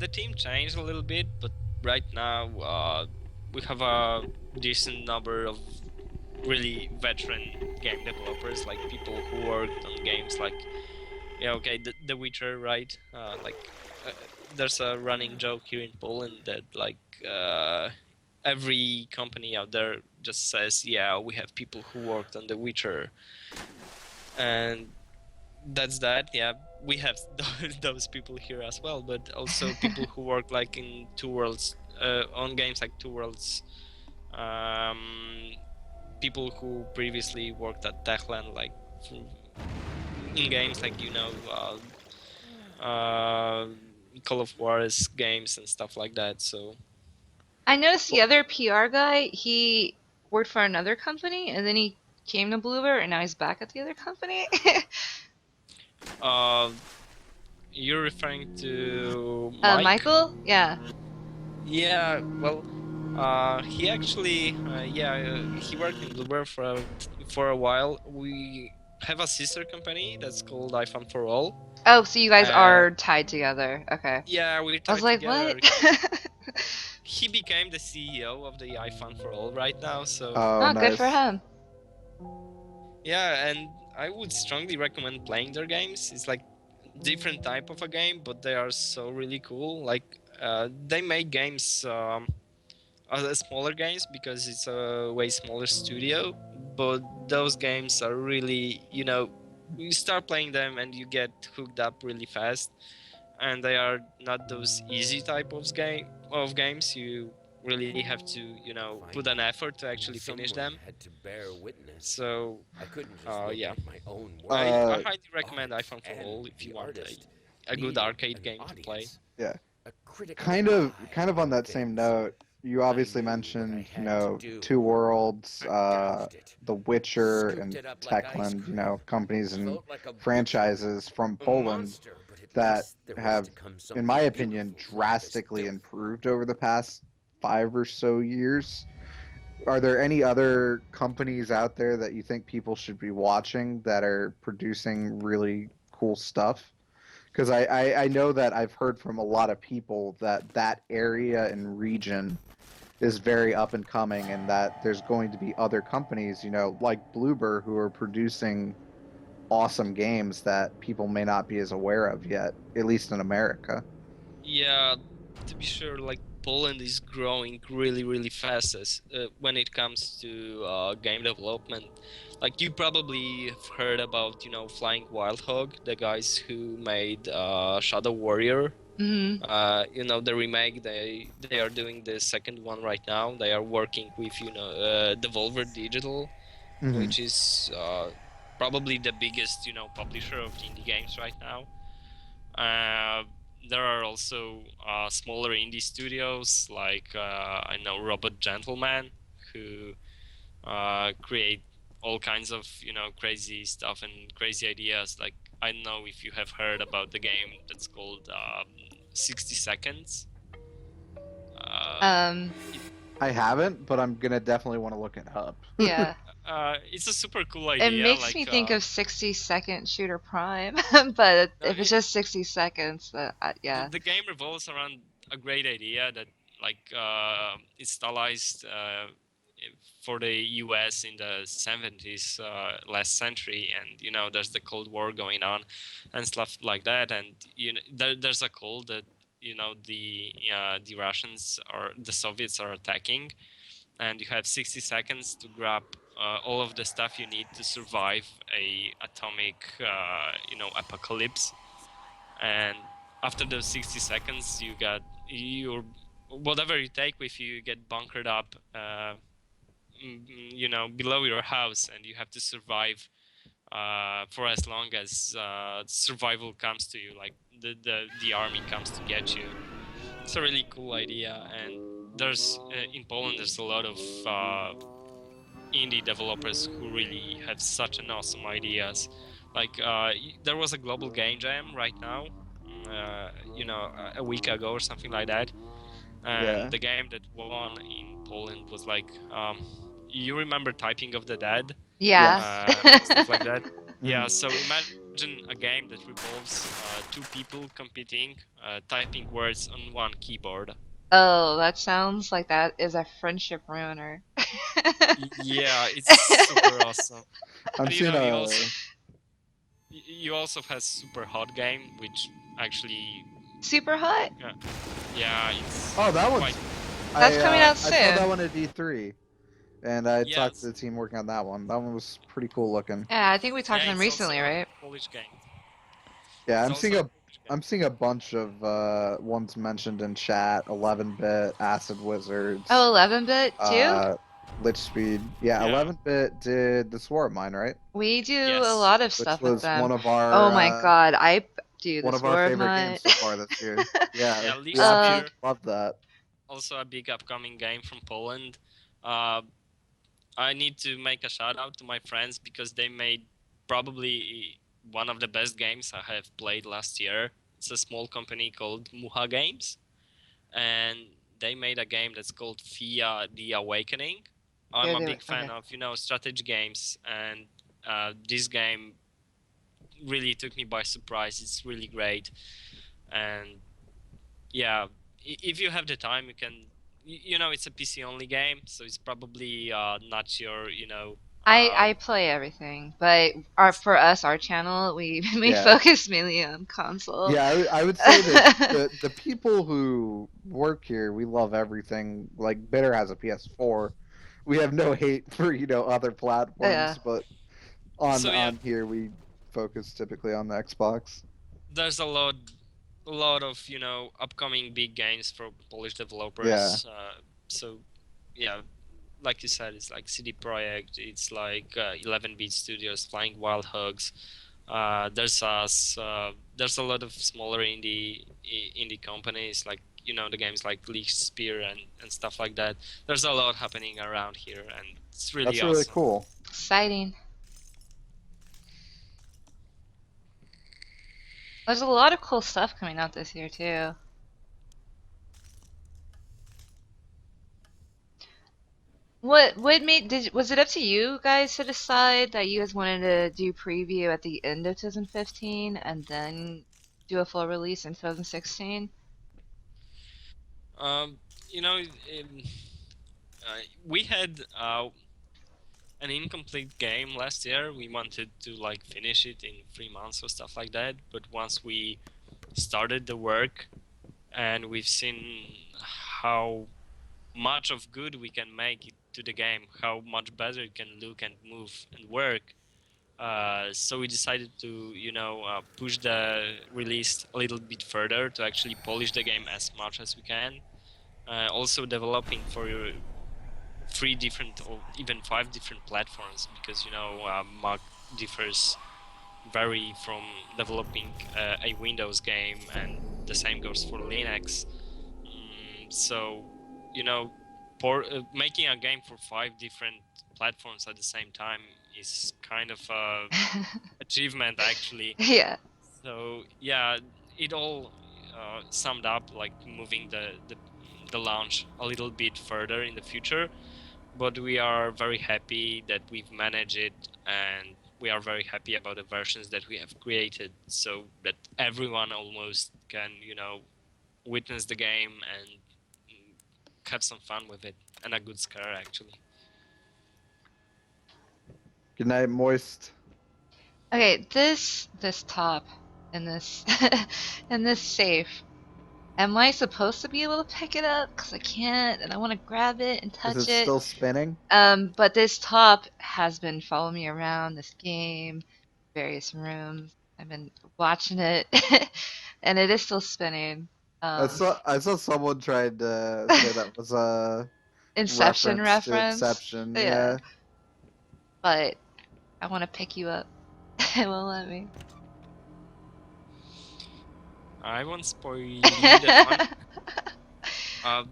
the team changed a little bit, but right now we have a decent number of really veteran game developers, like people who worked on games like the Witcher, right? There's a running joke here in Poland that every company out there just says, yeah, we have people who worked on The Witcher, and that's that. Yeah, we have those people here as well, but also people who work like in Two Worlds, on games like Two Worlds, people who previously worked at Techland, like in games like Call of Juarez games and stuff like that. So I noticed the other PR guy, he worked for another company and then he came to Bloober and now he's back at the other company. you're referring to Mike? Michael? Yeah. Yeah, well, he actually, he worked in Bloober for a while. We have a sister company that's called iFun for All. Oh, so you guys are tied together. Okay. Yeah, we're I was tied like, together. what? He became the CEO of the iFun for All right now, so... Oh, good for him. Yeah, and I would strongly recommend playing their games. It's like different type of a game, but they are so really cool. Like, they make games, smaller games because it's a way smaller studio, but those games are really, you start playing them and you get hooked up really fast, and they are not those easy type of games. You really have to, put an effort to actually finish them. Had to bear witness. So, I couldn't just look yeah. at my own work. I highly recommend Art iFun for and All if you the want artist a good needed arcade an game to play. audience. Yeah. A critical Kind of eye on that same things. note, you obviously knew what I mentioned, had to do. Two Worlds, I gouged it, The Witcher, scooped and it up like ice Techland, cream, companies and felt like a franchises from a Poland monster, but at that least there was have, to come in something my opinion, beautiful from this drastically filth. improved over the past 5 or so years. Are there any other companies out there that you think people should be watching that are producing really cool stuff? Because I know that I've heard from a lot of people that area and region is very up and coming, and that there's going to be other companies, like Bloober, who are producing awesome games that people may not be as aware of yet, at least in America. Yeah, to be sure, like Poland is growing really, really fast when it comes to game development. Like you probably have heard about, Flying Wild Hog, the guys who made Shadow Warrior. Mm-hmm. The remake. They are doing the second one right now. They are working with Devolver Digital, Mhm. which is probably the biggest publisher of indie games right now. There are also smaller indie studios like I know Robot Gentleman, who create all kinds of crazy stuff and crazy ideas. Like, I don't know if you have heard about the game that's called 60 Seconds. Um, I haven't, but I'm gonna definitely want to look it up. yeah. It's a super cool It idea. makes like, me think of 60-second Shooter Prime, but if it's just 60 seconds, yeah. The game revolves around a great idea that is stylized for the US in the 70s, last century, and there's the Cold War going on and stuff like that, and there's a call that the Russians or the Soviets are attacking, and you have 60 seconds to grab all of the stuff you need to survive a atomic apocalypse. And after those 60 seconds, you got your whatever you take with you, you get bunkered up below your house, and you have to survive for as long as survival comes to you, like the army comes to get you. It's a really cool idea, and there's in Poland there's a lot of indie developers who really have such an awesome ideas. Like there was a global game jam right now, a week ago or something like that, and Yeah. the game that won in Poland was like, you remember Typing of the Dead? Yeah. Stuff like that. Yeah, so imagine a game that revolves two people competing, typing words on one keyboard. Oh, that sounds like that is a friendship ruiner. Yeah, it's super awesome. I'm But, seeing you also have Super Hot Game, which actually, Super Hot? yeah, it's Oh, that one's. quite. That's coming out I saw soon. that one at D3, and I Yeah, talked to the team working on that one. That one was pretty cool looking. Yeah, I think we talked to Yeah, them it's recently, also a right? Polish game. Yeah, It's I'm also seeing a a Polish game. I'm seeing a bunch of ones mentioned in chat. 11-bit, Acid Wizards, Oh, 11-bit too? Lich Speed. Yeah, Yeah. 11-bit did the Swarm Mine, right? We do a Yes. lot of Which stuff with was them. one of our Oh my god, I do one the of our Sword favorite Mine. games so far this year. Yeah, Yeah, we Lich absolutely Speed, love that. also a big upcoming game from Poland. I need to make a shout out to my friends because they made probably one of the best games I have played last year. It's a small company called Muha Games, and they made a game that's called Fia The Awakening. I'm Yeah, a they big were- fan of strategy games, and this game really took me by surprise. It's really great, and yeah, if you have the time, you can. It's a PC only game, so it's probably not your I play everything, but for us, our channel, we Yeah. focus mainly on console. Yeah, I would say that the people who work here, we love everything. Like Bitter has a PS4. We have no hate for other platforms, Yeah. but on So, yeah. on here we focus typically on the Xbox. There's a lot of upcoming big games for Polish developers. So yeah, like you said, it's like CD Projekt, it's like 11-bit Studios, Flying Wild Hogs. There's us. There's a lot of smaller indie companies, like the games like Lich Spear and stuff like that. There's a lot happening around here, and it's really That's awesome. really cool. Exciting. There's a lot of cool stuff coming out this year too. What made was it up to you guys to decide that you guys wanted to do preview at the end of 2015 and then do a full release in 2016? We had an incomplete game last year. We wanted to like finish it in 3 months or stuff like that. But once we started the work, and we've seen how much of good we can make it to the game, how much better it can look and move and work. So we decided to, push the release a little bit further to actually polish the game as much as we can. Also developing for 3 different or even 5 different platforms, because Mac differs vary from developing a Windows game, and the same goes for Linux. So making a game for 5 different platforms at the same time is kind of a achievement actually. Yeah. So yeah, it all summed up like moving the launch a little bit further in the future, but we are very happy that we've managed it, and we are very happy about the versions that we have created, so that everyone almost can, you know, witness the game and have some fun with it, and a good scare actually. Good night, Moist. Okay, this top in this in this safe. Am I supposed to be able to pick it up? Cause I can't, and I want to grab it and Is touch it it. still spinning? But this top has been following me around this game, various rooms. I've been watching it, and it is still spinning. I saw someone tried to say that was a Inception reference to reference. Inception. Yeah, Yeah. but I want to pick you up. It won't let me. I won't spoil the fun.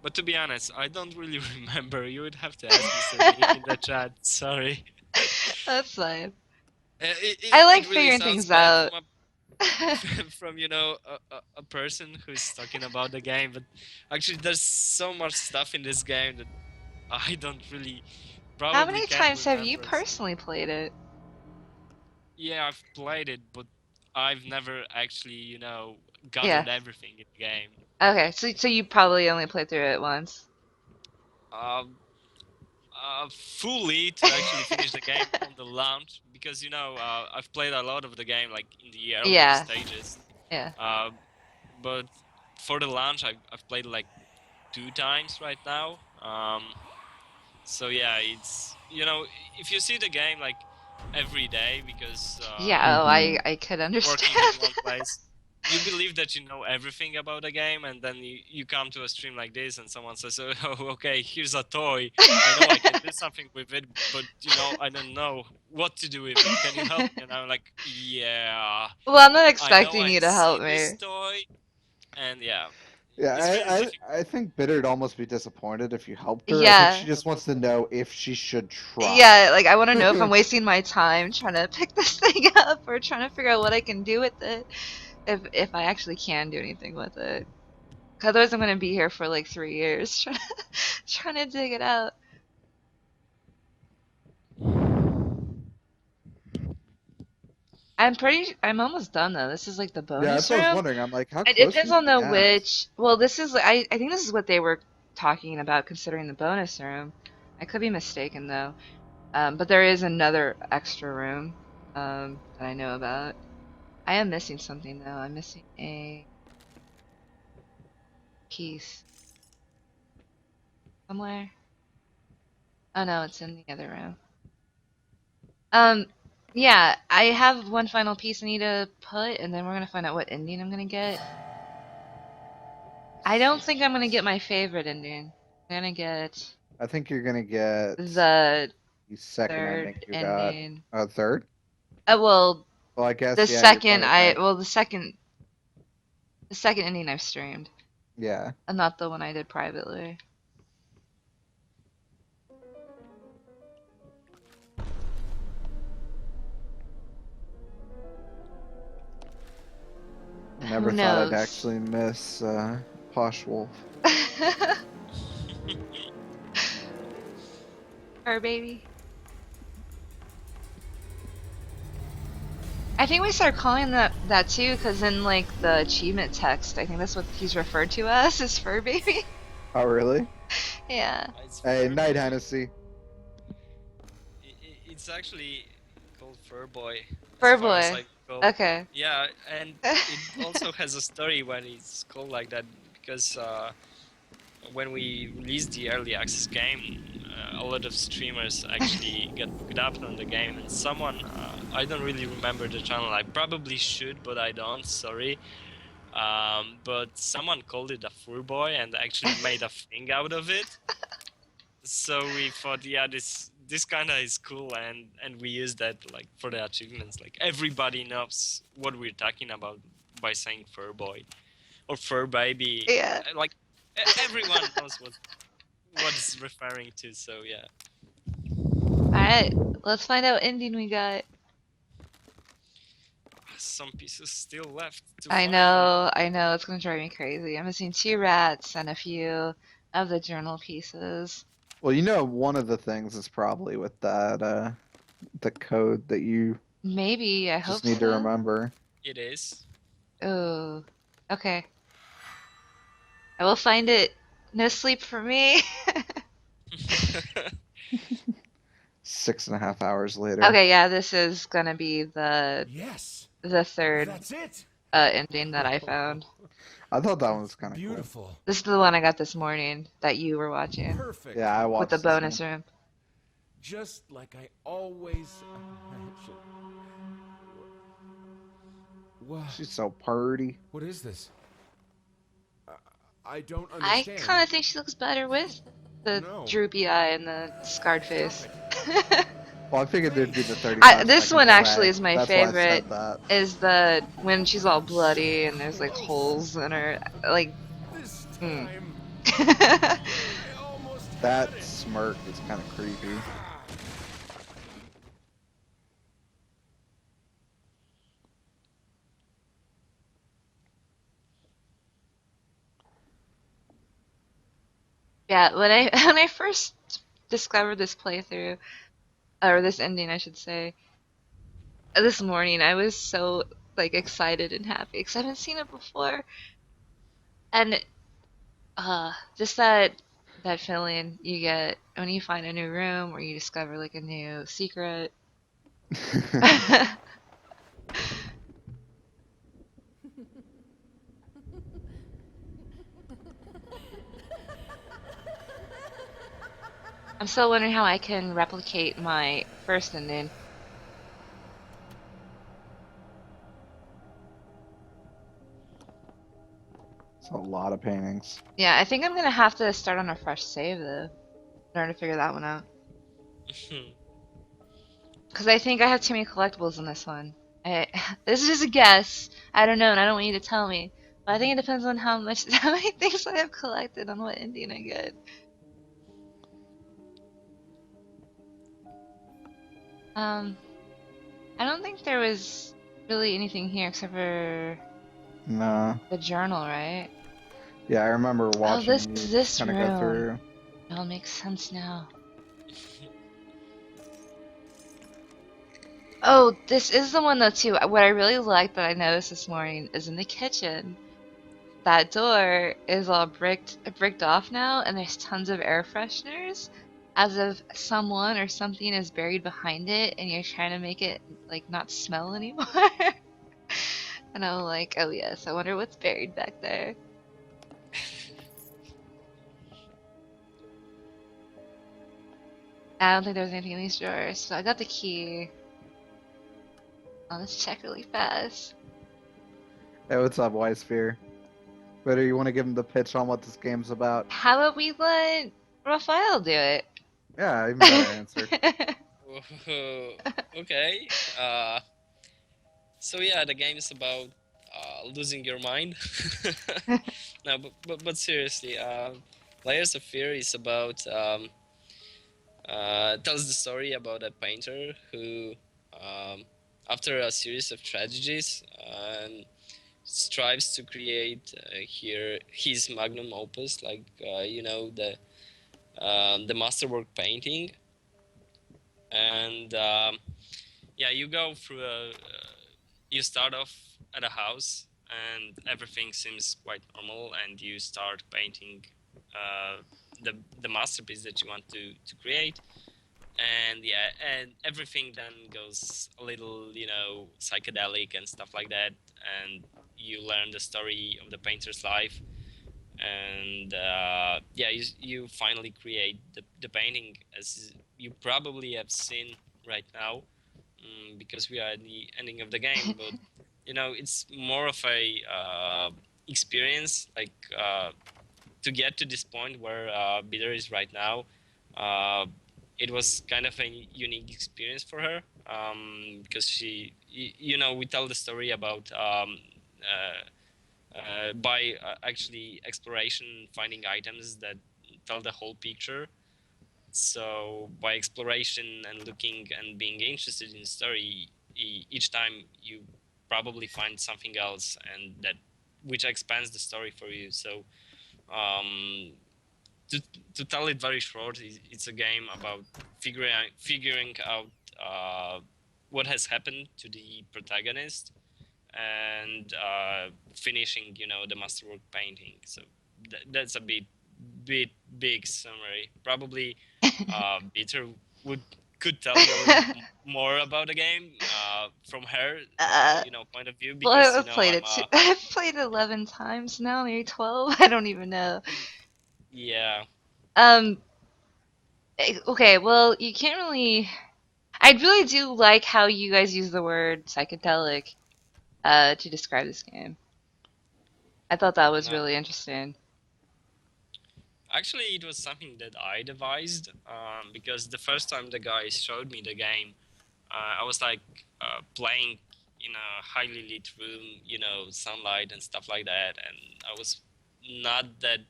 But to be honest, I don't really remember. You would have to ask Mr. Nick in the chat. Sorry. That's fine. It I like it really figuring sounds things bad out. from you know a person who's talking about the game, but actually there's so much stuff in this game that I don't really probably How many can't times have you remember. personally played it? Yeah, I've played it, but I've never actually, you know, Yeah. gathered everything in the game. Okay, so you probably only played through it once. Fully to actually finish the game on the launch, because you know I've played a lot of the game like in the early Yeah. stages. Yeah. But for the launch, I've played like 2 times right now. So yeah, it's, you know, if you see the game like every day, because Yeah, oh, Mhm. I could working understand. in one place, you believe that you know everything about the game, and then you come to a stream like this and someone says, oh, okay, here's a toy, I know I can do something with it, but you know, I don't know what to do with it, can you help me? And I'm like, yeah, Well, I'm not I know expecting I you to see help this me. toy, and yeah, Yeah, it's really difficult. I think Bitter'd almost be disappointed if you helped her. I think Yeah. she just wants to know if she should try. Yeah, like I want to know if I'm wasting my time trying to pick this thing up or trying to figure out what I can do with it. If I actually can do anything with it. 'Cause otherwise I'm gonna be here for like 3 years trying to dig it out. I'm almost done though. This is like the Yeah, that's bonus what I was room. wondering. I'm like, how It close depends are you on to the the end? which. Well, this is I think this is what they were talking about considering the bonus room. I could be mistaken though. But there is another extra room that I know about. I am missing something though. I'm missing a piece somewhere. Oh no, it's in the other room. Yeah, I have one final piece I need to put, and then we're gonna find out what ending I'm gonna get. I don't think I'm gonna get my favorite ending. I'm gonna get I think you're gonna get the the second third ending you ending. got. Third? Well, Well, I guess the yeah. You're second probably right. the second ending I've streamed, Yeah. and not the one I did privately. Never Who thought I'd knows? actually miss Posh Wolf. Her baby. I think we started calling that too, because in like the achievement text, I think that's what he's referred to as, is fur baby. Oh, really? Yeah. It's Hey, Fur night, Boy. Hennessy. It's actually called Fur Boy, Fur as far as boy. I recall. Okay. Yeah, and it also has a story when it's called like that, because when we released the early access game, a lot of streamers actually got hooked up on the game, and someone, I don't really remember the channel, I probably should, but I don't, sorry. But someone called it a fur boy and actually made a thing out of it. So we thought, yeah, this kind of is cool, and we use that like for the achievements. Like everybody knows what we're talking about by saying fur boy or fur baby. Yeah. Like everyone knows what it's referring to. So yeah. Alright, let's find out what ending we got. Some pieces still left to I find. know, it's gonna drive me crazy. I'm missing 2 rats and a few of the journal pieces. Well, you know, one of the things is probably with that, the code that you Maybe, I hope just need to so. remember. It is. Oh, okay. I will find it. No sleep for me. 6.5 hours later. Okay, yeah, this is gonna be Yes, the third that's it. ending that I found. I thought that one was kind of cool. Beautiful. This is the one I got this morning that you were watching Perfect. Yeah, I watched with the this one. bonus room. Just like I always imagined. What? She's so purty. What is this? I don't I understand. kind of think she looks better with the No. droopy eye and the scarred face. Well, I figured there'd be the 35 This second one delay. actually is my That's why I favorite. said that. Is the when she's all bloody and there's like holes in her, like. This Mm. time, I almost That had it. smirk is kind of creepy. Yeah, when I when I first discovered this playthrough, or this ending, I should say, this morning, I was so like excited and happy because I haven't seen it before, and just that feeling you get when you find a new room or you discover like a new secret. I'm still wondering how I can replicate my first ending. It's a lot of paintings. Yeah, I think I'm gonna have to start on a fresh save though, in order to figure that one out. Because I think I have too many collectibles in this one. This is just a guess. I don't know, and I don't want you to tell me. But I think it depends on how many things I have collected on what ending I get. I don't think there was really anything here except for No. the journal, right? Yeah, I remember watching this you is this kind of go room. through. It all makes sense now. Oh, this is the one though too. What I really liked that I noticed this morning is in the kitchen. That door is all bricked off now, and there's tons of air fresheners, as if someone or something is buried behind it, and you're trying to make it like not smell anymore. And I'm like, oh yes, I wonder what's buried back there. I don't think there's anything in these drawers, so I got the key. Oh, let's check really fast. Hey, what's up, Sphere? Whether you want to give him the pitch on what this game's about? How about we let Raphael do it? Yeah, even better answer. Whoa, okay. So yeah, the game is about losing your mind. No, but seriously, Layers of Fear is about tells the story about a painter who, after a series of tragedies, strives to create his magnum opus, like the masterwork painting, and yeah, you go through you start off at a house and everything seems quite normal, and you start painting uh, the masterpiece that you want to create. And yeah, and everything then goes a little, psychedelic and stuff like that, and you learn the story of the painter's life, and yeah, you finally create the painting, as you probably have seen right now, because we are at the ending of the game. But it's more of a experience, like to get to this point where Bitter is right now. It was kind of a unique experience for her, because we tell the story about by actually exploration, finding items that tell the whole picture. So by exploration and looking and being interested in the story, each time you probably find something else, and that which expands the story for you. So um, to, to tell it very short, it's a game about figuring out what has happened to the protagonist, and finishing, the masterwork painting. So that's a big summary. Probably Bitter would could tell you a little more about the game from her Uh, point of view, well, because I've played I'm it too. I've played it 11 times now, maybe 12. I don't even know. yeah. Um, okay, well, you can't really. I really do like how you guys use the word psychedelic to describe this game. I thought that was No, really interesting. actually, it was something that I devised, because the first time the guys showed me the game, I was like playing in a highly lit room, sunlight and stuff like that, and I was not that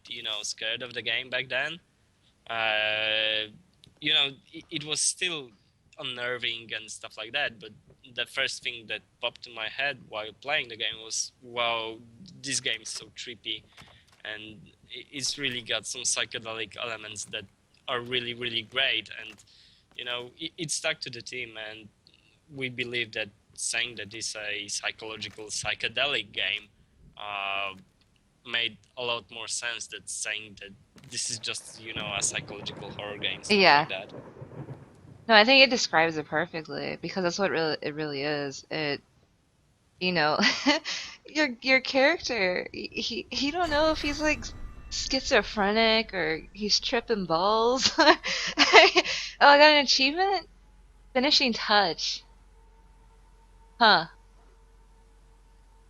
scared of the game back then. Uh, it was still unnerving and stuff like that, but the first thing that popped in my head while playing the game was, wow, this game is so trippy, and it's really got some psychedelic elements that are really, really great. And it stuck to the team, and we believe that saying that this is a psychological psychedelic game uh, made a lot more sense than saying that this is just a psychological horror game, stuff Yeah. like that. No, I think it describes it perfectly because that's what it really is. You know, your character, he don't know if he's like schizophrenic or he's tripping balls. Oh, I got an achievement? Finishing touch. Huh.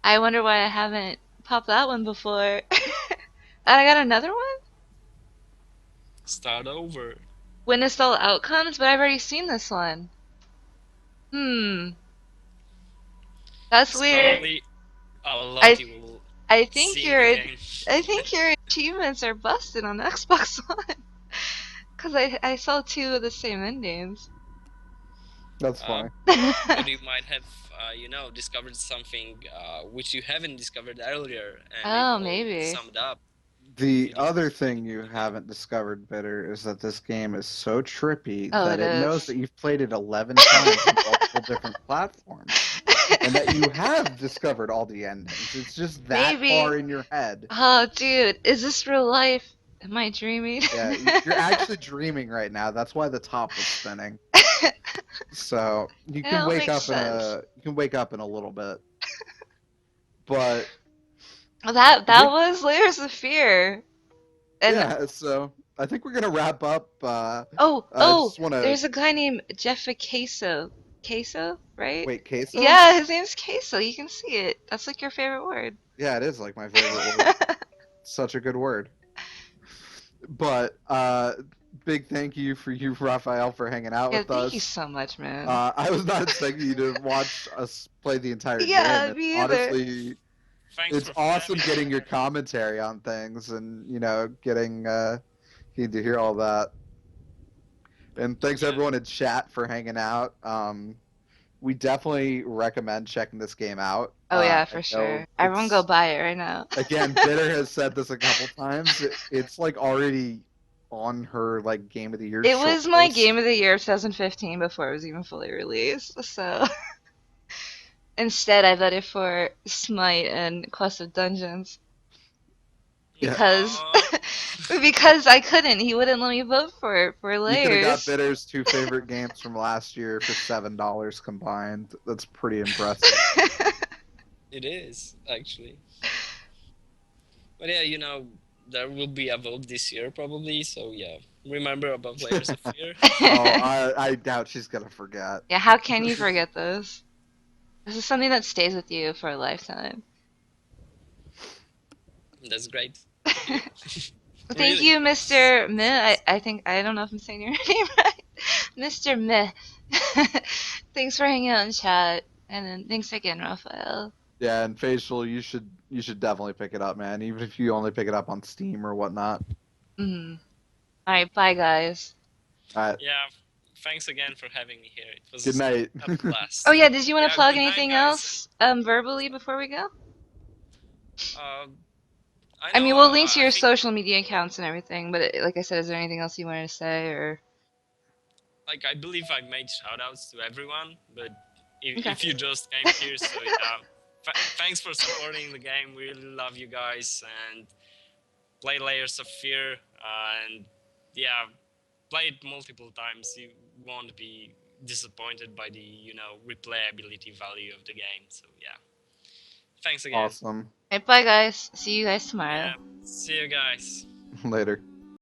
I wonder why I haven't popped that one before. And I got another one? Start over. Witnessed all outcomes, but I've already seen this one. Hmm. That's It's weird. probably a lot I you will I think see in the game. I think your achievements are busted on Xbox One. Cause I saw two of the same endings. That's uh, fine. but you might have discovered something which you haven't discovered earlier, and it Oh, will maybe. sum it up if The you other discover thing it you in the game. haven't discovered, Bitter, is that this game is so trippy Oh, that it it knows is. that you've played it 11 times on multiple different platforms, and that you have discovered all the endings. It's just that Maybe. far in your head. Oh, dude, is this real life? Am I dreaming? Yeah, you're actually dreaming right now. That's why the top was spinning. So you It can all wake makes up in sense. a little bit. But Well, that I think was Layers of Fear. And yeah, so I think we're gonna wrap up. I oh, just want to there's a guy named Jeff Queso. Queso, right? wait, queso. Yeah, his name's Queso. You can see it. That's like your favorite word. Yeah, it is like my favorite word. Such a good word. But big thank you for you, Raphael, for hanging out Yeah, with thank you us. so much, man. I was not expecting you to watch us play the entire game. Yeah, It's me either. honestly, Thanks it's for awesome having me getting your here. commentary on things and getting to hear all that. And thanks Yeah. everyone in chat for hanging out. We definitely recommend checking this game out. Oh yeah, I for sure. know Everyone go it's buy it right now. again, Bitter has said this a couple times. It's like already on her like game of the year It short was my game list. of the year of 2015 before it was even fully released. So instead, I voted for Smite and Quest of Dungeons Yeah, because Aw. because I couldn't. He wouldn't let me vote for you could have got Layers. Bitter's two favorite games from last year for $7 combined. That's pretty impressive. It is actually. But yeah, there will be a vote this year probably. So yeah, remember about Layers of Fear. Oh, I doubt she's gonna forget. Yeah, how can you forget this? This is something that stays with you for a lifetime. That's great to hear. Thank Really. you, Mr. Meh. I think I don't know if I'm saying your name right. Mr. Meh. Thanks for hanging out in chat. And then thanks again, Raphael. Yeah, and Facial, you should definitely pick it up, man. Even if you only pick it up on Steam or whatnot. Mm. Alright, bye guys. All right. Yeah, thanks again for having me here. It was Good night. a blast. Oh yeah, did you want to Yeah, plug good night, anything guys, else verbally before we go? I I know. mean, we'll link to I your think, social media accounts and everything, but like I said, is there anything else you wanted to say or? like, I believe I made shoutouts to everyone, but Okay. if you just came here, so yeah, thanks for supporting the game. We really love you guys, and play Layers of Fear, and yeah, play it multiple times. You won't be disappointed by the replayability value of the game. So yeah, thanks again. Awesome. Alright, bye guys. See you guys tomorrow. Yeah, see you guys. Later.